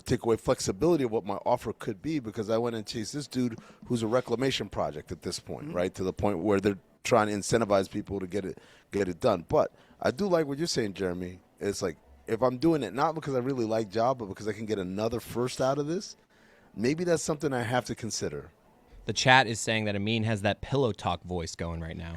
[SPEAKER 14] take away flexibility of what my offer could be, because I went and chased this dude who's a reclamation project at this point, right? To the point where they're trying to incentivize people to get it done. But I do like what you're saying, Jeremy. It's like, if I'm doing it not because I really like Ja, but because I can get another first out of this, maybe that's something I have to consider.
[SPEAKER 7] The chat is saying that Amin has that pillow talk voice going right now.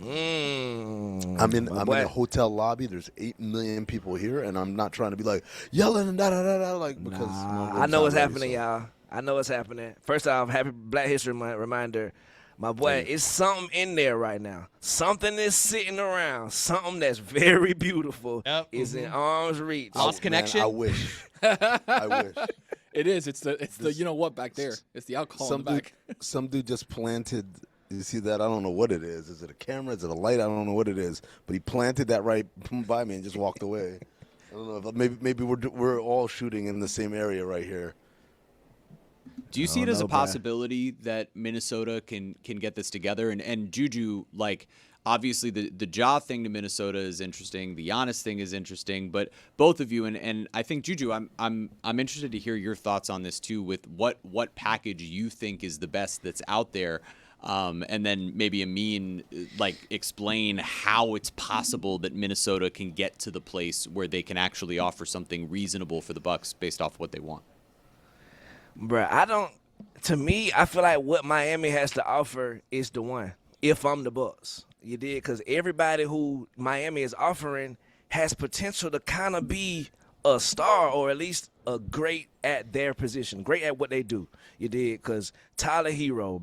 [SPEAKER 14] I'm in a hotel lobby. There's 8 million people here, and I'm not trying to be like yelling and da-da-da-da, like, because
[SPEAKER 19] I know what's happening, y'all. I know what's happening. First off, happy Black History Month reminder. My boy, it's something in there right now. Something is sitting around. Something that's very beautiful is in arm's reach.
[SPEAKER 7] Lost connection?
[SPEAKER 14] Man, I wish. I wish.
[SPEAKER 12] It is. It's the you know what back there. It's the alcohol in the back.
[SPEAKER 14] Some dude just planted. You see that? I don't know what it is. Is it a camera? Is it a light? I don't know what it is. But he planted that right by me and just walked away. I don't know. Maybe we're all shooting in the same area right here.
[SPEAKER 8] Do you see it as a possibility that Minnesota can get this together? And Juju, like, obviously the Ja thing to Minnesota is interesting. The Giannis thing is interesting. But both of you, and I think Juju, I'm interested to hear your thoughts on this too. With what package you think is the best that's out there, and then maybe Amin, like, explain how it's possible that Minnesota can get to the place where they can actually offer something reasonable for the Bucks based off what they want.
[SPEAKER 19] Bruh, to me, I feel like what Miami has to offer is the one, if I'm the Bucks. You did? Because everybody who Miami is offering has potential to kind of be a star or at least a great at their position, great at what they do. You did, because Tyler Hero,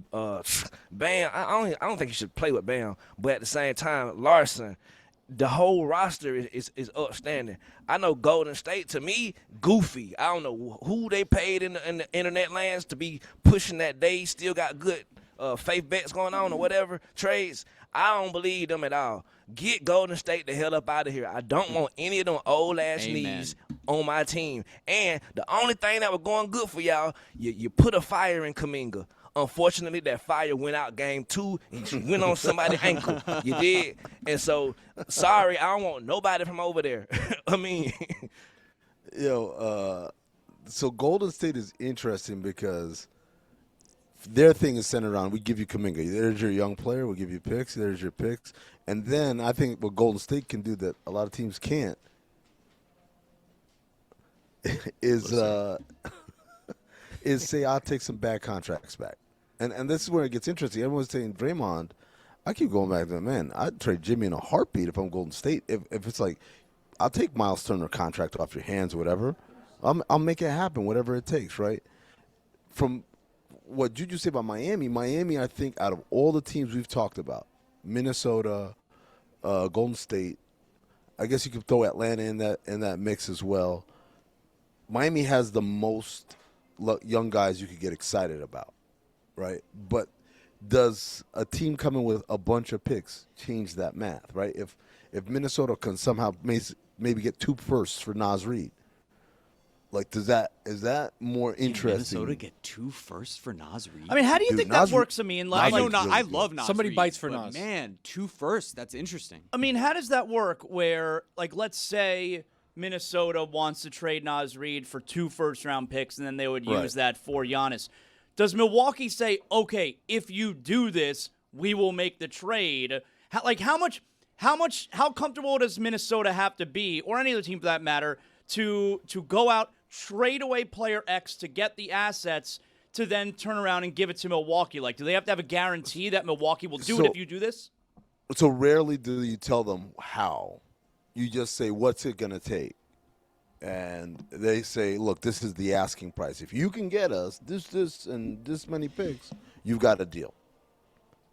[SPEAKER 19] Bam, I don't think you should play with Bam, but at the same time, Larson, the whole roster is outstanding. I know Golden State, to me, goofy. I don't know who they paid in the internet lands to be pushing that they still got good faith bets going on or whatever, trades. I don't believe them at all. Get Golden State the hell up out of here. I don't want any of them old-ass knees on my team. And the only thing that was going good for y'all, you put a fire in Kuminga. Unfortunately, that fire went out game 2 and went on somebody's ankle. You did? And so, sorry, I don't want nobody from over there. I mean.
[SPEAKER 14] So Golden State is interesting because their thing is centered around, we give you Kuminga. There's your young player. We'll give you picks. There's your picks. And then I think what Golden State can do that a lot of teams can't is say, I'll take some bad contracts back. And this is where it gets interesting. Everyone's saying Draymond. I keep going back to that, man. I'd trade Jimmy in a heartbeat if I'm Golden State. If it's like, I'll take Miles Turner contract off your hands or whatever. I'll make it happen, whatever it takes, right? From what Juju said about Miami, I think out of all the teams we've talked about, Minnesota, Golden State, I guess you could throw Atlanta in that mix as well. Miami has the most young guys you could get excited about, right? But does a team coming with a bunch of picks change that math, right? If Minnesota can somehow maybe get 2 firsts for Naz Reid, like is that more interesting?
[SPEAKER 8] Minnesota get 2 firsts for Naz Reid?
[SPEAKER 2] I mean, how do you think that works? I mean, like,
[SPEAKER 8] I love Naz
[SPEAKER 12] Somebody
[SPEAKER 8] Reid,
[SPEAKER 12] bites for
[SPEAKER 8] but
[SPEAKER 12] Naz.
[SPEAKER 8] Man, 2 firsts. That's interesting.
[SPEAKER 2] I mean, how does that work where, like, let's say Minnesota wants to trade Naz Reid for 2 first-round picks, and then they would use that for Giannis. Does Milwaukee say, okay, if you do this, we will make the trade? How comfortable does Minnesota have to be, or any other team for that matter, to go out, trade away player X to get the assets to then turn around and give it to Milwaukee? Like, do they have to have a guarantee that Milwaukee will do it if you do this?
[SPEAKER 14] So rarely do you tell them how. You just say, what's it going to take? And they say, look, this is the asking price. If you can get us this, and this many picks, you've got a deal.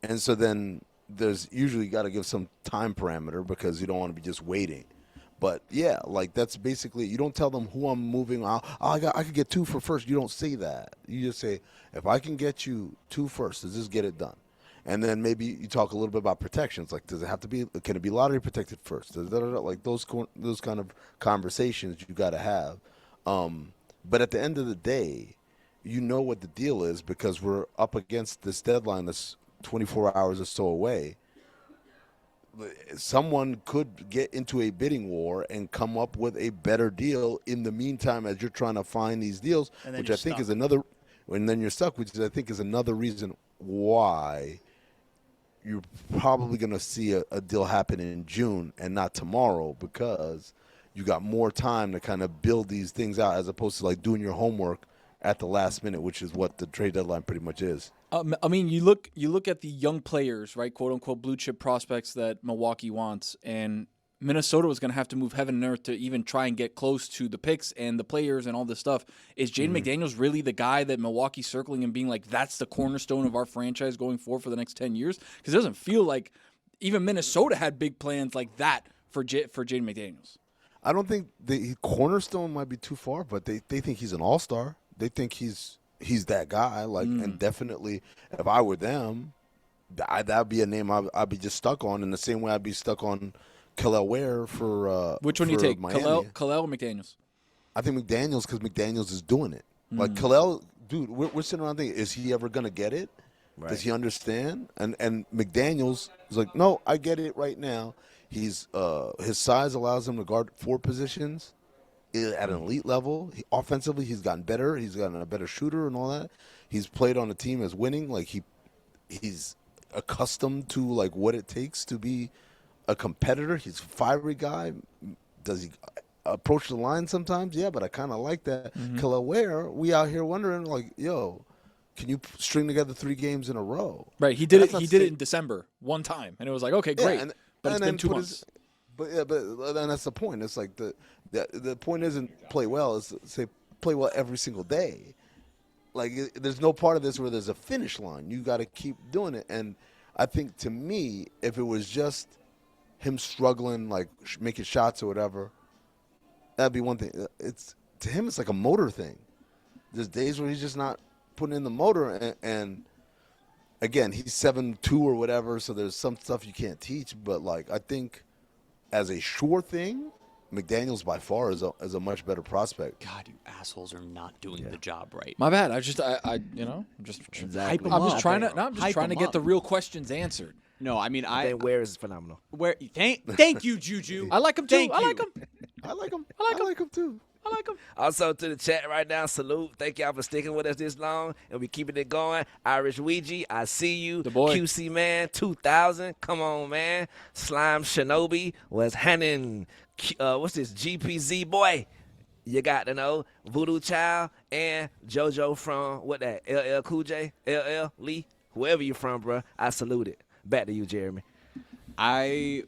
[SPEAKER 14] And so then there's usually got to give some time parameter because you don't want to be just waiting. But, yeah, like that's basically, you don't tell them who I'm moving. I could get 2 for first. You don't say that. You just say, if I can get you 2 first, let's just get it done. And then maybe you talk a little bit about protections. Like, does it have to be? Can it be lottery protected first? Like those kind of conversations you got to have. But at the end of the day, you know what the deal is because we're up against this deadline that's 24 hours or so away. Someone could get into a bidding war and come up with a better deal in the meantime as you're trying to find these deals, which I think is another. And then you're stuck, which I think is another reason why you're probably going to see a deal happen in June and not tomorrow because you got more time to kind of build these things out as opposed to like doing your homework at the last minute, which is what the trade deadline pretty much is.
[SPEAKER 12] I mean, you look at the young players, right, quote unquote blue chip prospects that Milwaukee wants, and Minnesota was going to have to move heaven and earth to even try and get close to the picks and the players and all this stuff. Is Jaden McDaniels really the guy that Milwaukee's circling and being like, that's the cornerstone of our franchise going forward for the next 10 years? Because it doesn't feel like even Minnesota had big plans like that for Jaden McDaniels.
[SPEAKER 14] I don't think the cornerstone might be too far, but they think he's an all-star. They think he's that guy. Like, and definitely, if I were them, that'd be a name I'd be just stuck on in the same way I'd be stuck on Kel'el Ware for
[SPEAKER 12] which one do you take, Kel'el or McDaniels?
[SPEAKER 14] I think McDaniels because McDaniels is doing it. Like Kel'el, dude, we're sitting around thinking, is he ever gonna get it? Right. Does he understand? And McDaniels is like, no, I get it right now. He's his size allows him to guard 4 positions at an elite level. Offensively, he's gotten better. He's gotten a better shooter and all that. He's played on a team as winning. Like he's accustomed to like what it takes to be a competitor. He's a fiery guy. Does he approach the line sometimes? Yeah, but I kind of like that. Kel'el Ware, we out here wondering, like, yo, can you string together 3 games in a row?
[SPEAKER 12] Right. He did it. He did it in December one time, and it was like, okay, great.
[SPEAKER 14] Yeah,
[SPEAKER 12] but it's been 2 months.
[SPEAKER 14] But and that's the point. It's like the point isn't play well. It's say play well every single day. Like there's no part of this where there's a finish line. You got to keep doing it. And I think to me, if it was just him struggling, like making shots or whatever, that'd be one thing. To him, it's like a motor thing. There's days where he's just not putting in the motor, and again, he's 7'2" or whatever, so there's some stuff you can't teach. But like I think, as a sure thing, McDaniels by far is a much better prospect.
[SPEAKER 8] God, you assholes are not doing the job right.
[SPEAKER 12] My bad. I'm just
[SPEAKER 8] hype 'em
[SPEAKER 12] I'm just
[SPEAKER 8] up.
[SPEAKER 12] trying to. No, I'm just
[SPEAKER 8] Hype
[SPEAKER 12] trying to
[SPEAKER 8] 'em
[SPEAKER 12] get
[SPEAKER 8] up.
[SPEAKER 12] the real questions answered.
[SPEAKER 8] No, I mean
[SPEAKER 19] Ware is phenomenal.
[SPEAKER 8] Thank you, Juju.
[SPEAKER 12] I like him too.
[SPEAKER 8] Thank
[SPEAKER 12] I
[SPEAKER 8] you.
[SPEAKER 12] like him.
[SPEAKER 14] I like him.
[SPEAKER 12] I
[SPEAKER 14] like him too.
[SPEAKER 12] I like him.
[SPEAKER 19] Also to the chat right now, salute. Thank y'all for sticking with us this long, and we keeping it going. Irish Ouija, I see you.
[SPEAKER 12] The boy.
[SPEAKER 19] QC Man 2000, come on man. Slime Shinobi was handing. What's this? GPZ boy. You got to know Voodoo Child and JoJo from what that? LL Cool J, LL Lee, whoever you from, bro. I salute it. Back to you, Jeremy.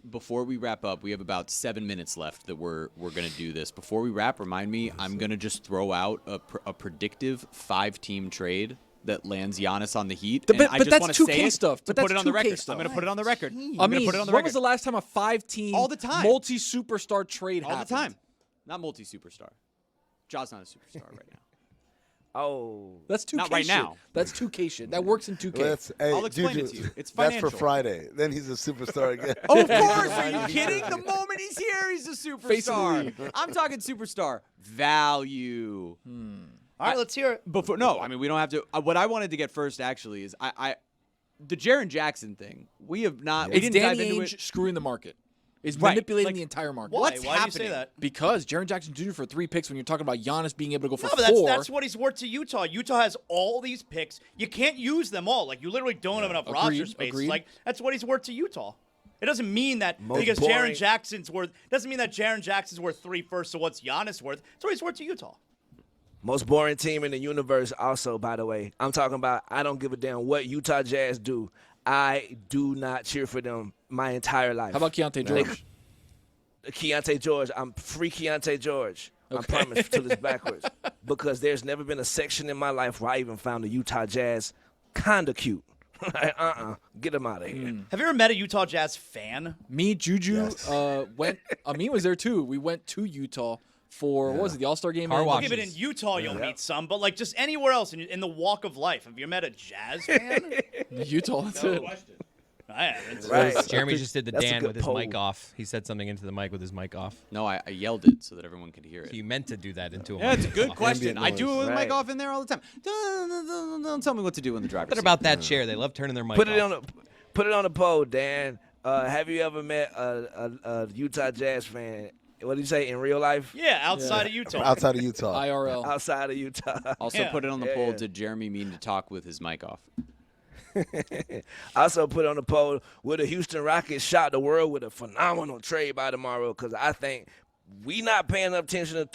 [SPEAKER 8] Before we wrap up, we have about 7 minutes left that we're gonna do this. Before we wrap, remind me, I'm gonna just throw out a predictive 5-team trade that lands Giannis on the Heat.
[SPEAKER 12] But
[SPEAKER 8] I just
[SPEAKER 12] that's
[SPEAKER 8] want
[SPEAKER 12] 2K
[SPEAKER 8] say it
[SPEAKER 12] stuff.
[SPEAKER 8] to
[SPEAKER 12] But
[SPEAKER 8] put it
[SPEAKER 12] that's
[SPEAKER 8] on the
[SPEAKER 12] 2K
[SPEAKER 8] record.
[SPEAKER 12] stuff.
[SPEAKER 8] I'm gonna put it on the record.
[SPEAKER 12] I mean,
[SPEAKER 8] put it on the
[SPEAKER 12] when
[SPEAKER 8] record.
[SPEAKER 12] was the last time a 5-team
[SPEAKER 8] All the time.
[SPEAKER 12] multi-superstar trade
[SPEAKER 8] All the
[SPEAKER 12] happened?
[SPEAKER 8] time. Not multi-superstar. Ja's not a superstar right now.
[SPEAKER 19] Oh,
[SPEAKER 12] that's 2K
[SPEAKER 8] Not right
[SPEAKER 12] shit.
[SPEAKER 8] now.
[SPEAKER 12] That's 2K shit. That works in 2K.
[SPEAKER 8] I'll explain
[SPEAKER 14] Juju,
[SPEAKER 8] it to you. It's
[SPEAKER 14] That's
[SPEAKER 8] financial.
[SPEAKER 14] for Friday. Then he's a superstar again.
[SPEAKER 8] Oh, of course. Are you kidding? The moment he's here, he's a
[SPEAKER 12] Face of the
[SPEAKER 8] superstar.
[SPEAKER 12] league.
[SPEAKER 8] I'm talking superstar value.
[SPEAKER 2] All right, let's hear it.
[SPEAKER 8] I mean, we don't have to. What I wanted to get first, actually, is the Jaren Jackson thing. We have not. We
[SPEAKER 12] It's
[SPEAKER 8] didn't dive
[SPEAKER 12] Danny
[SPEAKER 8] into
[SPEAKER 12] Ainge
[SPEAKER 8] it.
[SPEAKER 12] screwing the market. Is
[SPEAKER 8] Right.
[SPEAKER 12] manipulating
[SPEAKER 8] Like,
[SPEAKER 12] the entire market.
[SPEAKER 2] Why?
[SPEAKER 8] What's
[SPEAKER 2] Why do you
[SPEAKER 8] happening?
[SPEAKER 2] say that?
[SPEAKER 12] Because Jaren Jackson Jr. for 3 picks when you're talking about Giannis being able to go for
[SPEAKER 2] No, but
[SPEAKER 12] 4.
[SPEAKER 2] that's what he's worth to Utah. Utah has all these picks. You can't use them all. Like, you literally don't have enough roster
[SPEAKER 12] Agreed,
[SPEAKER 2] space.
[SPEAKER 12] agreed.
[SPEAKER 2] Like, that's what he's worth to Utah. It doesn't mean that
[SPEAKER 19] Most
[SPEAKER 2] because
[SPEAKER 19] boring-
[SPEAKER 2] Jaren Jackson's worth. Doesn't mean that Jaren Jackson's worth 3 firsts. So what's Giannis worth? That's what he's worth to Utah.
[SPEAKER 19] Most boring team in the universe. Also, by the way, I'm talking about. I don't give a damn what Utah Jazz do. I do not cheer for them my entire life.
[SPEAKER 12] How about Keontae George?
[SPEAKER 19] Keontae George. I'm free Keontae George. I promise till it's backwards. Because there's never been a section in my life where I even found the Utah Jazz kind of cute. Get them out of here.
[SPEAKER 2] Have you ever met a Utah Jazz fan?
[SPEAKER 12] Me, Juju, went. Amin was there too. We went to Utah for what was it? The All-Star game.
[SPEAKER 8] Car
[SPEAKER 12] in-
[SPEAKER 8] wash.
[SPEAKER 2] Okay, but in Utah you'll meet some, but like just anywhere else in the walk of life. Have you met a Jazz fan?
[SPEAKER 12] Utah. That's it.
[SPEAKER 2] I haven't.
[SPEAKER 19] Right.
[SPEAKER 7] Jeremy just did the
[SPEAKER 19] That's a
[SPEAKER 7] Dan
[SPEAKER 19] good
[SPEAKER 7] with his mic
[SPEAKER 19] poll.
[SPEAKER 7] off. He said something into the mic with his mic off.
[SPEAKER 8] No, I yelled it so that everyone could hear it.
[SPEAKER 7] You meant to do that into a
[SPEAKER 8] Yeah,
[SPEAKER 7] mic.
[SPEAKER 8] it's a good question.
[SPEAKER 14] Ambient
[SPEAKER 8] I do it with
[SPEAKER 19] noise.
[SPEAKER 8] mic off in there all the time. Don't tell me what to do in the driver's
[SPEAKER 7] What
[SPEAKER 8] seat.
[SPEAKER 7] about that chair? They love turning their mic
[SPEAKER 19] Put
[SPEAKER 7] off.
[SPEAKER 19] it on the poll, Dan. Have you ever met a Utah Jazz fan? What do you say in real life?
[SPEAKER 2] Yeah, outside of Utah.
[SPEAKER 14] Outside of Utah.
[SPEAKER 12] IRL.
[SPEAKER 19] Outside of Utah.
[SPEAKER 8] Also,
[SPEAKER 2] Yeah.
[SPEAKER 8] put it on the
[SPEAKER 19] Yeah,
[SPEAKER 8] poll.
[SPEAKER 19] yeah.
[SPEAKER 8] Did Jeremy mean to talk with his mic off?
[SPEAKER 19] Also put on the poll, will the Houston Rockets shock the world with a phenomenal trade by tomorrow? Because I think we not paying enough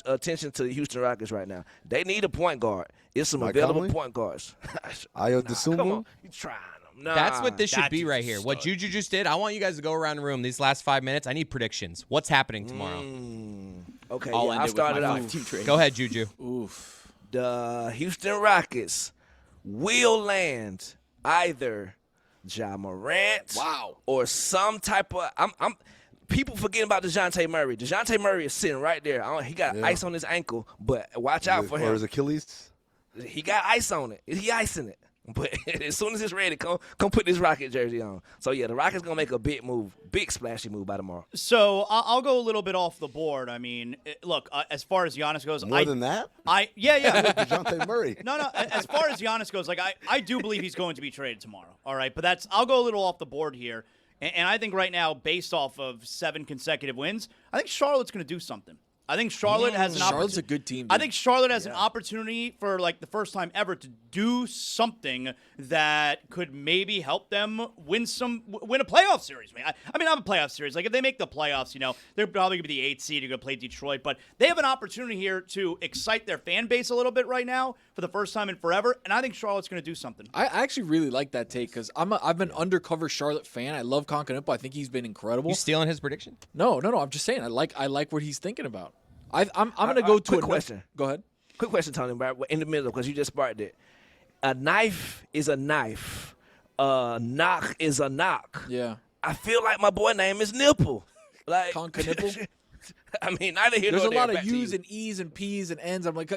[SPEAKER 19] attention to the Houston Rockets right now. They need a point guard. It's some
[SPEAKER 14] Mike
[SPEAKER 19] available
[SPEAKER 14] Conley?
[SPEAKER 19] point guards.
[SPEAKER 14] Ayo
[SPEAKER 19] Come
[SPEAKER 14] Dosunmu?
[SPEAKER 19] on, you trying them? Nah,
[SPEAKER 7] That's what this should
[SPEAKER 2] that
[SPEAKER 7] be
[SPEAKER 2] dude's
[SPEAKER 7] right
[SPEAKER 2] a
[SPEAKER 7] here. What
[SPEAKER 2] stud.
[SPEAKER 7] Juju just did, I want you guys to go around the room these last 5 minutes. I need predictions. What's happening tomorrow?
[SPEAKER 19] Okay,
[SPEAKER 8] I'll
[SPEAKER 19] yeah,
[SPEAKER 8] end
[SPEAKER 19] I'll
[SPEAKER 8] it with
[SPEAKER 19] start
[SPEAKER 8] my
[SPEAKER 19] it off.
[SPEAKER 8] 5-team trade.
[SPEAKER 7] Go ahead, Juju.
[SPEAKER 12] Oof.
[SPEAKER 19] The Houston Rockets will land either Ja Morant, or some type of. I'm people forgetting about DeJounte Murray. DeJounte Murray is sitting right there. He got ice on his ankle, but watch out for
[SPEAKER 14] Or
[SPEAKER 19] him.
[SPEAKER 14] his Achilles?
[SPEAKER 19] He got ice on it. He icing it. But as soon as it's ready, come put this Rocket jersey on. So yeah, the Rockets gonna make a big move, big splashy move by tomorrow.
[SPEAKER 2] So I'll go a little bit off the board. I mean, look, as far as Giannis goes,
[SPEAKER 14] More than that?
[SPEAKER 2] Yeah.
[SPEAKER 14] DeJounte Murray.
[SPEAKER 2] No. As far as Giannis goes, like I do believe he's going to be traded tomorrow. All right, but I'll go a little off the board here, and I think right now, based off of 7 consecutive wins, I think Charlotte's going to do something. I think Charlotte has an opportunity.
[SPEAKER 12] Charlotte's a good team.
[SPEAKER 2] I think Charlotte has an opportunity for like the first time ever to do something that could maybe help them win a playoff series. I mean, not a playoff series. Like if they make the playoffs, they're probably gonna be the 8th seed. You're gonna play Detroit, but they have an opportunity here to excite their fan base a little bit right now for the first time in forever. And I think Charlotte's gonna do something.
[SPEAKER 12] I actually really like that take because I've been undercover Charlotte fan. I love Concanippo. I think he's been incredible.
[SPEAKER 7] You stealing his prediction?
[SPEAKER 12] No. I'm just saying I like what he's thinking about. I'm gonna go to
[SPEAKER 19] quick question.
[SPEAKER 12] Go ahead.
[SPEAKER 19] Quick question, Tony. In the middle, because you just sparked it. A knife is a knife. A knock is a knock.
[SPEAKER 12] Yeah.
[SPEAKER 19] I feel like my boy name is Nipple. Like
[SPEAKER 12] Concanippo.
[SPEAKER 19] I mean, neither here
[SPEAKER 12] There's
[SPEAKER 19] nor
[SPEAKER 12] a lot
[SPEAKER 19] there.
[SPEAKER 12] of U's and E's and P's and N's. I'm like,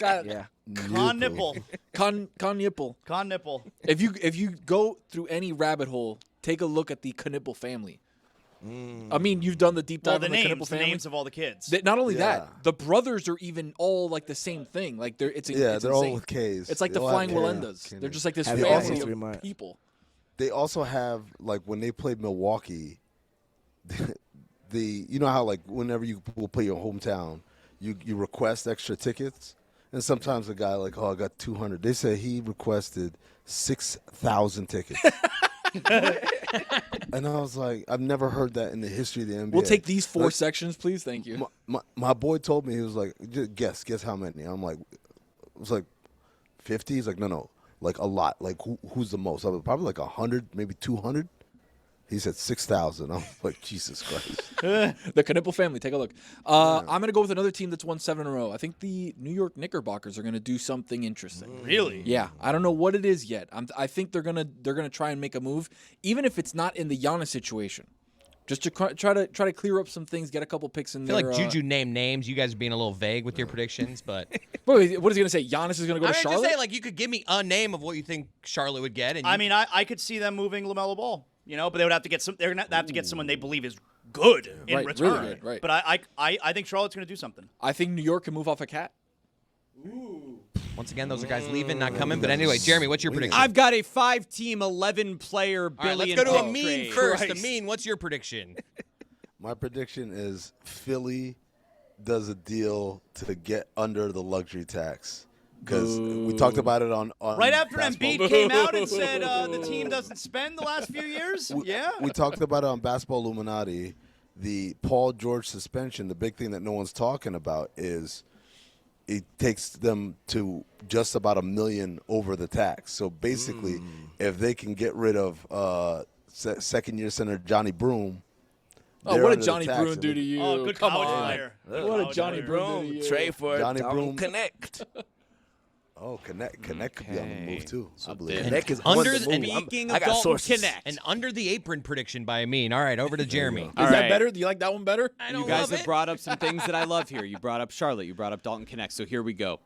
[SPEAKER 19] yeah.
[SPEAKER 2] Con nipple.
[SPEAKER 12] Con nipple.
[SPEAKER 2] Con nipple.
[SPEAKER 12] If you go through any rabbit hole, take a look at the Knipple family. I mean, you've done the deep dive on the Knipple family.
[SPEAKER 2] The names of all the kids.
[SPEAKER 12] Not only that, the brothers are even all like the same thing. Like they're
[SPEAKER 14] they're
[SPEAKER 12] insane.
[SPEAKER 14] all with K's.
[SPEAKER 12] It's like the
[SPEAKER 14] They all
[SPEAKER 12] Flying
[SPEAKER 14] have
[SPEAKER 12] Willendas. They're just like this
[SPEAKER 14] They
[SPEAKER 12] family
[SPEAKER 14] also-
[SPEAKER 12] of people.
[SPEAKER 14] They also have like when they played Milwaukee, you know how like whenever you will play your hometown, you request extra tickets, and sometimes a guy like, I got 200. They said he requested 6,000 tickets. And I was like, I've never heard that in the history of the NBA.
[SPEAKER 12] We'll take these 4 sections, please. Thank you.
[SPEAKER 14] My boy told me, he was like, guess how many? I'm like, it was like 50. He's like, no, like a lot. Like who's the most? I was probably like 100, maybe 200. He said 6,000. I'm like, Jesus Christ.
[SPEAKER 12] The Knipple family. Take a look. I'm going to go with another team that's won 7 in a row. I think the New York Knickerbockers are going to do something interesting.
[SPEAKER 2] Really?
[SPEAKER 12] Yeah. I don't know what it is yet. I think they're gonna try and make a move, even if it's not in the Giannis situation. Just to try to clear up some things, get a couple picks in
[SPEAKER 7] I
[SPEAKER 12] there.
[SPEAKER 7] feel like Juju named names. You guys are being a little vague with your predictions, but
[SPEAKER 12] what is he going to say? Giannis is going to go to Charlotte?
[SPEAKER 7] Just say like you could give me a name of what you think Charlotte would get. And
[SPEAKER 2] I mean, I could see them moving LaMelo Ball. But they would have to get they're gonna have to get someone they believe is good in return.
[SPEAKER 12] Really good, right.
[SPEAKER 2] But I think Charlotte's going to do something.
[SPEAKER 12] I think New York can move off a cat.
[SPEAKER 7] Once again, those are guys leaving, not coming. But anyway, Jeremy, what's your prediction?
[SPEAKER 8] I've got a 5-team, 11-player
[SPEAKER 7] All right,
[SPEAKER 8] billion.
[SPEAKER 7] let's go to Amin
[SPEAKER 8] trade.
[SPEAKER 7] first.
[SPEAKER 12] Christ.
[SPEAKER 7] Amin, what's your prediction?
[SPEAKER 14] My prediction is Philly does a deal to get under the luxury tax. Because we talked about it on
[SPEAKER 2] right after
[SPEAKER 14] basketball.
[SPEAKER 2] Embiid came out and said the team doesn't spend the last few years.
[SPEAKER 14] We talked about it on Basketball Illuminati. The Paul George suspension, the big thing that no one's talking about is it takes them to just about $1 million over the tax. So basically, if they can get rid of second-year center Johnny Broom.
[SPEAKER 12] Oh, what did Johnny Broom do to you?
[SPEAKER 2] Oh, good
[SPEAKER 12] Come
[SPEAKER 2] college
[SPEAKER 12] on.
[SPEAKER 2] player.
[SPEAKER 12] What did Johnny Broom do to you?
[SPEAKER 19] Trade for
[SPEAKER 14] Johnny
[SPEAKER 19] Dalton
[SPEAKER 14] Broom.
[SPEAKER 19] Connect.
[SPEAKER 14] Oh, Connect could be on the move too. I believe.
[SPEAKER 19] Connect is
[SPEAKER 7] Under
[SPEAKER 19] on the move.
[SPEAKER 8] Speaking
[SPEAKER 19] I
[SPEAKER 8] of
[SPEAKER 19] got
[SPEAKER 8] Dalton
[SPEAKER 19] sources.
[SPEAKER 8] Connect.
[SPEAKER 7] An under the apron prediction by Amin. All right, over to Jeremy.
[SPEAKER 12] Is that better? Do you like that one better?
[SPEAKER 7] I
[SPEAKER 8] You
[SPEAKER 7] don't
[SPEAKER 8] guys
[SPEAKER 7] love
[SPEAKER 8] have
[SPEAKER 7] it.
[SPEAKER 8] brought up some things that I love here. You brought up Charlotte. You brought up Dalton Connect. So here we go.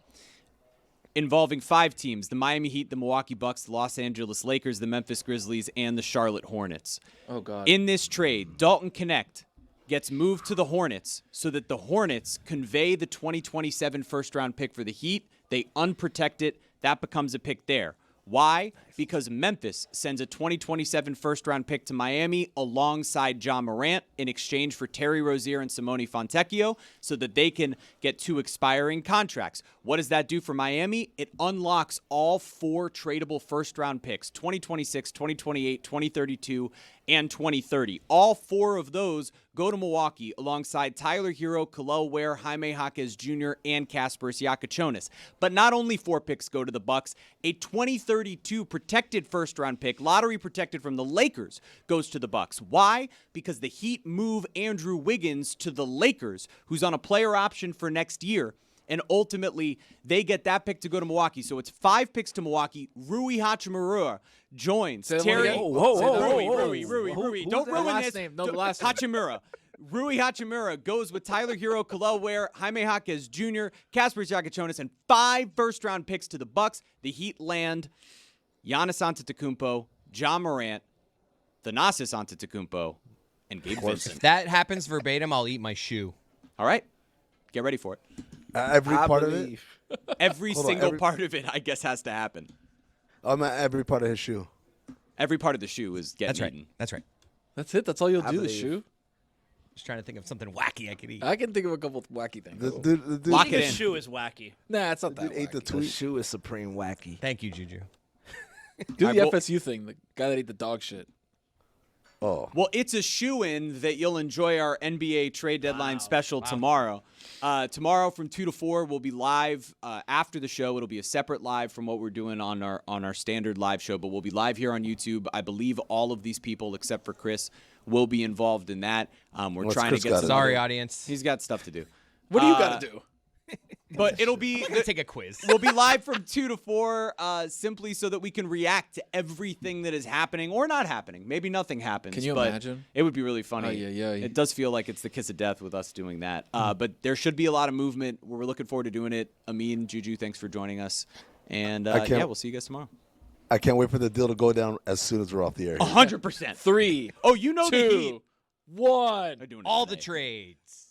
[SPEAKER 8] Involving 5 teams: the Miami Heat, the Milwaukee Bucks, the Los Angeles Lakers, the Memphis Grizzlies, and the Charlotte Hornets.
[SPEAKER 12] Oh, God.
[SPEAKER 8] In this trade, Dalton Connect gets moved to the Hornets so that the Hornets convey the 2027 first-round pick for the Heat. They unprotect it. That becomes a pick there. Why? Because Memphis sends a 2027 first-round pick to Miami alongside John Morant in exchange for Terry Rozier and Simone Fontecchio so that they can get 2 expiring contracts. What does that do for Miami? It unlocks all 4 tradable first-round picks, 2026, 2028, 2032, and 2030. All 4 of those go to Milwaukee alongside Tyler Hero, Khalil Ware, Jaime Jaquez Jr., and Kasparis Yakachonis. But not only 4 picks go to the Bucks, a 2032 protected first-round pick, lottery protected from the Lakers, goes to the Bucks. Why? Because the Heat move Andrew Wiggins to the Lakers, who's on a player option for next year. And ultimately, they get that pick to go to Milwaukee. So it's 5 picks to Milwaukee. Rui Hachimura joins. Terry. Rui. Don't ruin this.
[SPEAKER 12] No, the last name.
[SPEAKER 8] Hachimura. Rui Hachimura goes with Tyler Hero, Khalil Ware, Jaime Jaquez Jr., Kasparis Yakachonis, and 5 first-round picks to the Bucks. The Heat land Giannis Antetokounmpo, John Morant, Thanasis Antetokounmpo, and Gabe Vincent.
[SPEAKER 7] If that happens verbatim, I'll eat my shoe.
[SPEAKER 8] All right. Get ready for it.
[SPEAKER 14] Every part of it?
[SPEAKER 8] Every single part of it, I guess, has to happen.
[SPEAKER 14] Every part of his shoe.
[SPEAKER 8] Every part of the shoe is getting
[SPEAKER 7] That's right.
[SPEAKER 8] eaten.
[SPEAKER 7] That's right.
[SPEAKER 12] That's it? That's all you'll do, the
[SPEAKER 19] believe.
[SPEAKER 12] shoe?
[SPEAKER 7] Just trying to think of something wacky I could eat.
[SPEAKER 12] I can think of a couple of wacky things.
[SPEAKER 2] Lock it in. The shoe is wacky.
[SPEAKER 12] Nah, it's not that
[SPEAKER 14] Ate the
[SPEAKER 12] wacky.
[SPEAKER 14] tweet.
[SPEAKER 19] The shoe is supreme wacky.
[SPEAKER 7] Thank you, Juju.
[SPEAKER 12] Do the FSU thing, the guy that ate the dog shit.
[SPEAKER 14] Oh.
[SPEAKER 8] Well, it's a shoo-in that you'll enjoy our NBA trade deadline special tomorrow. Tomorrow from 2 to 4, we'll be live after the show. It'll be a separate live from what we're doing on our standard live show, but we'll be live here on YouTube. I believe all of these people, except for Chris, will be involved in that. We're trying
[SPEAKER 14] Chris
[SPEAKER 8] to get
[SPEAKER 7] Sorry, audience.
[SPEAKER 8] He's got stuff to do.
[SPEAKER 12] What do you got to do?
[SPEAKER 8] But it'll be
[SPEAKER 7] take a quiz.
[SPEAKER 8] We'll be live from 2 to 4, simply so that we can react to everything that is happening or not happening. Maybe nothing happens.
[SPEAKER 12] Can you
[SPEAKER 8] but
[SPEAKER 12] imagine?
[SPEAKER 8] It would be really funny.
[SPEAKER 12] Oh, yeah.
[SPEAKER 8] It does feel like it's the kiss of death with us doing that. But there should be a lot of movement. We're looking forward to doing it. Amin, Juju, thanks for joining us. And we'll see you guys tomorrow.
[SPEAKER 14] I can't wait for the deal to go down as soon as we're off the air.
[SPEAKER 8] 100%.
[SPEAKER 12] 3.
[SPEAKER 8] Oh, you know
[SPEAKER 12] 2,
[SPEAKER 8] the Heat.
[SPEAKER 12] 1.
[SPEAKER 8] They're doing it
[SPEAKER 7] All
[SPEAKER 8] today.
[SPEAKER 7] the trades.